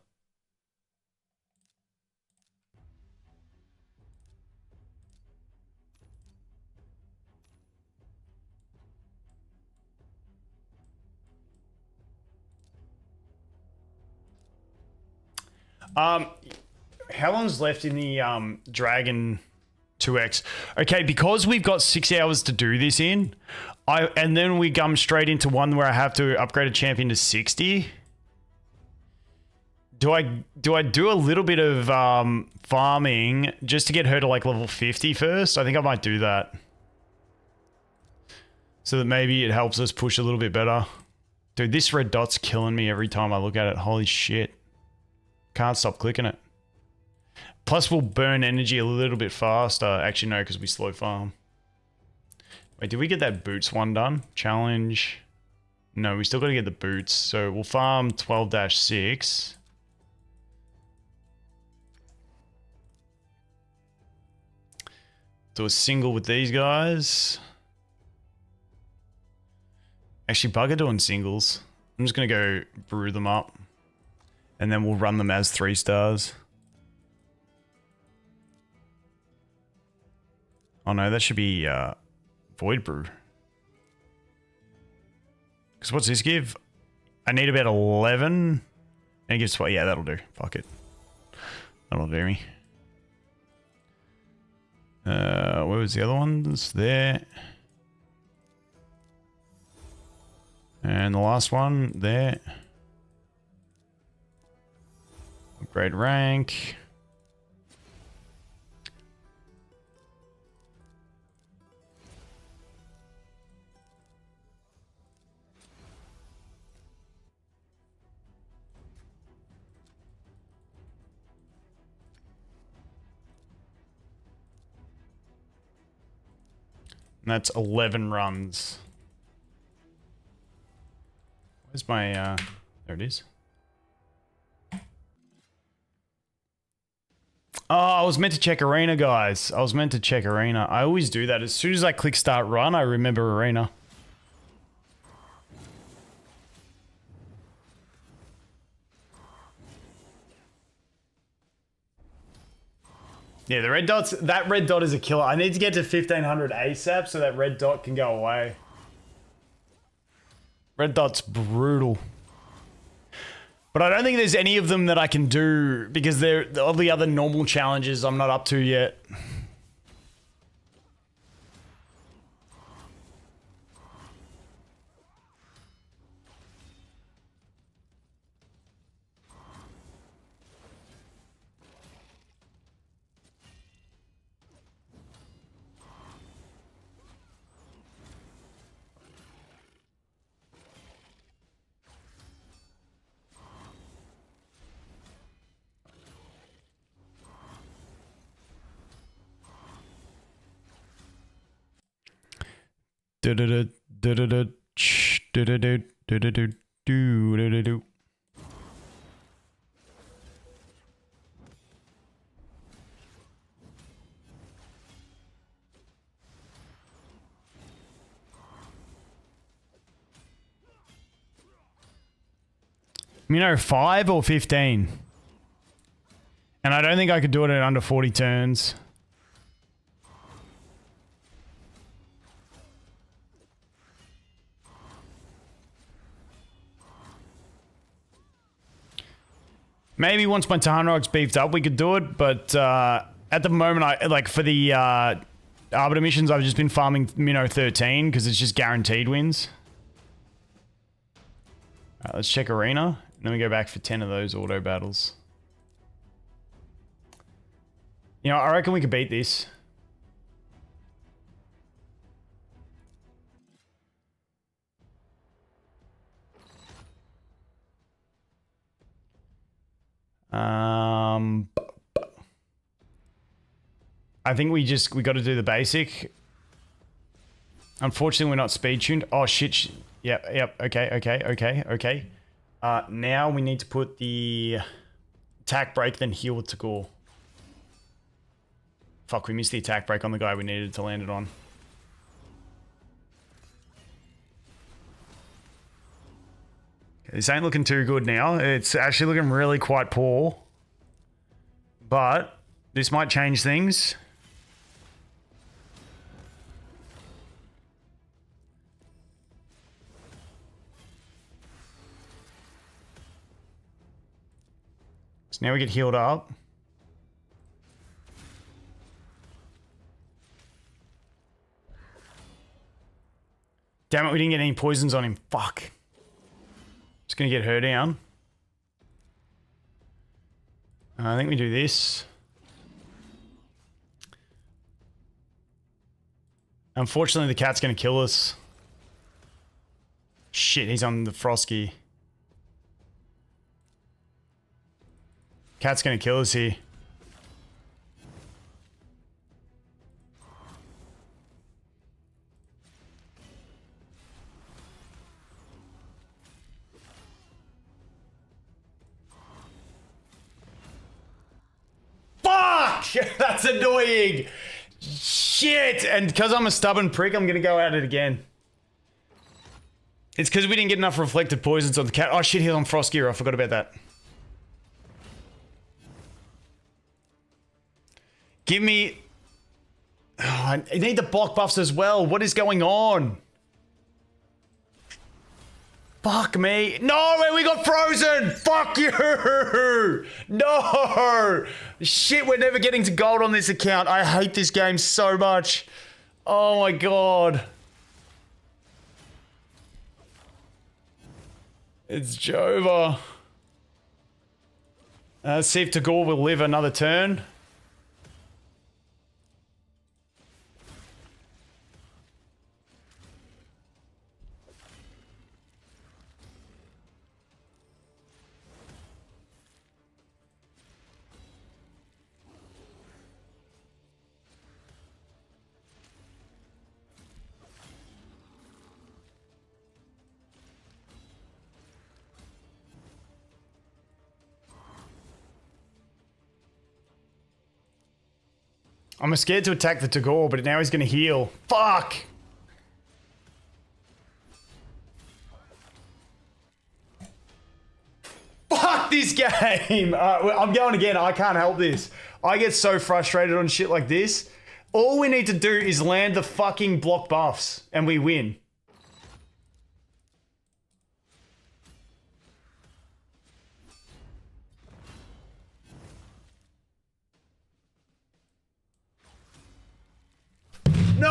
How long's left in the Dragon 2X? Okay, because we've got 6 hours to do this in, and then we come straight into one where I have to upgrade a champion to 60. Do I do a little bit of farming just to get her to like level 50 first? I think I might do that. So that maybe it helps us push a little bit better. Dude, this red dot's killing me every time I look at it. Holy shit. Can't stop clicking it. Plus, we'll burn energy a little bit faster. Actually, no, because we slow farm. Wait, did we get that boots one done? Challenge. No, we still got to get the boots. So we'll farm 12-6. Do a single with these guys. Actually, bugger doing singles. I'm just going to go brew them up. And then we'll run them as 3 stars. Oh no, that should be Void Brew. Because what's this give? I need about 11. And it gives 12. Yeah, that'll do. Fuck it. That'll do me. Where was the other ones? There. And the last one, there. Upgrade rank. And that's 11 runs. Where's my, there it is. Oh, I was meant to check arena, guys. I was meant to check arena. I always do that. As soon as I click start run, I remember arena. Yeah, the red dots, that red dot is a killer. I need to get to 1500 ASAP so that red dot can go away. Red dot's brutal. But I don't think there's any of them that I can do because they're all the other normal challenges I'm not up to yet. Mino 5 or 15? And I don't think I could do it in under 40 turns. Maybe once my Tarnrog's beefed up, we could do it. But at the moment, for the Arbiter missions, I've just been farming Minnow 13 because it's just guaranteed wins. Alright, let's check Arena. And then we go back for 10 of those auto battles. You know, I reckon we could beat this. I think we got to do the basic. Unfortunately, we're not speed tuned. Oh shit. Yep. Okay. Now we need to put the attack break, then heal with Tagoar. Fuck, we missed the attack break on the guy we needed to land it on. This ain't looking too good now. It's actually looking really quite poor. But this might change things. So now we get healed up. Damn it, we didn't get any poisons on him. Fuck. Just gonna get her down. I think we do this. Unfortunately, the cat's gonna kill us. Shit, he's on the Frosky. Cat's gonna kill us here. Fuck! That's annoying! Shit! And because I'm a stubborn prick, I'm gonna go at it again. It's because we didn't get enough reflected poisons on the cat. Oh shit, he's on Frost Gear. I forgot about that. Give me... Oh, I need the block buffs as well. What is going on? Fuck me. No, we got frozen. Fuck you. No. Shit, we're never getting to gold on this account. I hate this game so much. Oh my god. It's Jova. Let's see if Tagoar will live another turn. I'm scared to attack the Tagoar, but now he's going to heal. Fuck! Fuck this game! I'm going again. I can't help this. I get so frustrated on shit like this. All we need to do is land the fucking block buffs, and we win. No!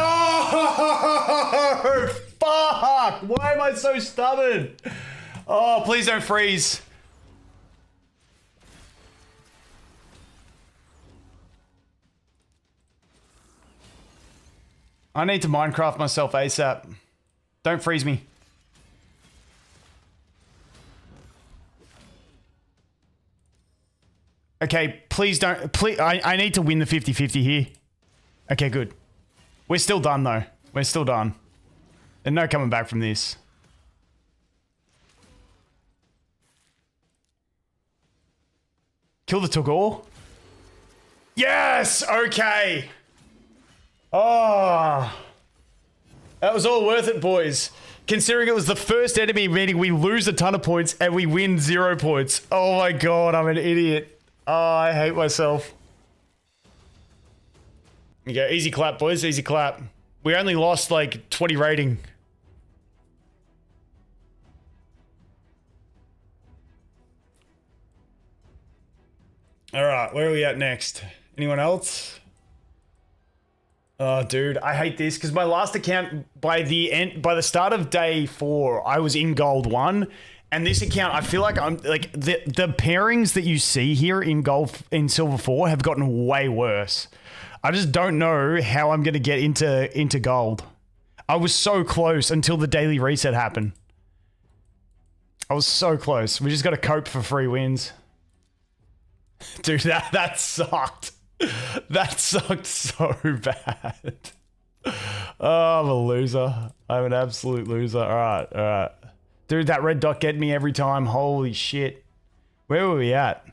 Fuck! Why am I so stubborn? Oh, please don't freeze. I need to Minecraft myself ASAP. Don't freeze me. Okay, please don't. Please, I need to win the 50-50 here. Okay, good. We're still done, though. We're still done. There's no coming back from this. Kill the Tagoar. Yes! Okay. Oh. That was all worth it, boys. Considering it was the first enemy, meaning we lose a ton of points and we win 0 points. Oh my god, I'm an idiot. Oh, I hate myself. Okay, easy clap, boys. Easy clap. We only lost like 20 rating. Alright, where are we at next? Anyone else? Oh, dude, I hate this because my last account by the start of day 4, I was in gold 1, and this account, I feel like I'm like the pairings that you see here in silver 4 have gotten way worse. I just don't know how I'm gonna get into gold. I was so close until the daily reset happened. I was so close. We just got to cope for free wins. Dude, that sucked. That sucked so bad. Oh, I'm a loser. I'm an absolute loser. All right. Dude, that red dot get me every time. Holy shit. Where were we at?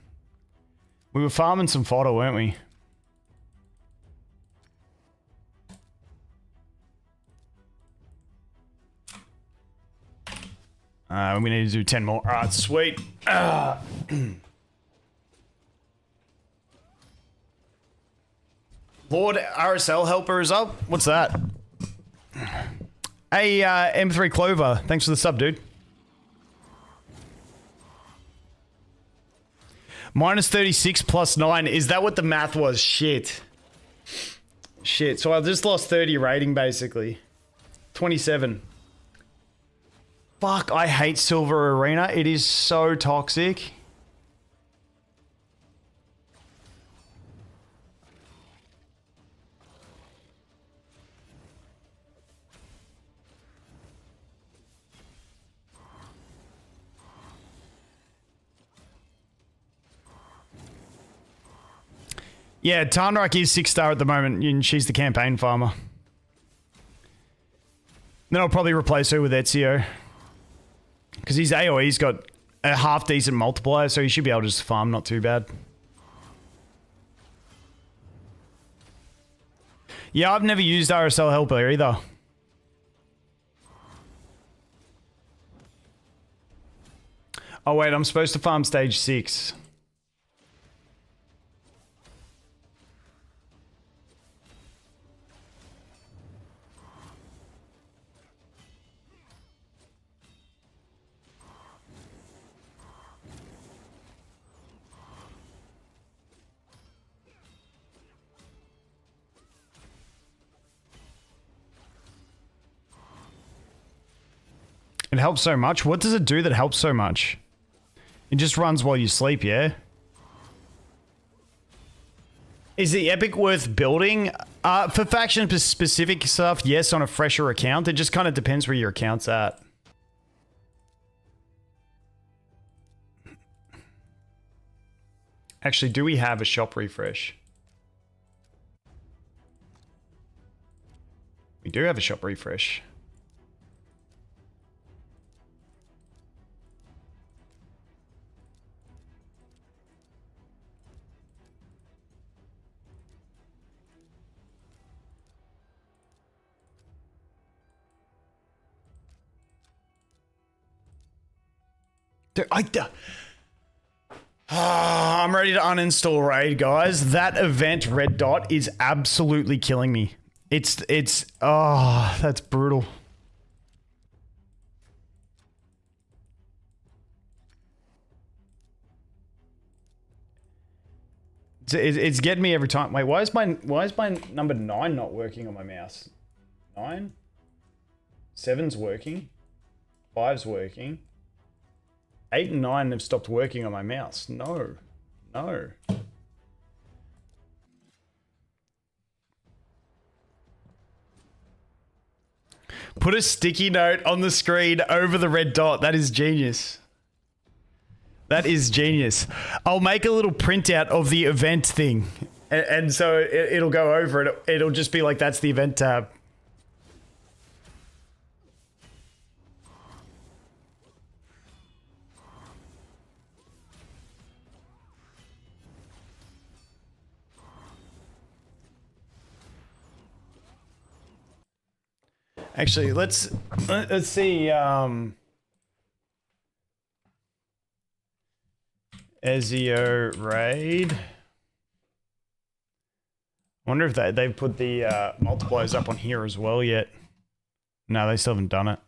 We were farming some fodder, weren't we? We need to do 10 more. All right, sweet. Lord RSL helper is up. What's that? Hey, M3 Clover. Thanks for the sub, dude. Minus 36 plus 9. Is that what the math was? Shit. Shit. So I just lost 30 rating, basically. 27. Fuck, I hate Silver Arena. It is so toxic. Yeah, Tarnrak is 6-star at the moment, and she's the campaign farmer. Then I'll probably replace her with EZIO. Because his AoE's got a half-decent multiplier, so he should be able to just farm not too bad. Yeah, I've never used RSL Helper either. Oh wait, I'm supposed to farm stage 6. It helps so much. What does it do that helps so much? It just runs while you sleep, yeah? Is the epic worth building? For faction-specific stuff, yes, on a fresher account. It just kind of depends where your account's at. Actually, do we have a shop refresh? We do have a shop refresh. I'm ready to uninstall Raid, guys. That event, Red Dot, is absolutely killing me. Oh, that's brutal. It's getting me every time. Wait, why is my number 9 not working on my mouse? 9? 7's working. 5's working. 8 and 9 have stopped working on my mouse. No. No. Put a sticky note on the screen over the red dot. That is genius. That is genius. I'll make a little printout of the event thing. And so it'll go over it. It'll just be like, that's the event tab. Actually, let's see. EZIO raid. Wonder if they've put the multipliers up on here as well yet. No, they still haven't done it.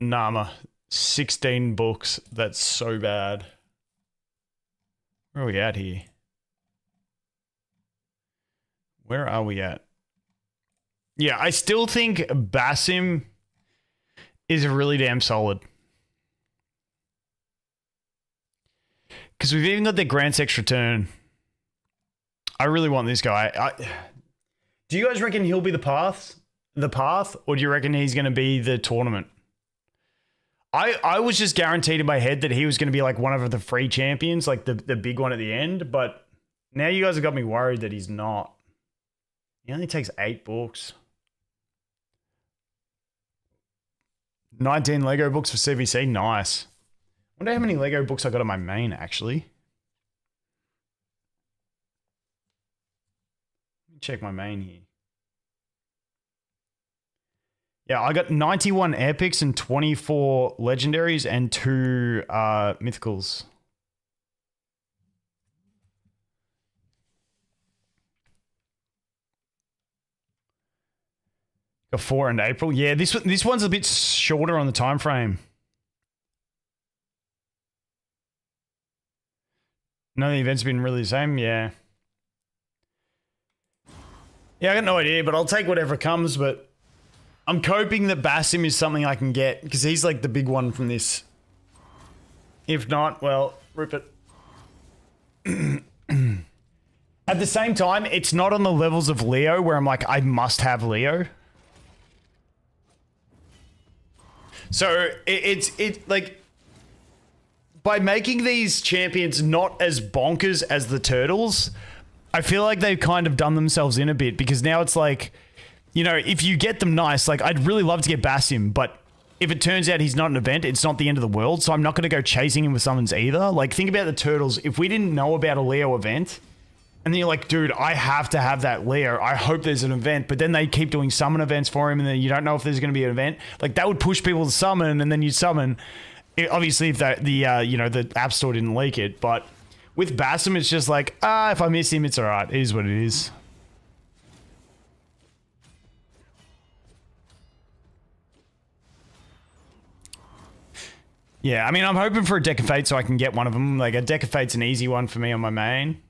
Narma, 16 books. That's so bad. Where are we at here? Where are we at? Yeah, I still think Basim is really damn solid. Because we've even got the Grand Sex return. I really want this guy. Do you guys reckon he'll be the path, or do you reckon he's going to be the tournament? I was just guaranteed in my head that he was going to be like one of the free champions, like the big one at the end. But now you guys have got me worried that he's not. He only takes 8 books. 19 Lego books for CVC. Nice. Wonder how many Lego books I got on my main, actually. Let me check my main here. Yeah, I got 91 epics and 24 legendaries and 2 mythicals. Got 4 in April. Yeah, this one's a bit shorter on the time frame. None of the events have been really the same. Yeah. Yeah, I got no idea, but I'll take whatever comes. But I'm coping that Basim is something I can get because he's like the big one from this. If not, well, rip it. At the same time, it's not on the levels of Leo where I'm like, I must have Leo. So it's like by making these champions not as bonkers as the turtles, I feel like they've kind of done themselves in a bit because now it's like, you know, if you get them nice, like I'd really love to get Basim, but if it turns out he's not an event, it's not the end of the world. So I'm not going to go chasing him with summons either. Like think about the turtles. If we didn't know about a Leo event and then you're like, dude, I have to have that Leo. I hope there's an event, but then they keep doing summon events for him and then you don't know if there's going to be an event. Like that would push people to summon and then you summon. Obviously, if you know, the App Store didn't leak it, but with Basim, it's just like, if I miss him, it's all right. It is what it is. Yeah, I mean, I'm hoping for a Deck of Fate so I can get one of them. Like, a Deck of Fate's an easy one for me on my main.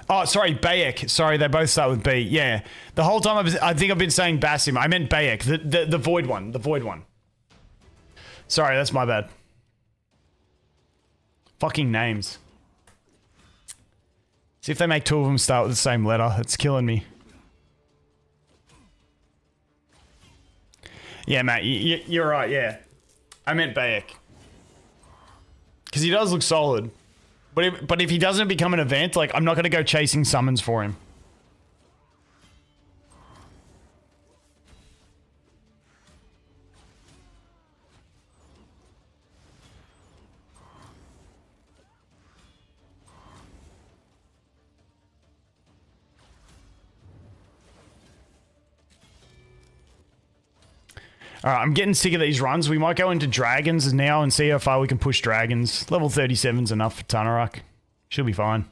Oh, sorry, Bayek. Sorry, they both start with B. Yeah. The whole time I think I've been saying Basim. I meant Bayek, the void one. The void one. Sorry, that's my bad. Fucking names. See if they make 2 of them start with the same letter. It's killing me. Yeah, Matt, you're right, yeah. I meant Bayek. Because he does look solid. But if he doesn't become an event, like, I'm not going to go chasing summons for him. Alright, I'm getting sick of these runs. We might go into dragons now and see how far we can push dragons. Level 37's enough for Tanarak. Should be fine.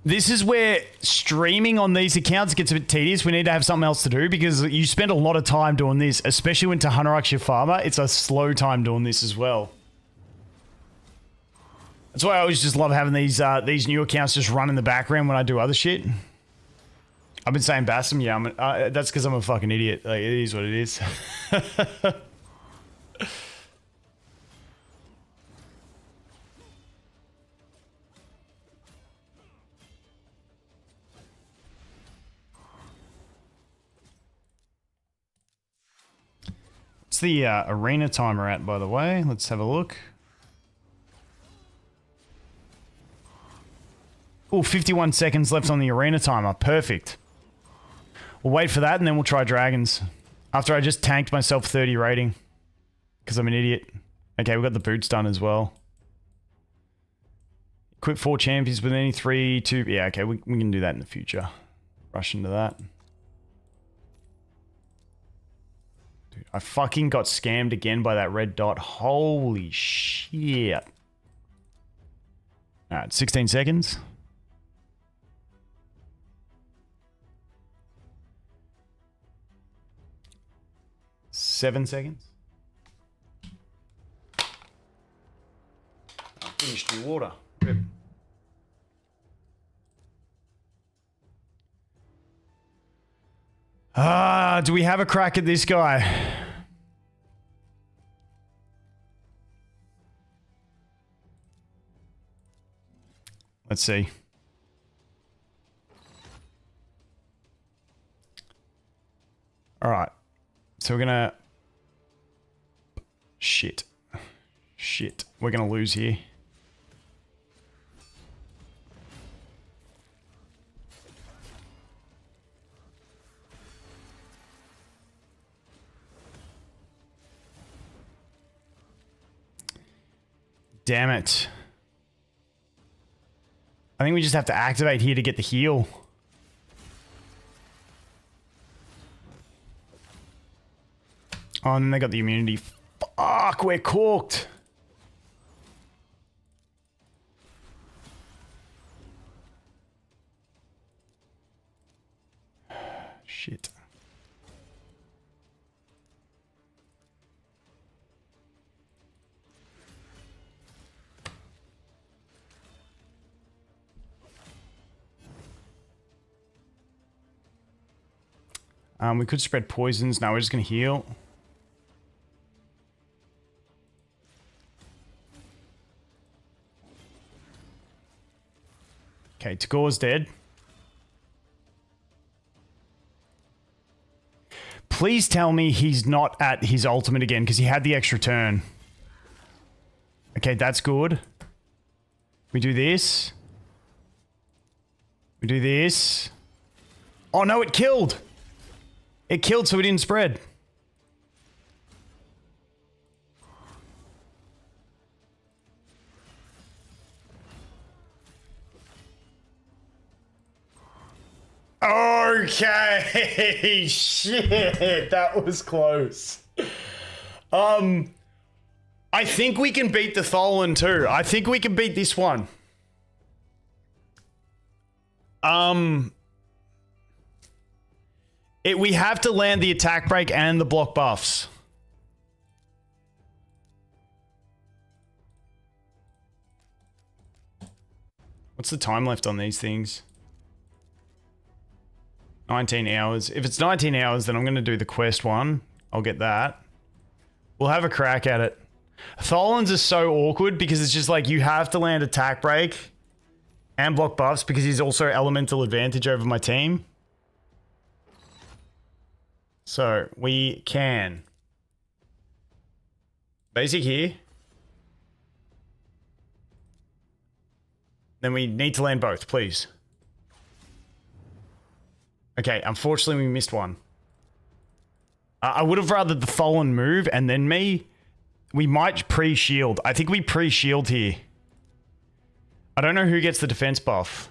This is where streaming on these accounts gets a bit tedious. We need to have something else to do because you spend a lot of time doing this, especially when Tahanurak's your farmer. It's a slow time doing this as well. That's why I always just love having these new accounts just run in the background when I do other shit. I've been saying Basim, yeah, that's because I'm a fucking idiot. Like, it is what it is. What's the arena timer at, by the way? Let's have a look. Oh, 51 seconds left on the arena timer. Perfect. We'll wait for that and then we'll try dragons. After I just tanked myself 30 rating. Because I'm an idiot. Okay, we've got the boots done as well. Equip 4 champions with any 3, 2... Yeah, okay, we can do that in the future. Rush into that. Dude, I fucking got scammed again by that red dot. Holy shit. Alright, 16 seconds. Seven seconds. I finished your water. Rip. Do we have a crack at this guy? Let's see. All right. So we're gonna... Shit. Shit. We're gonna lose here. Damn it. I think we just have to activate here to get the heal. Oh, and they got the immunity. Fuck, we're cooked. Shit. We could spread poisons. No, we're just going to heal. Okay, Tagoar's dead. Please tell me he's not at his ultimate again, because he had the extra turn. Okay, that's good. We do this. We do this. Oh no, it killed! It killed so it didn't spread. Okay, shit, that was close. I think we can beat the THOLIN too. I think we can beat this one. We have to land the attack break and the block buffs. What's the time left on these things? 19 hours. If it's 19 hours, then I'm going to do the quest one. I'll get that. We'll have a crack at it. THOLIN's is so awkward because it's just like you have to land attack break and block buffs because he's also elemental advantage over my team. So we can basic here. Then we need to land both, please. Okay, unfortunately we missed one. I would have rather the THOLIN move and then me. We might pre-shield. I think we pre-shield here. I don't know who gets the defense buff.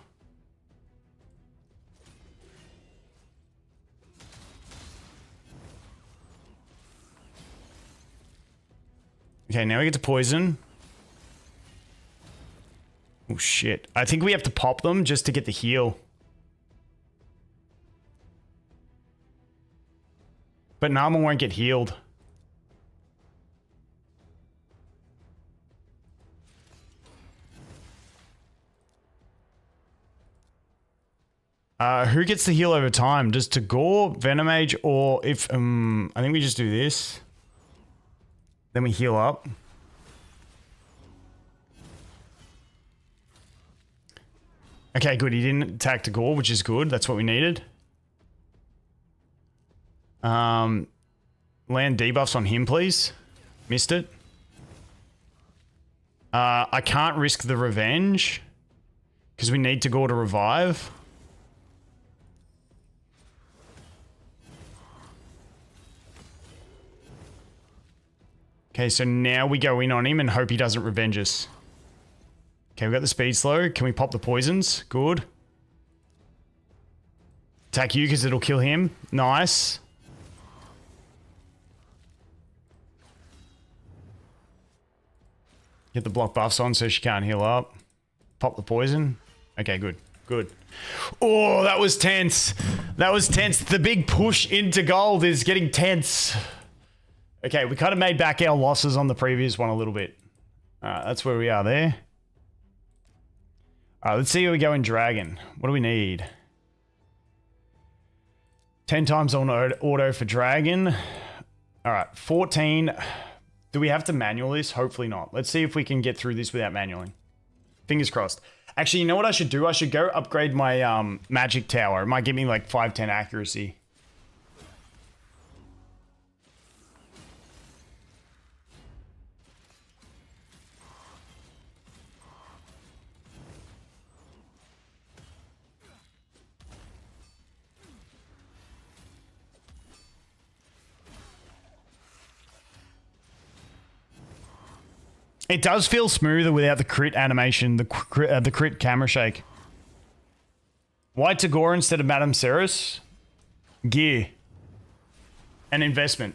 Okay, now we get to poison. Oh shit. I think we have to pop them just to get the heal. But Narma won't get healed. Who gets the heal over time? Does Tagoar, Venomage, or if I think we just do this. Then we heal up. Okay, good. He didn't attack Tagoar, which is good. That's what we needed. Land debuffs on him, please. Missed it. I can't risk the revenge because we need Tagoar to revive. Okay, so now we go in on him and hope he doesn't revenge us. Okay, we got the speed slow. Can we pop the poisons? Good. Attack you because it'll kill him. Nice. Get the block buffs on so she can't heal up. Pop the poison. Okay, good. Good. Oh, that was tense. That was tense. The big push into gold is getting tense. Okay, we kind of made back our losses on the previous one a little bit. That's where we are there. Let's see where we go in Dragon. What do we need? 10 times on auto for Dragon. Alright, 14. Do we have to manual this? Hopefully not. Let's see if we can get through this without manualing. Fingers crossed. Actually, you know what I should do? I should go upgrade my magic tower. It might give me like 5-10 accuracy. It does feel smoother without the crit animation, the crit camera shake. Why Tagoar instead of Madam Serris? Gear. And investment.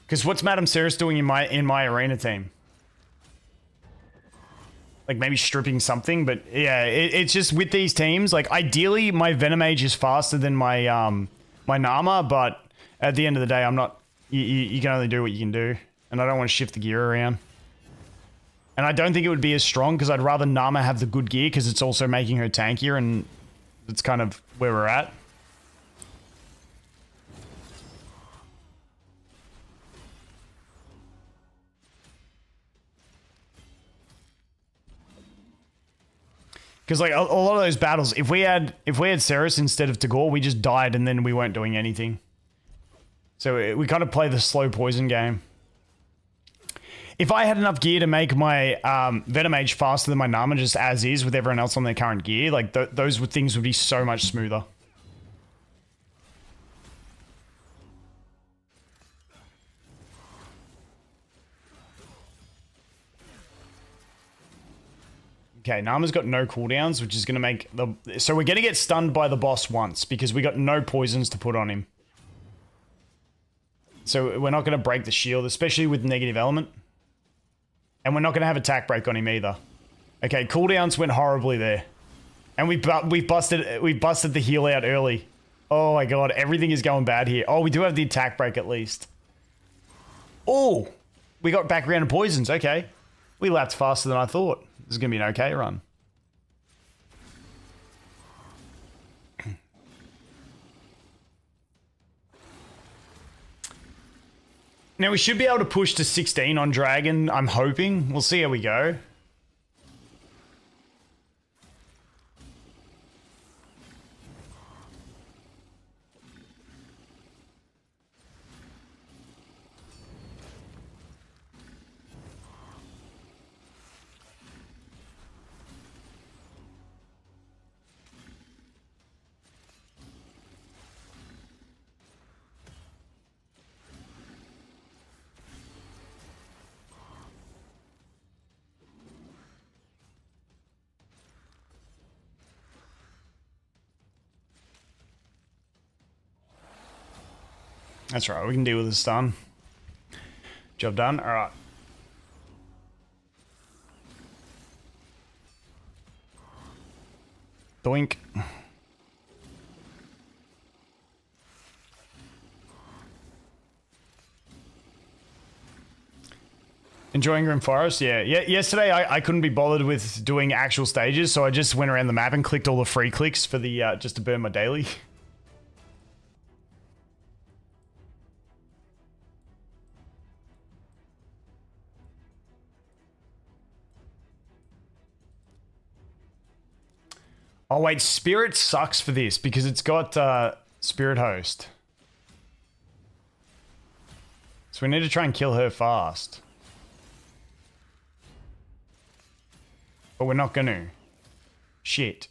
Because what's Madam Serris doing in my arena team? Like maybe stripping something, but yeah, it's just with these teams, like ideally my Venomage is faster than my my Narma, but at the end of the day, I'm not, you can only do what you can do. And I don't want to shift the gear around. And I don't think it would be as strong because I'd rather Narma have the good gear because it's also making her tankier, and that's kind of where we're at. Because like a lot of those battles, if we had Serris instead of Tagoar, we just died and then we weren't doing anything. So we kind of play the slow poison game. If I had enough gear to make my Venomage faster than my Narma just as is with everyone else on their current gear, like those things would be so much smoother. Okay, Narma's got no cooldowns, which is going to make the... So we're going to get stunned by the boss once because we got no poisons to put on him. So we're not going to break the shield, especially with negative element. And we're not going to have attack break on him either. Okay, cooldowns went horribly there. And we busted the heal out early. Oh my god, everything is going bad here. Oh, we do have the attack break at least. Oh, we got back around to poisons. Okay. We lapped faster than I thought. This is going to be an okay run. Now, we should be able to push to 16 on Dragon, I'm hoping. We'll see how we go. That's right, we can deal with the stun. Job done. All right. Doink. Enjoying Grim Forest? Yeah. Yesterday I couldn't be bothered with doing actual stages, so I just went around the map and clicked all the free clicks for the just to burn my daily. Oh wait, Spirit sucks for this because it's got Spirit Host. So we need to try and kill her fast. But we're not gonna. Shit.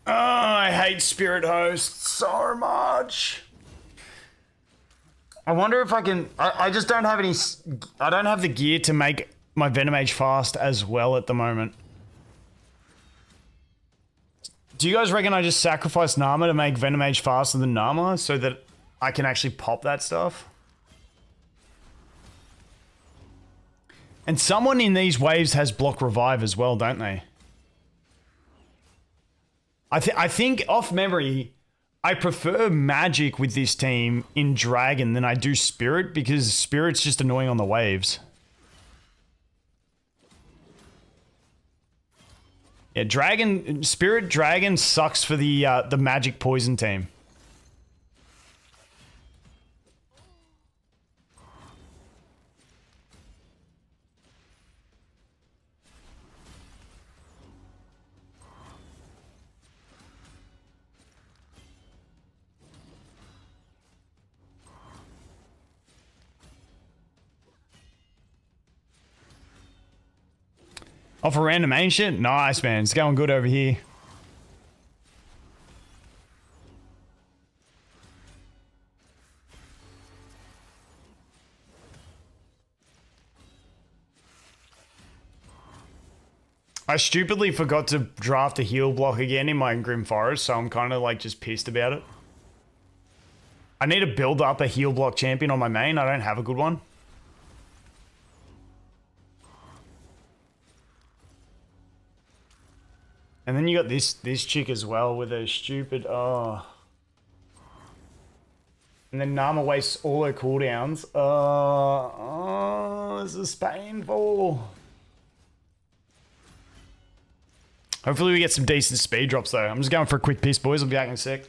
Oh, I hate Spirit Host so much. I wonder if I can... I just don't have any... I don't have the gear to make my Venomage fast as well at the moment. Do you guys reckon I just sacrifice Narma to make Venomage faster than Narma so that I can actually pop that stuff? And someone in these waves has block revive as well, don't they? I think, off memory, I prefer Magic with this team in Dragon than I do Spirit, because Spirit's just annoying on the waves. Yeah, Spirit Dragon sucks for the Magic Poison team. Off a random ancient? Nice, man. It's going good over here. I stupidly forgot to draft a heal block again in my Grim Forest, so I'm kind of like just pissed about it. I need to build up a heal block champion on my main. I don't have a good one. And then you got this chick as well with her stupid... Oh. And then Narma wastes all her cooldowns. Oh, this is painful. Hopefully we get some decent speed drops though. I'm just going for a quick piss, boys. I'll be back in a sec.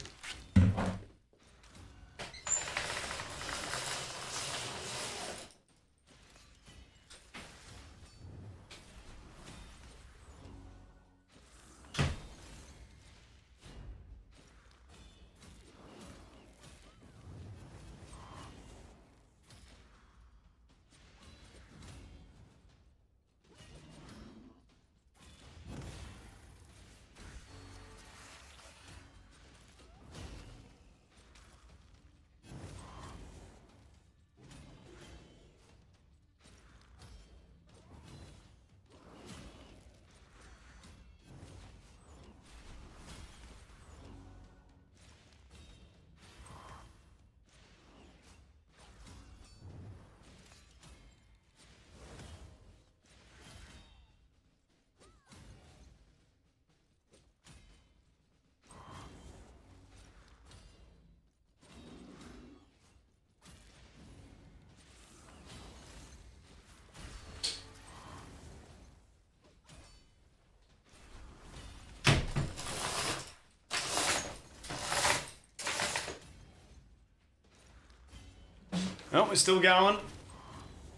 Oh, we're still going.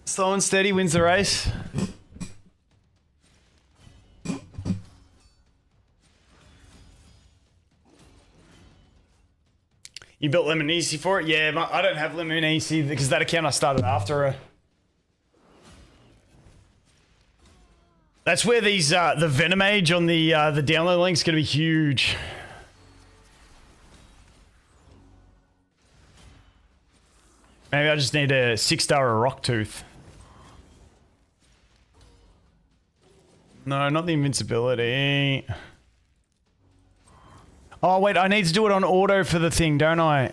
Slow and steady wins the race. You built Lemon Easy for it? Yeah, I don't have Lemon Easy because that account I started after her. That's where these the Venomage on the download link's gonna be huge. Maybe I just need a 6-star or a Rock Tooth. No, not the invincibility. Oh, wait, I need to do it on auto for the thing, don't I?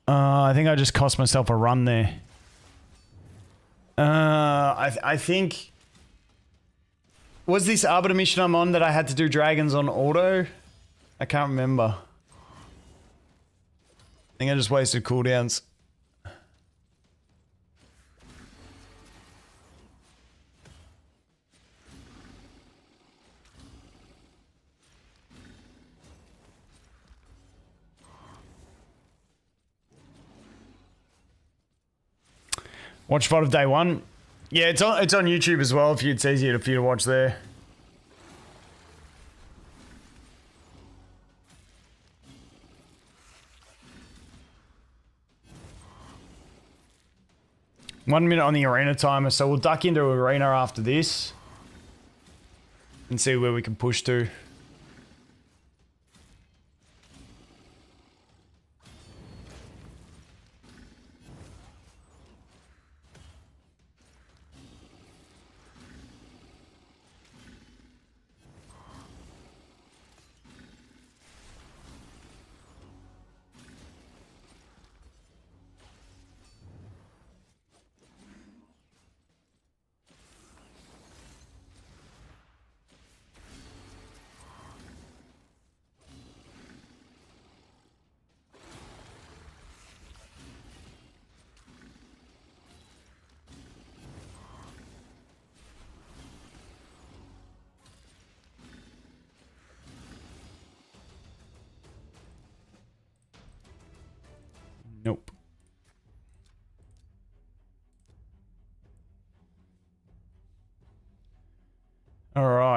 I think I just cost myself a run there. I think... Was this Arbiter mission I'm on that I had to do dragons on auto? I can't remember. I think I just wasted cooldowns. Watch VOD of day one. Yeah, it's on YouTube as well. It's easier for you to watch there. One minute on the arena timer, so we'll duck into arena after this and see where we can push to.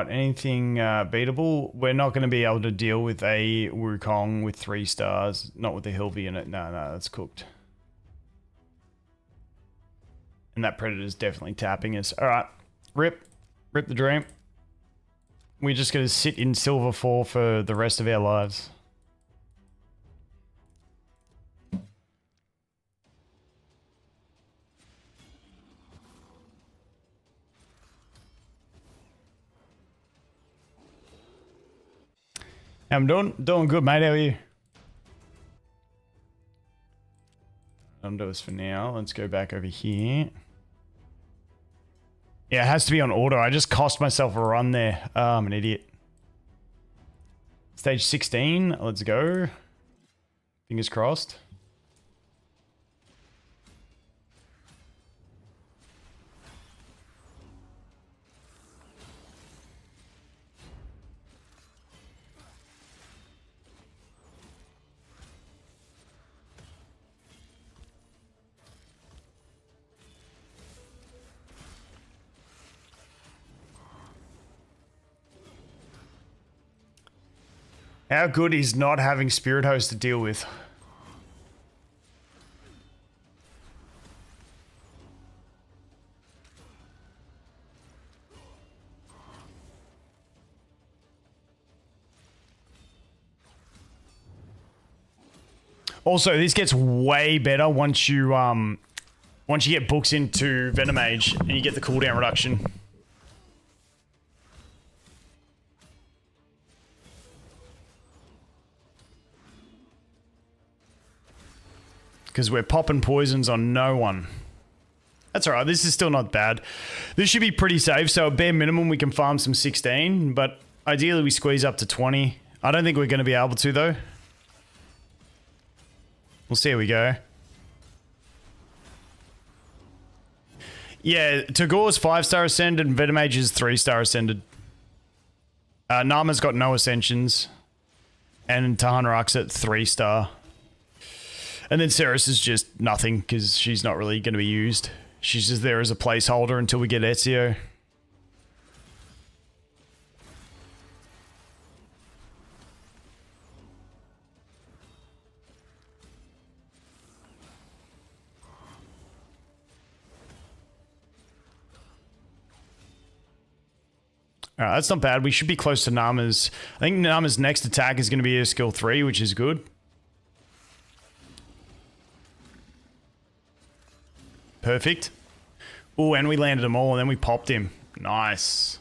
Alright, anything beatable? We're not going to be able to deal with a Wukong with 3 stars. Not with the Hilby in it. No, that's cooked. And that Predator's definitely tapping us. Alright, rip the dream. We're just going to sit in Silver 4 for the rest of our lives. I'm doing good, mate. How are you? I'll do this for now. Let's go back over here. Yeah, it has to be on auto. I just cost myself a run there. Oh, I'm an idiot. Stage 16. Let's go. Fingers crossed. How good is not having Spirit Host to deal with? Also, this gets way better once you get books into Venomage and you get the cooldown reduction. Because we're popping poisons on no one. That's alright, this is still not bad. This should be pretty safe, so at bare minimum we can farm some 16, but ideally we squeeze up to 20. I don't think we're going to be able to though. We'll see how we go. Yeah, Tagoar's 5-star ascended and Venomage is 3-star ascended. Narma's got no ascensions. And Tahanrak's at 3-star. And then Serris is just nothing because she's not really going to be used. She's just there as a placeholder until we get EZIO. Alright, that's not bad. We should be close to Narma's. I think Narma's next attack is going to be a skill 3, which is good. Perfect. Oh, and we landed them all, and then we popped him. Nice.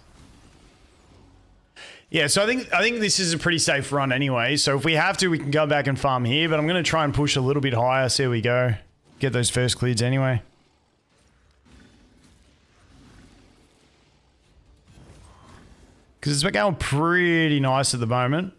Yeah, so I think this is a pretty safe run anyway. So if we have to, we can go back and farm here. But I'm going to try and push a little bit higher. See how we go. Get those first clears anyway. Because it's going pretty nice at the moment.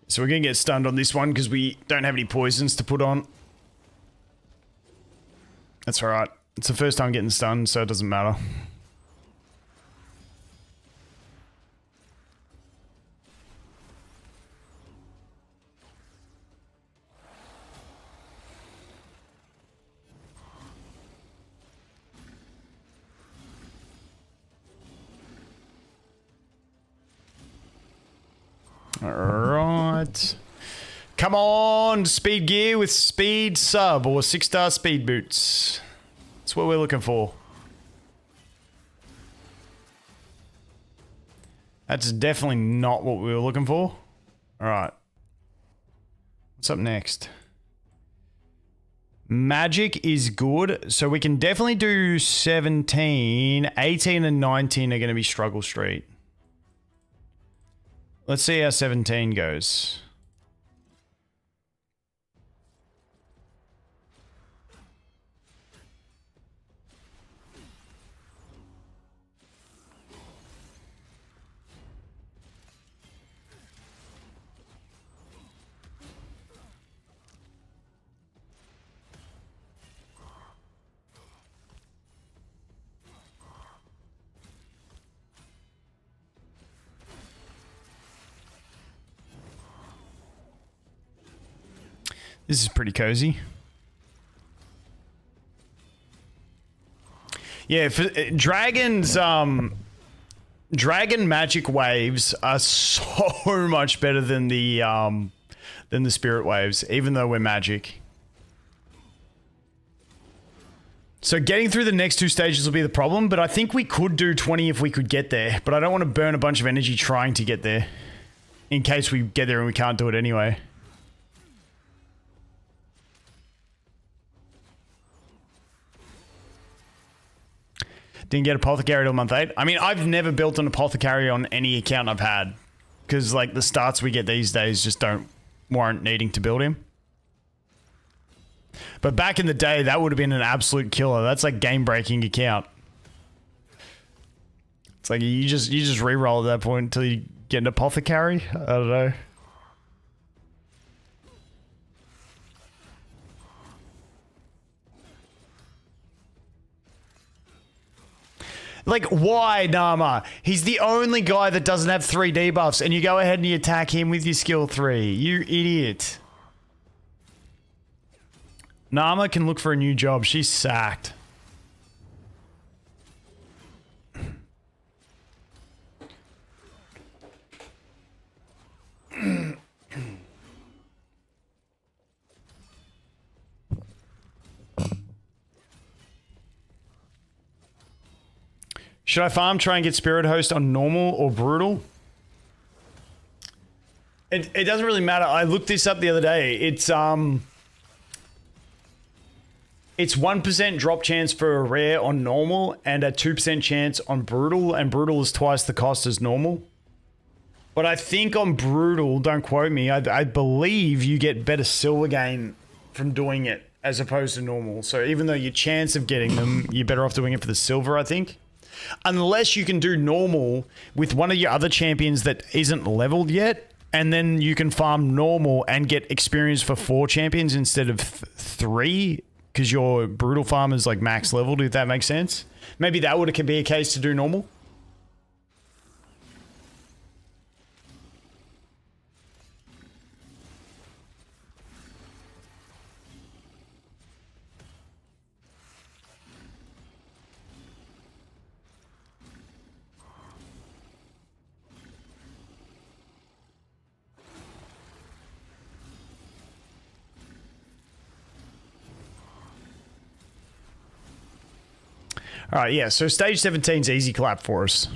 So we're going to get stunned on this one because we don't have any poisons to put on. That's alright. It's the first time getting stunned, so it doesn't matter. Alright. Come on, speed gear with speed sub or 6-star speed boots. That's what we're looking for. That's definitely not what we were looking for. Alright. What's up next? Magic is good, so we can definitely do 17. 18 and 19 are going to be struggle street. Let's see how 17 goes. This is pretty cozy. Yeah, for dragons, dragon magic waves are so much better than the spirit waves, even though we're magic. So getting through the next 2 stages will be the problem, but I think we could do 20 if we could get there, but I don't want to burn a bunch of energy trying to get there in case we get there and we can't do it anyway. Didn't get apothecary till month 8. I mean, I've never built an apothecary on any account I've had because like the starts we get these days just don't warrant needing to build him. But back in the day, that would have been an absolute killer. That's like game-breaking account. It's like you just re-roll at that point until you get an apothecary. I don't know. Like, why, Narma? He's the only guy that doesn't have 3 debuffs, and you go ahead and you attack him with your skill 3. You idiot. Narma can look for a new job. She's sacked. Should I farm, try and get Spirit Host on normal or brutal? It doesn't really matter. I looked this up the other day. It's 1% drop chance for a rare on normal and a 2% chance on brutal, and brutal is twice the cost as normal. But I think on brutal, don't quote me, I believe you get better silver gain from doing it as opposed to normal. So even though your chance of getting them, you're better off doing it for the silver, I think. Unless you can do normal with one of your other champions that isn't leveled yet, and then you can farm normal and get experience for 4 champions instead of 3, because your brutal farm is like max leveled, if that makes sense. Maybe that would be a case to do normal. All right, yeah, so stage 17 is easy clap for us.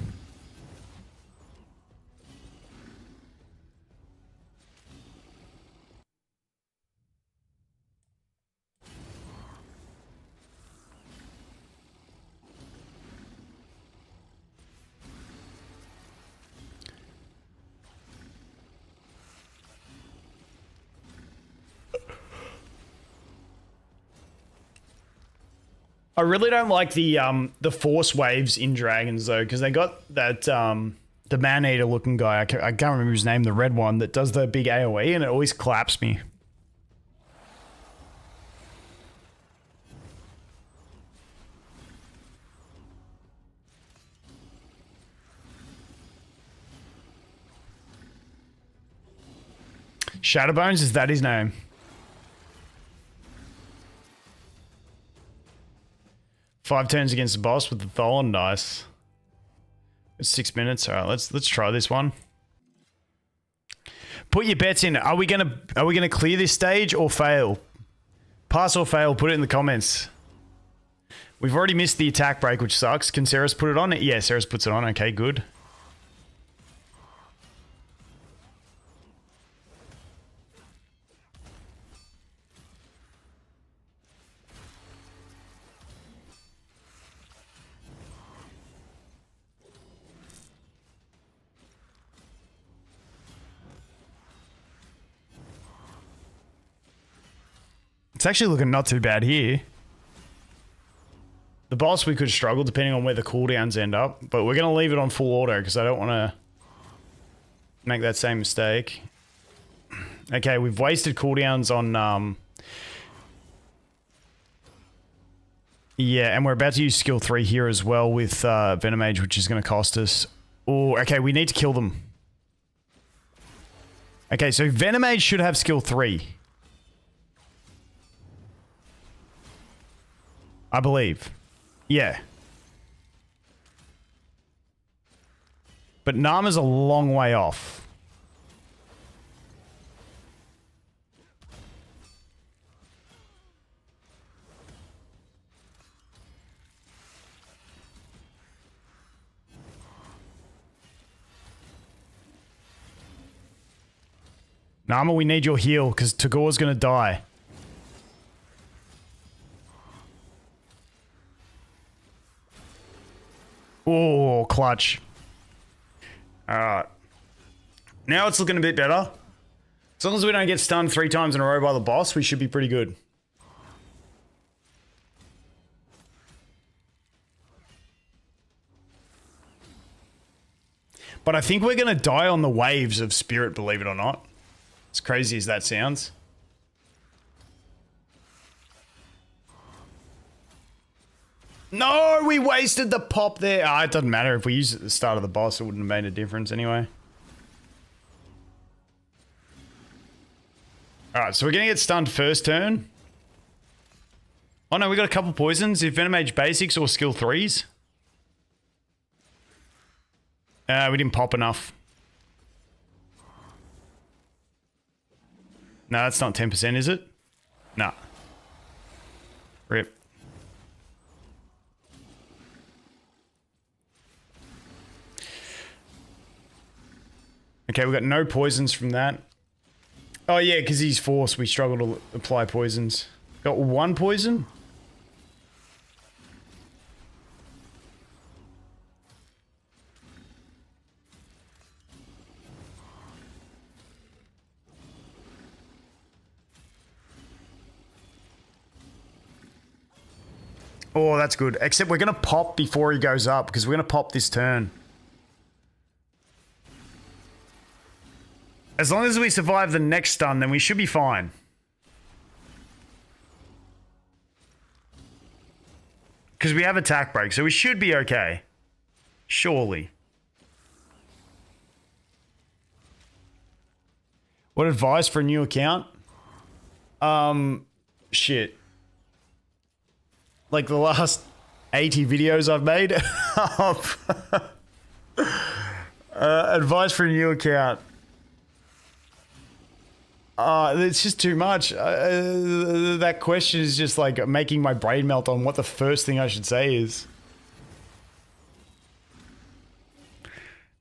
I really don't like the force waves in dragons though, because they got that the man-eater looking guy. I can't remember his name, the red one that does the big AoE, and it always claps me. Shadowbones, is that his name? Five turns against the boss with the Tholin dice. It's 6 minutes. All right, let's try this one. Put your bets in. Are we gonna clear this stage or fail? Pass or fail? Put it in the comments. We've already missed the attack break, which sucks. Can Serris put it on? Yeah, Serris puts it on. Okay, good. It's actually looking not too bad here. The boss we could struggle depending on where the cooldowns end up, but we're going to leave it on full auto because I don't want to make that same mistake. Okay, we've wasted cooldowns on... yeah, and we're about to use skill 3 here as well with Venomage, which is going to cost us... Oh, okay, we need to kill them. Okay, so Venomage should have skill 3. I believe. Yeah. But Narma's a long way off. Narma, we need your heal, because Tagoar's gonna die. Oh, clutch. Alright. Now it's looking a bit better. As long as we don't get stunned 3 times in a row by the boss, we should be pretty good. But I think we're gonna die on the waves of spirit, believe it or not. As crazy as that sounds. No, we wasted the pop there. Ah, it doesn't matter. If we used it at the start of the boss, it wouldn't have made a difference anyway. Alright, so we're going to get stunned first turn. Oh no, we got a couple poisons. If Venomage basics or skill 3s. We didn't pop enough. No, that's not 10%, is it? Nah. Rip. Okay, we got no poisons from that. Oh yeah, because he's forced, we struggle to apply poisons. Got 1 poison? Oh, that's good. Except we're going to pop before he goes up, because we're going to pop this turn. As long as we survive the next stun, then we should be fine. Because we have attack break, so we should be okay. Surely. What advice for a new account? Shit. Like the last 80 videos I've made. Advice for a new account. It's just too much. That question is just like making my brain melt on what the first thing I should say is.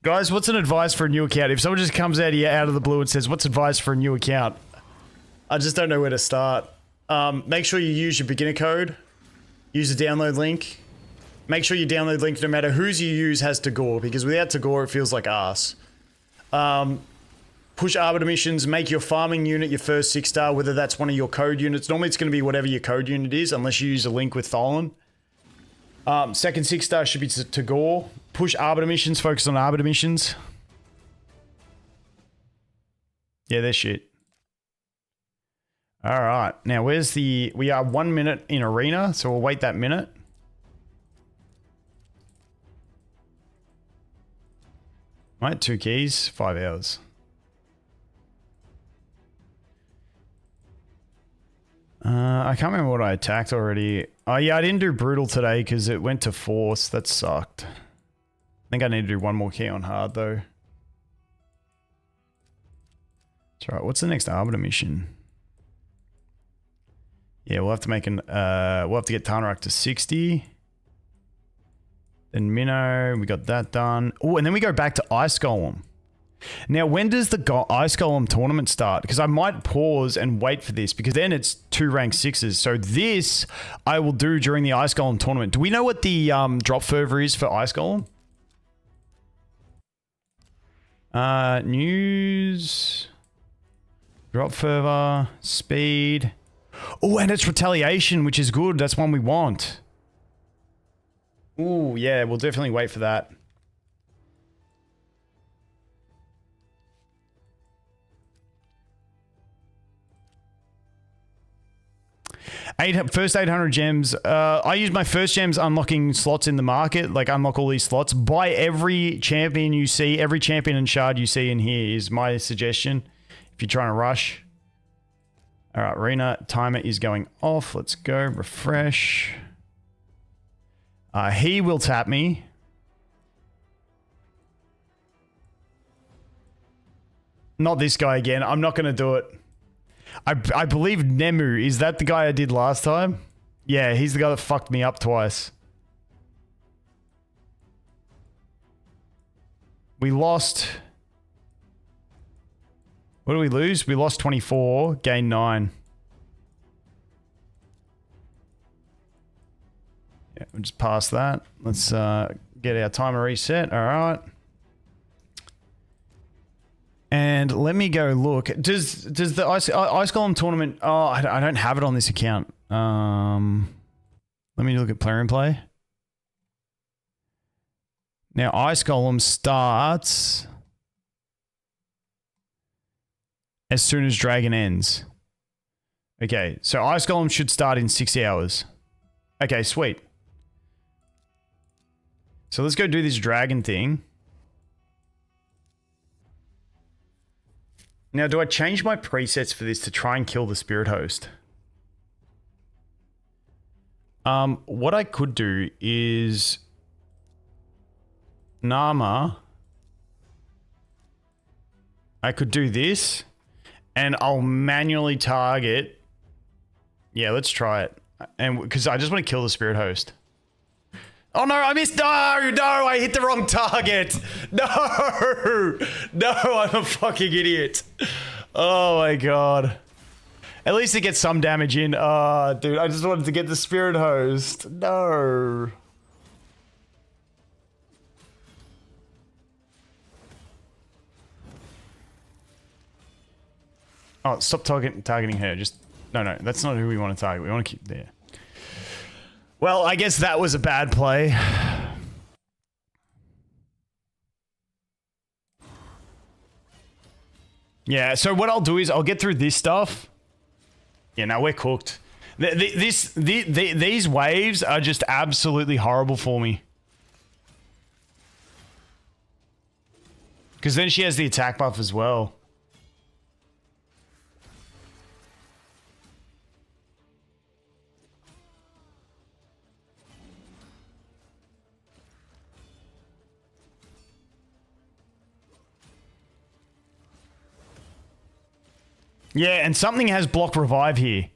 Guys, what's an advice for a new account? If someone just comes out here out of the blue and says, what's advice for a new account? I just don't know where to start. Make sure you use your beginner code. Use the download link. Make sure your download link, no matter whose you use, has Tagoar, because without Tagoar, it feels like arse. Push Arbiter missions, make your farming unit your first 6-star, whether that's one of your code units. Normally it's going to be whatever your code unit is, unless you use a link with THOLIN. Second 6-star should be Tagoar. Push Arbiter missions, focus on Arbiter missions. Yeah, they're shit. Alright, now where's the... We are 1 minute in arena, so we'll wait that minute. Right, 2 keys, 5 hours. I can't remember what I attacked already. Oh yeah, I didn't do brutal today because it went to force. That sucked. I think I need to do 1 more key on hard though. That's right. What's the next Arbiter mission? Yeah, we'll have to make an we'll have to get Tarnarak to 60. Then Minnow, we got that done. Oh, and then we go back to Ice Golem. Now, when does the Ice Golem tournament start? Because I might pause and wait for this, because then it's 2 rank 6s. So this I will do during the Ice Golem tournament. Do we know what the drop fervor is for Ice Golem? News. Drop fervor. Speed. Oh, and it's retaliation, which is good. That's one we want. Ooh, yeah, we'll definitely wait for that. First 800 gems. I use my first gems unlocking slots in the market, like unlock all these slots. Buy every champion you see, every champion and shard you see in here is my suggestion if you're trying to rush. All right, arena timer is going off. Let's go refresh. He will tap me. Not this guy again. I'm not going to do it. I believe Nemu. Is that the guy I did last time? Yeah, he's the guy that fucked me up twice. We lost... What did we lose? We lost 24, gained 9. Yeah, we'll just pass that. Let's get our timer reset. All right. And let me go look. Does the Ice Golem tournament... Oh, I don't have it on this account. Let me look at player and play. Now, Ice Golem starts as soon as Dragon ends. Okay, so Ice Golem should start in 6 hours. Okay, sweet. So let's go do this Dragon thing. Now, do I change my presets for this to try and kill the Spirit Host? What I could do is... Narma. I could do this. And I'll manually target... Yeah, let's try it. And because I just want to kill the Spirit Host. Oh no, I missed. No, I hit the wrong target. No, I'm a fucking idiot. Oh my god. At least it gets some damage in. Dude, I just wanted to get the Spirit Host. No. Oh, stop targeting her. Just no, that's not who we want to target. We want to keep there. Well, I guess that was a bad play. Yeah, so what I'll do is I'll get through this stuff. Yeah, now we're cooked. These waves are just absolutely horrible for me. Because then she has the attack buff as well. Yeah, and something has block revive here.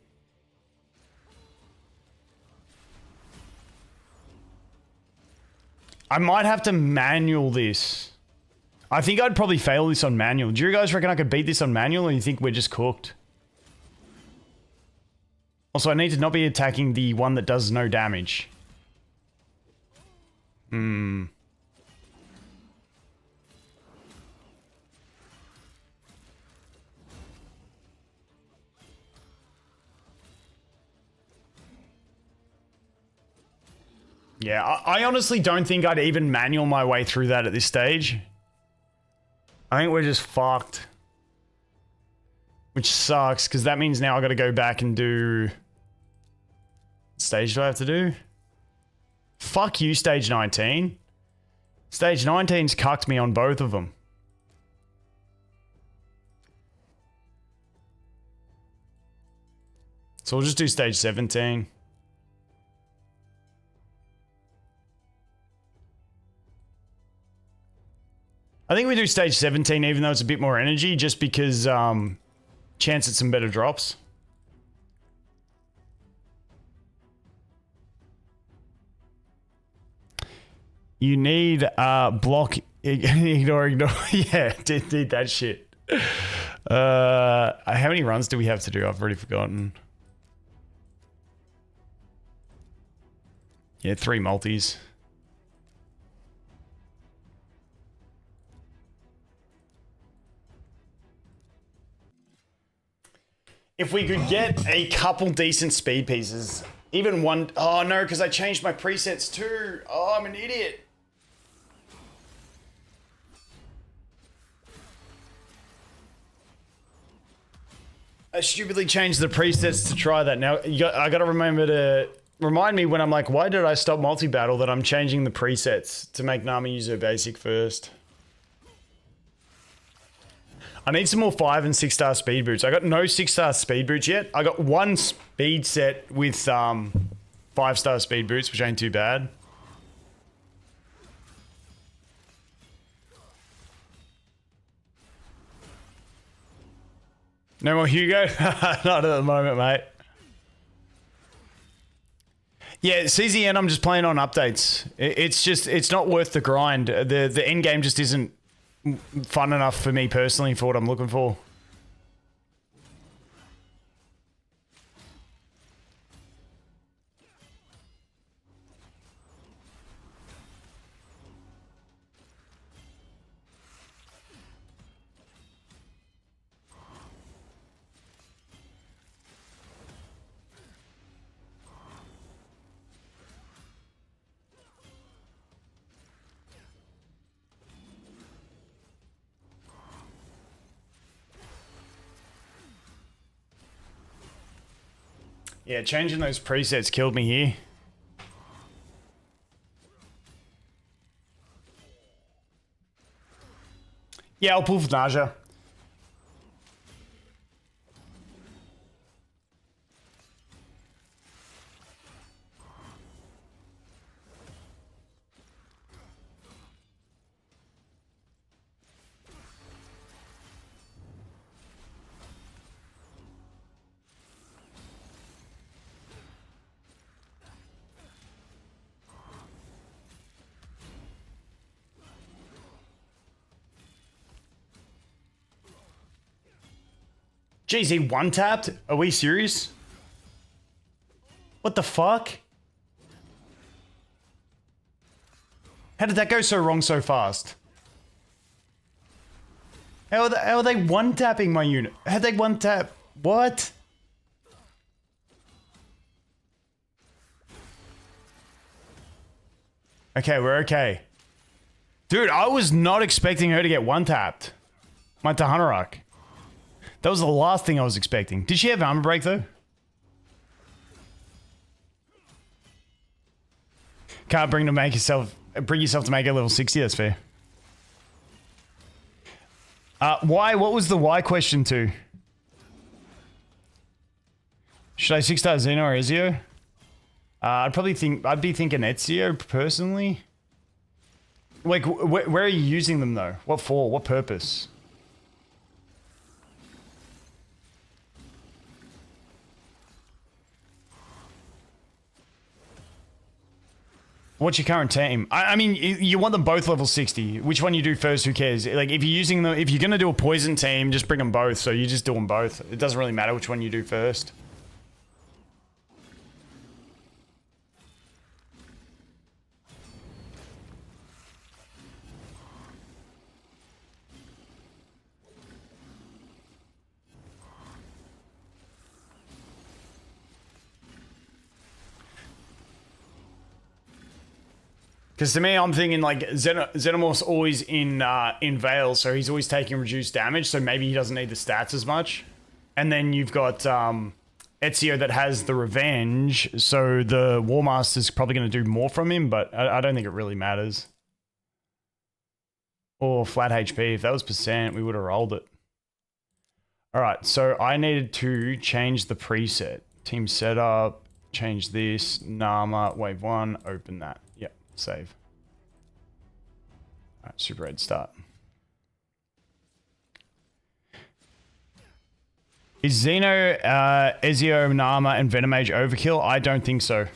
I might have to manual this. I think I'd probably fail this on manual. Do you guys reckon I could beat this on manual, or do you think we're just cooked? Also, I need to not be attacking the one that does no damage. Yeah, I honestly don't think I'd even manual my way through that at this stage. I think we're just fucked. Which sucks, because that means now I gotta go back and do... What stage do I have to do? Fuck you, stage 19. Stage 19's cucked me on both of them. So we'll just do stage 17. I think we do stage 17 even though it's a bit more energy, just because chance at some better drops. You need block ignore. Yeah, did that shit. How many runs do we have to do? I've already forgotten. Yeah, 3 multis. If we could get a couple decent speed pieces, even one... Oh no, because I changed my presets too. Oh, I'm an idiot. I stupidly changed the presets to try that. Now, I gotta remember to... Remind me when I'm like, why did I stop multi-battle, that I'm changing the presets to make Narma use her basic first. I need some more 5 and 6 star speed boots. I got no 6 star speed boots yet. I got one speed set with 5 star speed boots, which ain't too bad. No more Uugo? Not at the moment, mate. Yeah, CZN, I'm just playing on updates. It's not worth the grind. The end game just isn't fun enough for me personally for what I'm looking for. Yeah, changing those presets killed me here. Yeah, I'll pull for Naja. Jeez, he one-tapped? Are we serious? What the fuck? How did that go so wrong so fast? How are they one-tapping my unit? How'd they one-tap? What? Okay, we're okay. Dude, I was not expecting her to get one-tapped. My Tahanurak. That was the last thing I was expecting. Did she have armor break though? Can't bring yourself to make it level 60, that's fair. Why? What was the why question to? Should I 6-star Xeno or EZIO? I'd be thinking EZIO personally. Like, where are you using them though? What for? What purpose? What's your current team? I mean, you want them both level 60. Which one you do first, who cares? Like, if you're using them, if you're going to do a poison team, just bring them both. So you just do them both. It doesn't really matter which one you do first. Because to me, I'm thinking like Xenomorph's always in Veil, so he's always taking reduced damage, so maybe he doesn't need the stats as much. And then you've got EZIO that has the revenge, so the War Master's probably going to do more from him, but I don't think it really matters. Or flat HP. If that was percent, we would have rolled it. Alright, so I needed to change the preset. Team setup, change this, Narma, wave 1, open that. Yep. Save. All right, super red start. Is Xeno, EZIO, Narma, and Venomage overkill? I don't think so.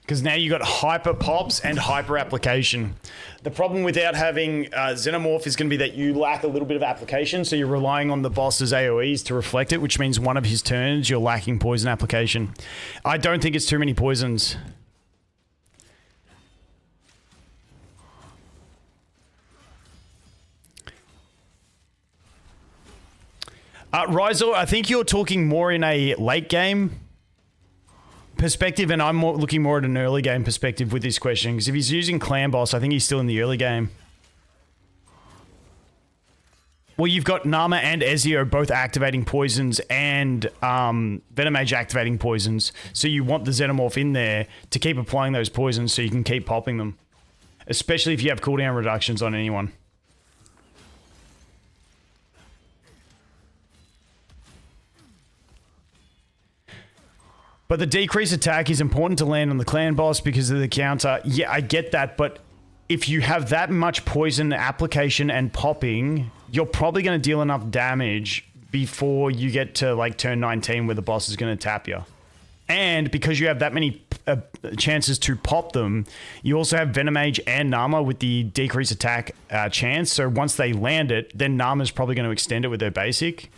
Because now you got hyper pops and hyper application. The problem without having Xenomorph is going to be that you lack a little bit of application, so you're relying on the boss's AoEs to reflect it, which means one of his turns you're lacking poison application. I don't think it's too many poisons. Rizor, I think you're talking more in a late game perspective, and I'm looking more at an early game perspective with this question, because if he's using Clan Boss, I think he's still in the early game. Well, you've got Narma and EZIO both activating poisons and Venomage activating poisons, so you want the Xenomorph in there to keep applying those poisons so you can keep popping them, especially if you have cooldown reductions on anyone. But the decreased attack is important to land on the clan boss because of the counter. Yeah, I get that, but if you have that much poison application and popping, you're probably going to deal enough damage before you get to like turn 19 where the boss is going to tap you. And because you have that many chances to pop them, you also have Venomage and Narma with the decreased attack chance. So once they land it, then Narma's probably going to extend it with their basic.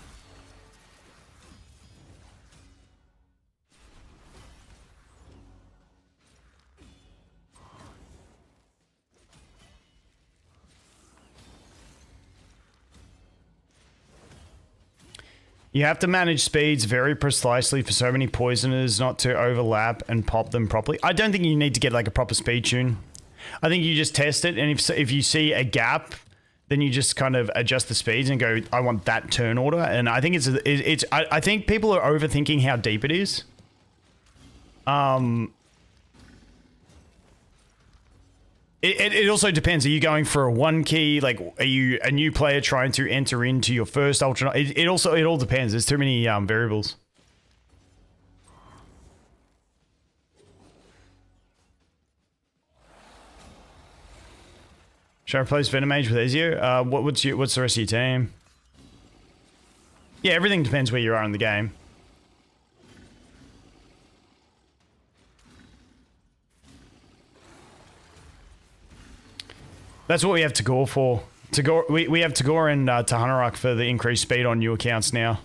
You have to manage speeds very precisely for so many poisoners not to overlap and pop them properly. I don't think you need to get like a proper speed tune. I think you just test it, and if you see a gap, then you just kind of adjust the speeds and go, I want that turn order. And I think I think people are overthinking how deep it is. It also depends. Are you going for a 1 key? Like, are you a new player trying to enter into your first Ultra? It all depends. There's too many variables. Should I replace Venomage with EZIO? What's the rest of your team? Yeah, everything depends where you are in the game. That's what we have Tagoar for. We have Tagoar and Tahanarok for the increased speed on new accounts now.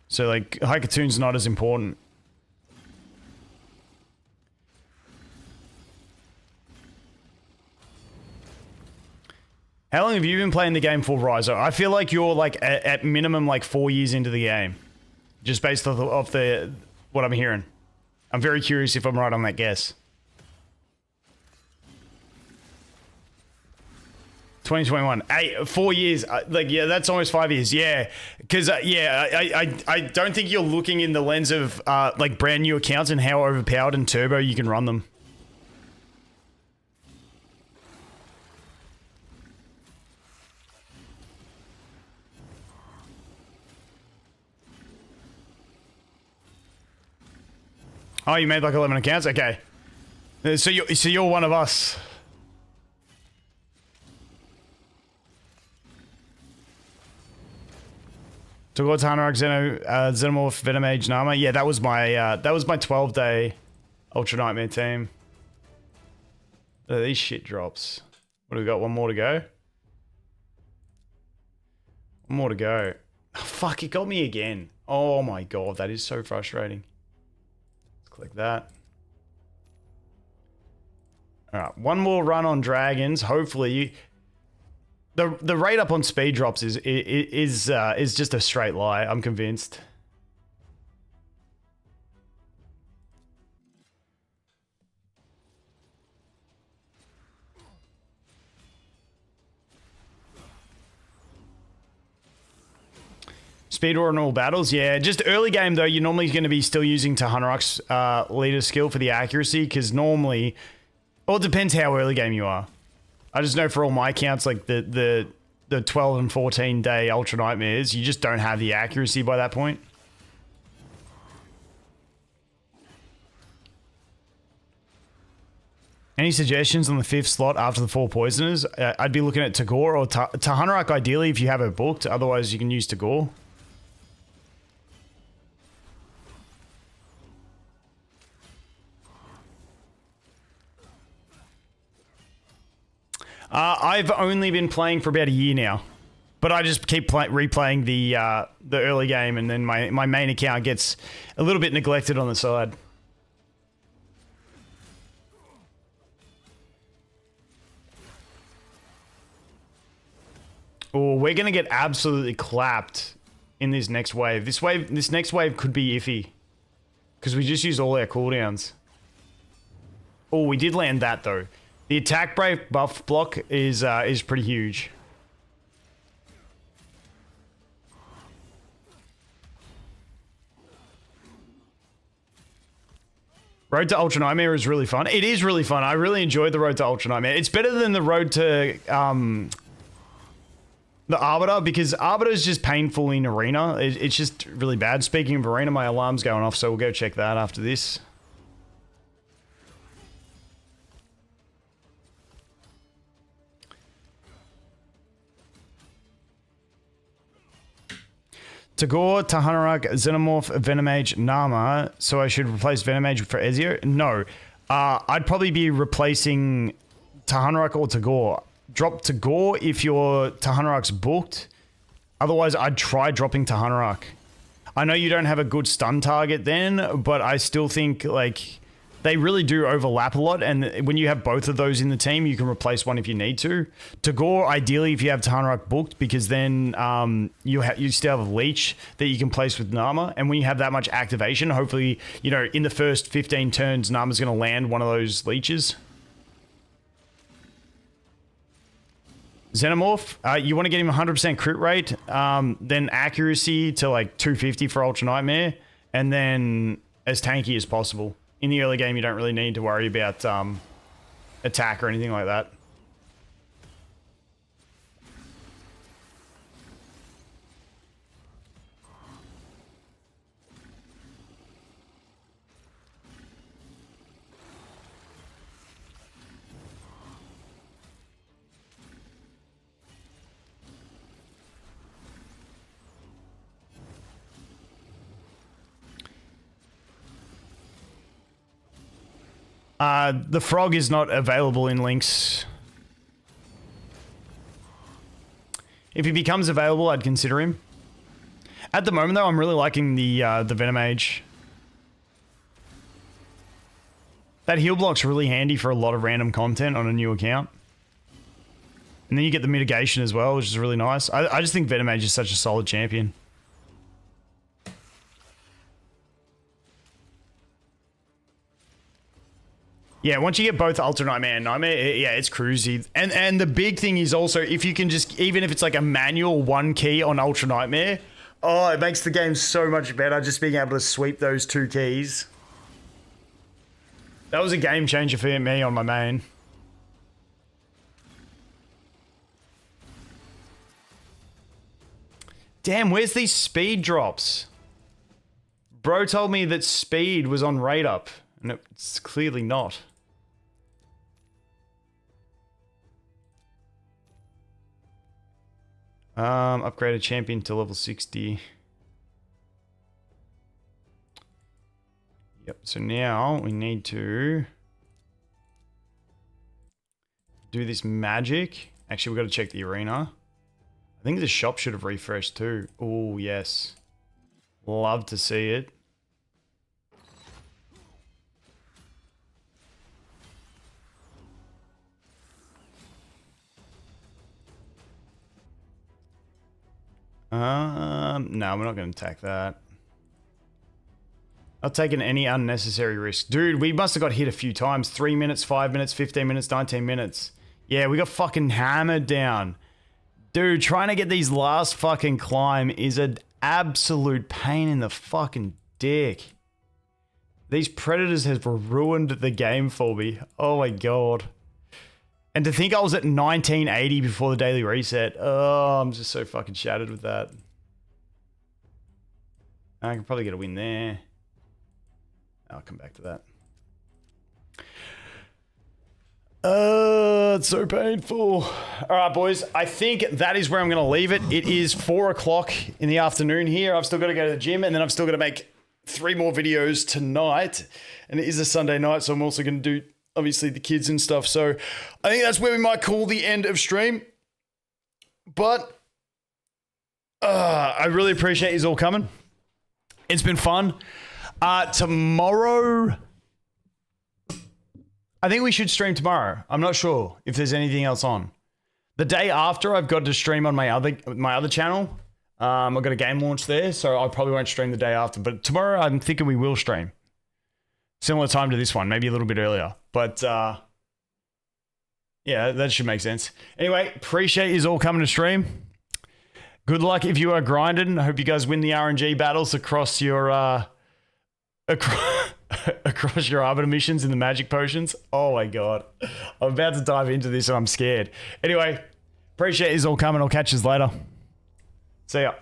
So like Haikatoon's not as important. How long have you been playing the game for, Rizo? I feel like you're like at minimum like 4 years into the game, just based off the what I'm hearing. I'm very curious if I'm right on that guess. 2021. 4 years. Like, yeah, that's almost 5 years. Yeah. Because, I don't think you're looking in the lens of, like, brand new accounts and how overpowered and turbo you can run them. Oh, you made like 11 accounts? Okay. So you're one of us. Towards Hanorok, Xenomorph, Venomage, Narma. Yeah, that was my 12-day Ultra Nightmare team. These shit drops. What do we got? One more to go? One more to go. Oh, fuck, it got me again. Oh my god, that is so frustrating. Let's click that. Alright, one more run on dragons. Hopefully... The rate up on speed drops is just a straight lie. I'm convinced. Speed or in all battles, yeah. Just early game though, you're normally going to be still using Tahanarok's leader skill for the accuracy, because normally, well, it depends how early game you are. I just know for all my accounts, like the 12 and 14 day Ultra Nightmares, you just don't have the accuracy by that point. Any suggestions on the 5th slot after the 4 poisoners? I'd be looking at Tagoar or Tahanarok ideally if you have it booked. Otherwise, you can use Tagoar. I've only been playing for about a year now, but I just keep replaying the early game, and then my main account gets a little bit neglected on the side. Oh, we're gonna get absolutely clapped in this next wave. This next wave could be iffy because we just used all our cooldowns. Oh, we did land that though. The attack brave buff block is pretty huge. Road to Ultra Nightmare is really fun. It is really fun. I really enjoyed the Road to Ultra Nightmare. It's better than the Road to the Arbiter, because Arbiter is just painful in Arena. It's just really bad. Speaking of Arena, my alarm's going off, so we'll go check that after this. Tagoar, Tahanurak, Xenomorph, Venomage, Narma. So I should replace Venomage for EZIO? No. I'd probably be replacing Tahanurak or Tagoar. Drop Tagoar if your Tahanurak's booked. Otherwise, I'd try dropping Tahanurak. I know you don't have a good stun target then, but I still think, like, they really do overlap a lot, and when you have both of those in the team, you can replace one if you need to. Tagoar, ideally, if you have Tahanurak booked, because then you still have a leech that you can place with Narma, and when you have that much activation, hopefully, you know, in the first 15 turns, Narma's going to land one of those leeches. Xenomorph, you want to get him 100% crit rate, then accuracy to like 250 for Ultra Nightmare, and then as tanky as possible. In the early game, you don't really need to worry about attack or anything like that. The frog is not available in links. If he becomes available, I'd consider him. At the moment, though, I'm really liking the Venomage. That heal block's really handy for a lot of random content on a new account. And then you get the mitigation as well, which is really nice. I just think Venomage is such a solid champion. Yeah, once you get both Ultra Nightmare and Nightmare, yeah, it's cruisy. And the big thing is also, if you can just, even if it's like a manual one key on Ultra Nightmare, oh, it makes the game so much better just being able to sweep those two keys. That was a game changer for me on my main. Damn, where's these speed drops? Bro told me that speed was on rate up, and it's clearly not. Upgrade a champion to level 60. Yep, so now we need to do this magic. Actually, we've got to check the arena. I think the shop should have refreshed too. Oh, yes. Love to see it. No, we're not going to attack that. Not taking any unnecessary risk. Dude, we must have got hit a few times. 3 minutes, 5 minutes, 15 minutes, 19 minutes. Yeah, we got fucking hammered down. Dude, trying to get these last fucking climb is an absolute pain in the fucking dick. These predators have ruined the game for me. Oh my god. And to think I was at 1980 before the daily reset. Oh, I'm just so fucking shattered with that. I can probably get a win there. I'll come back to that. It's so painful. All right, boys. I think that is where I'm going to leave it. It is 4 o'clock in the afternoon here. I've still got to go to the gym, and then I've still got to make 3 more videos tonight. And it is a Sunday night, so I'm also going to do, obviously, the kids and stuff. So I think that's where we might call the end of stream. But I really appreciate you all coming. It's been fun. Tomorrow, I think we should stream tomorrow. I'm not sure if there's anything else on. The day after, I've got to stream on my other channel. I've got a game launch there, so I probably won't stream the day after. But tomorrow, I'm thinking we will stream. Similar time to this one, maybe a little bit earlier. But yeah, that should make sense. Anyway, appreciate you all coming to stream. Good luck if you are grinding. I hope you guys win the RNG battles across your across your arbiter missions in the magic potions. Oh my god. I'm about to dive into this and I'm scared. Anyway, appreciate you all coming. I'll catch you later. See ya.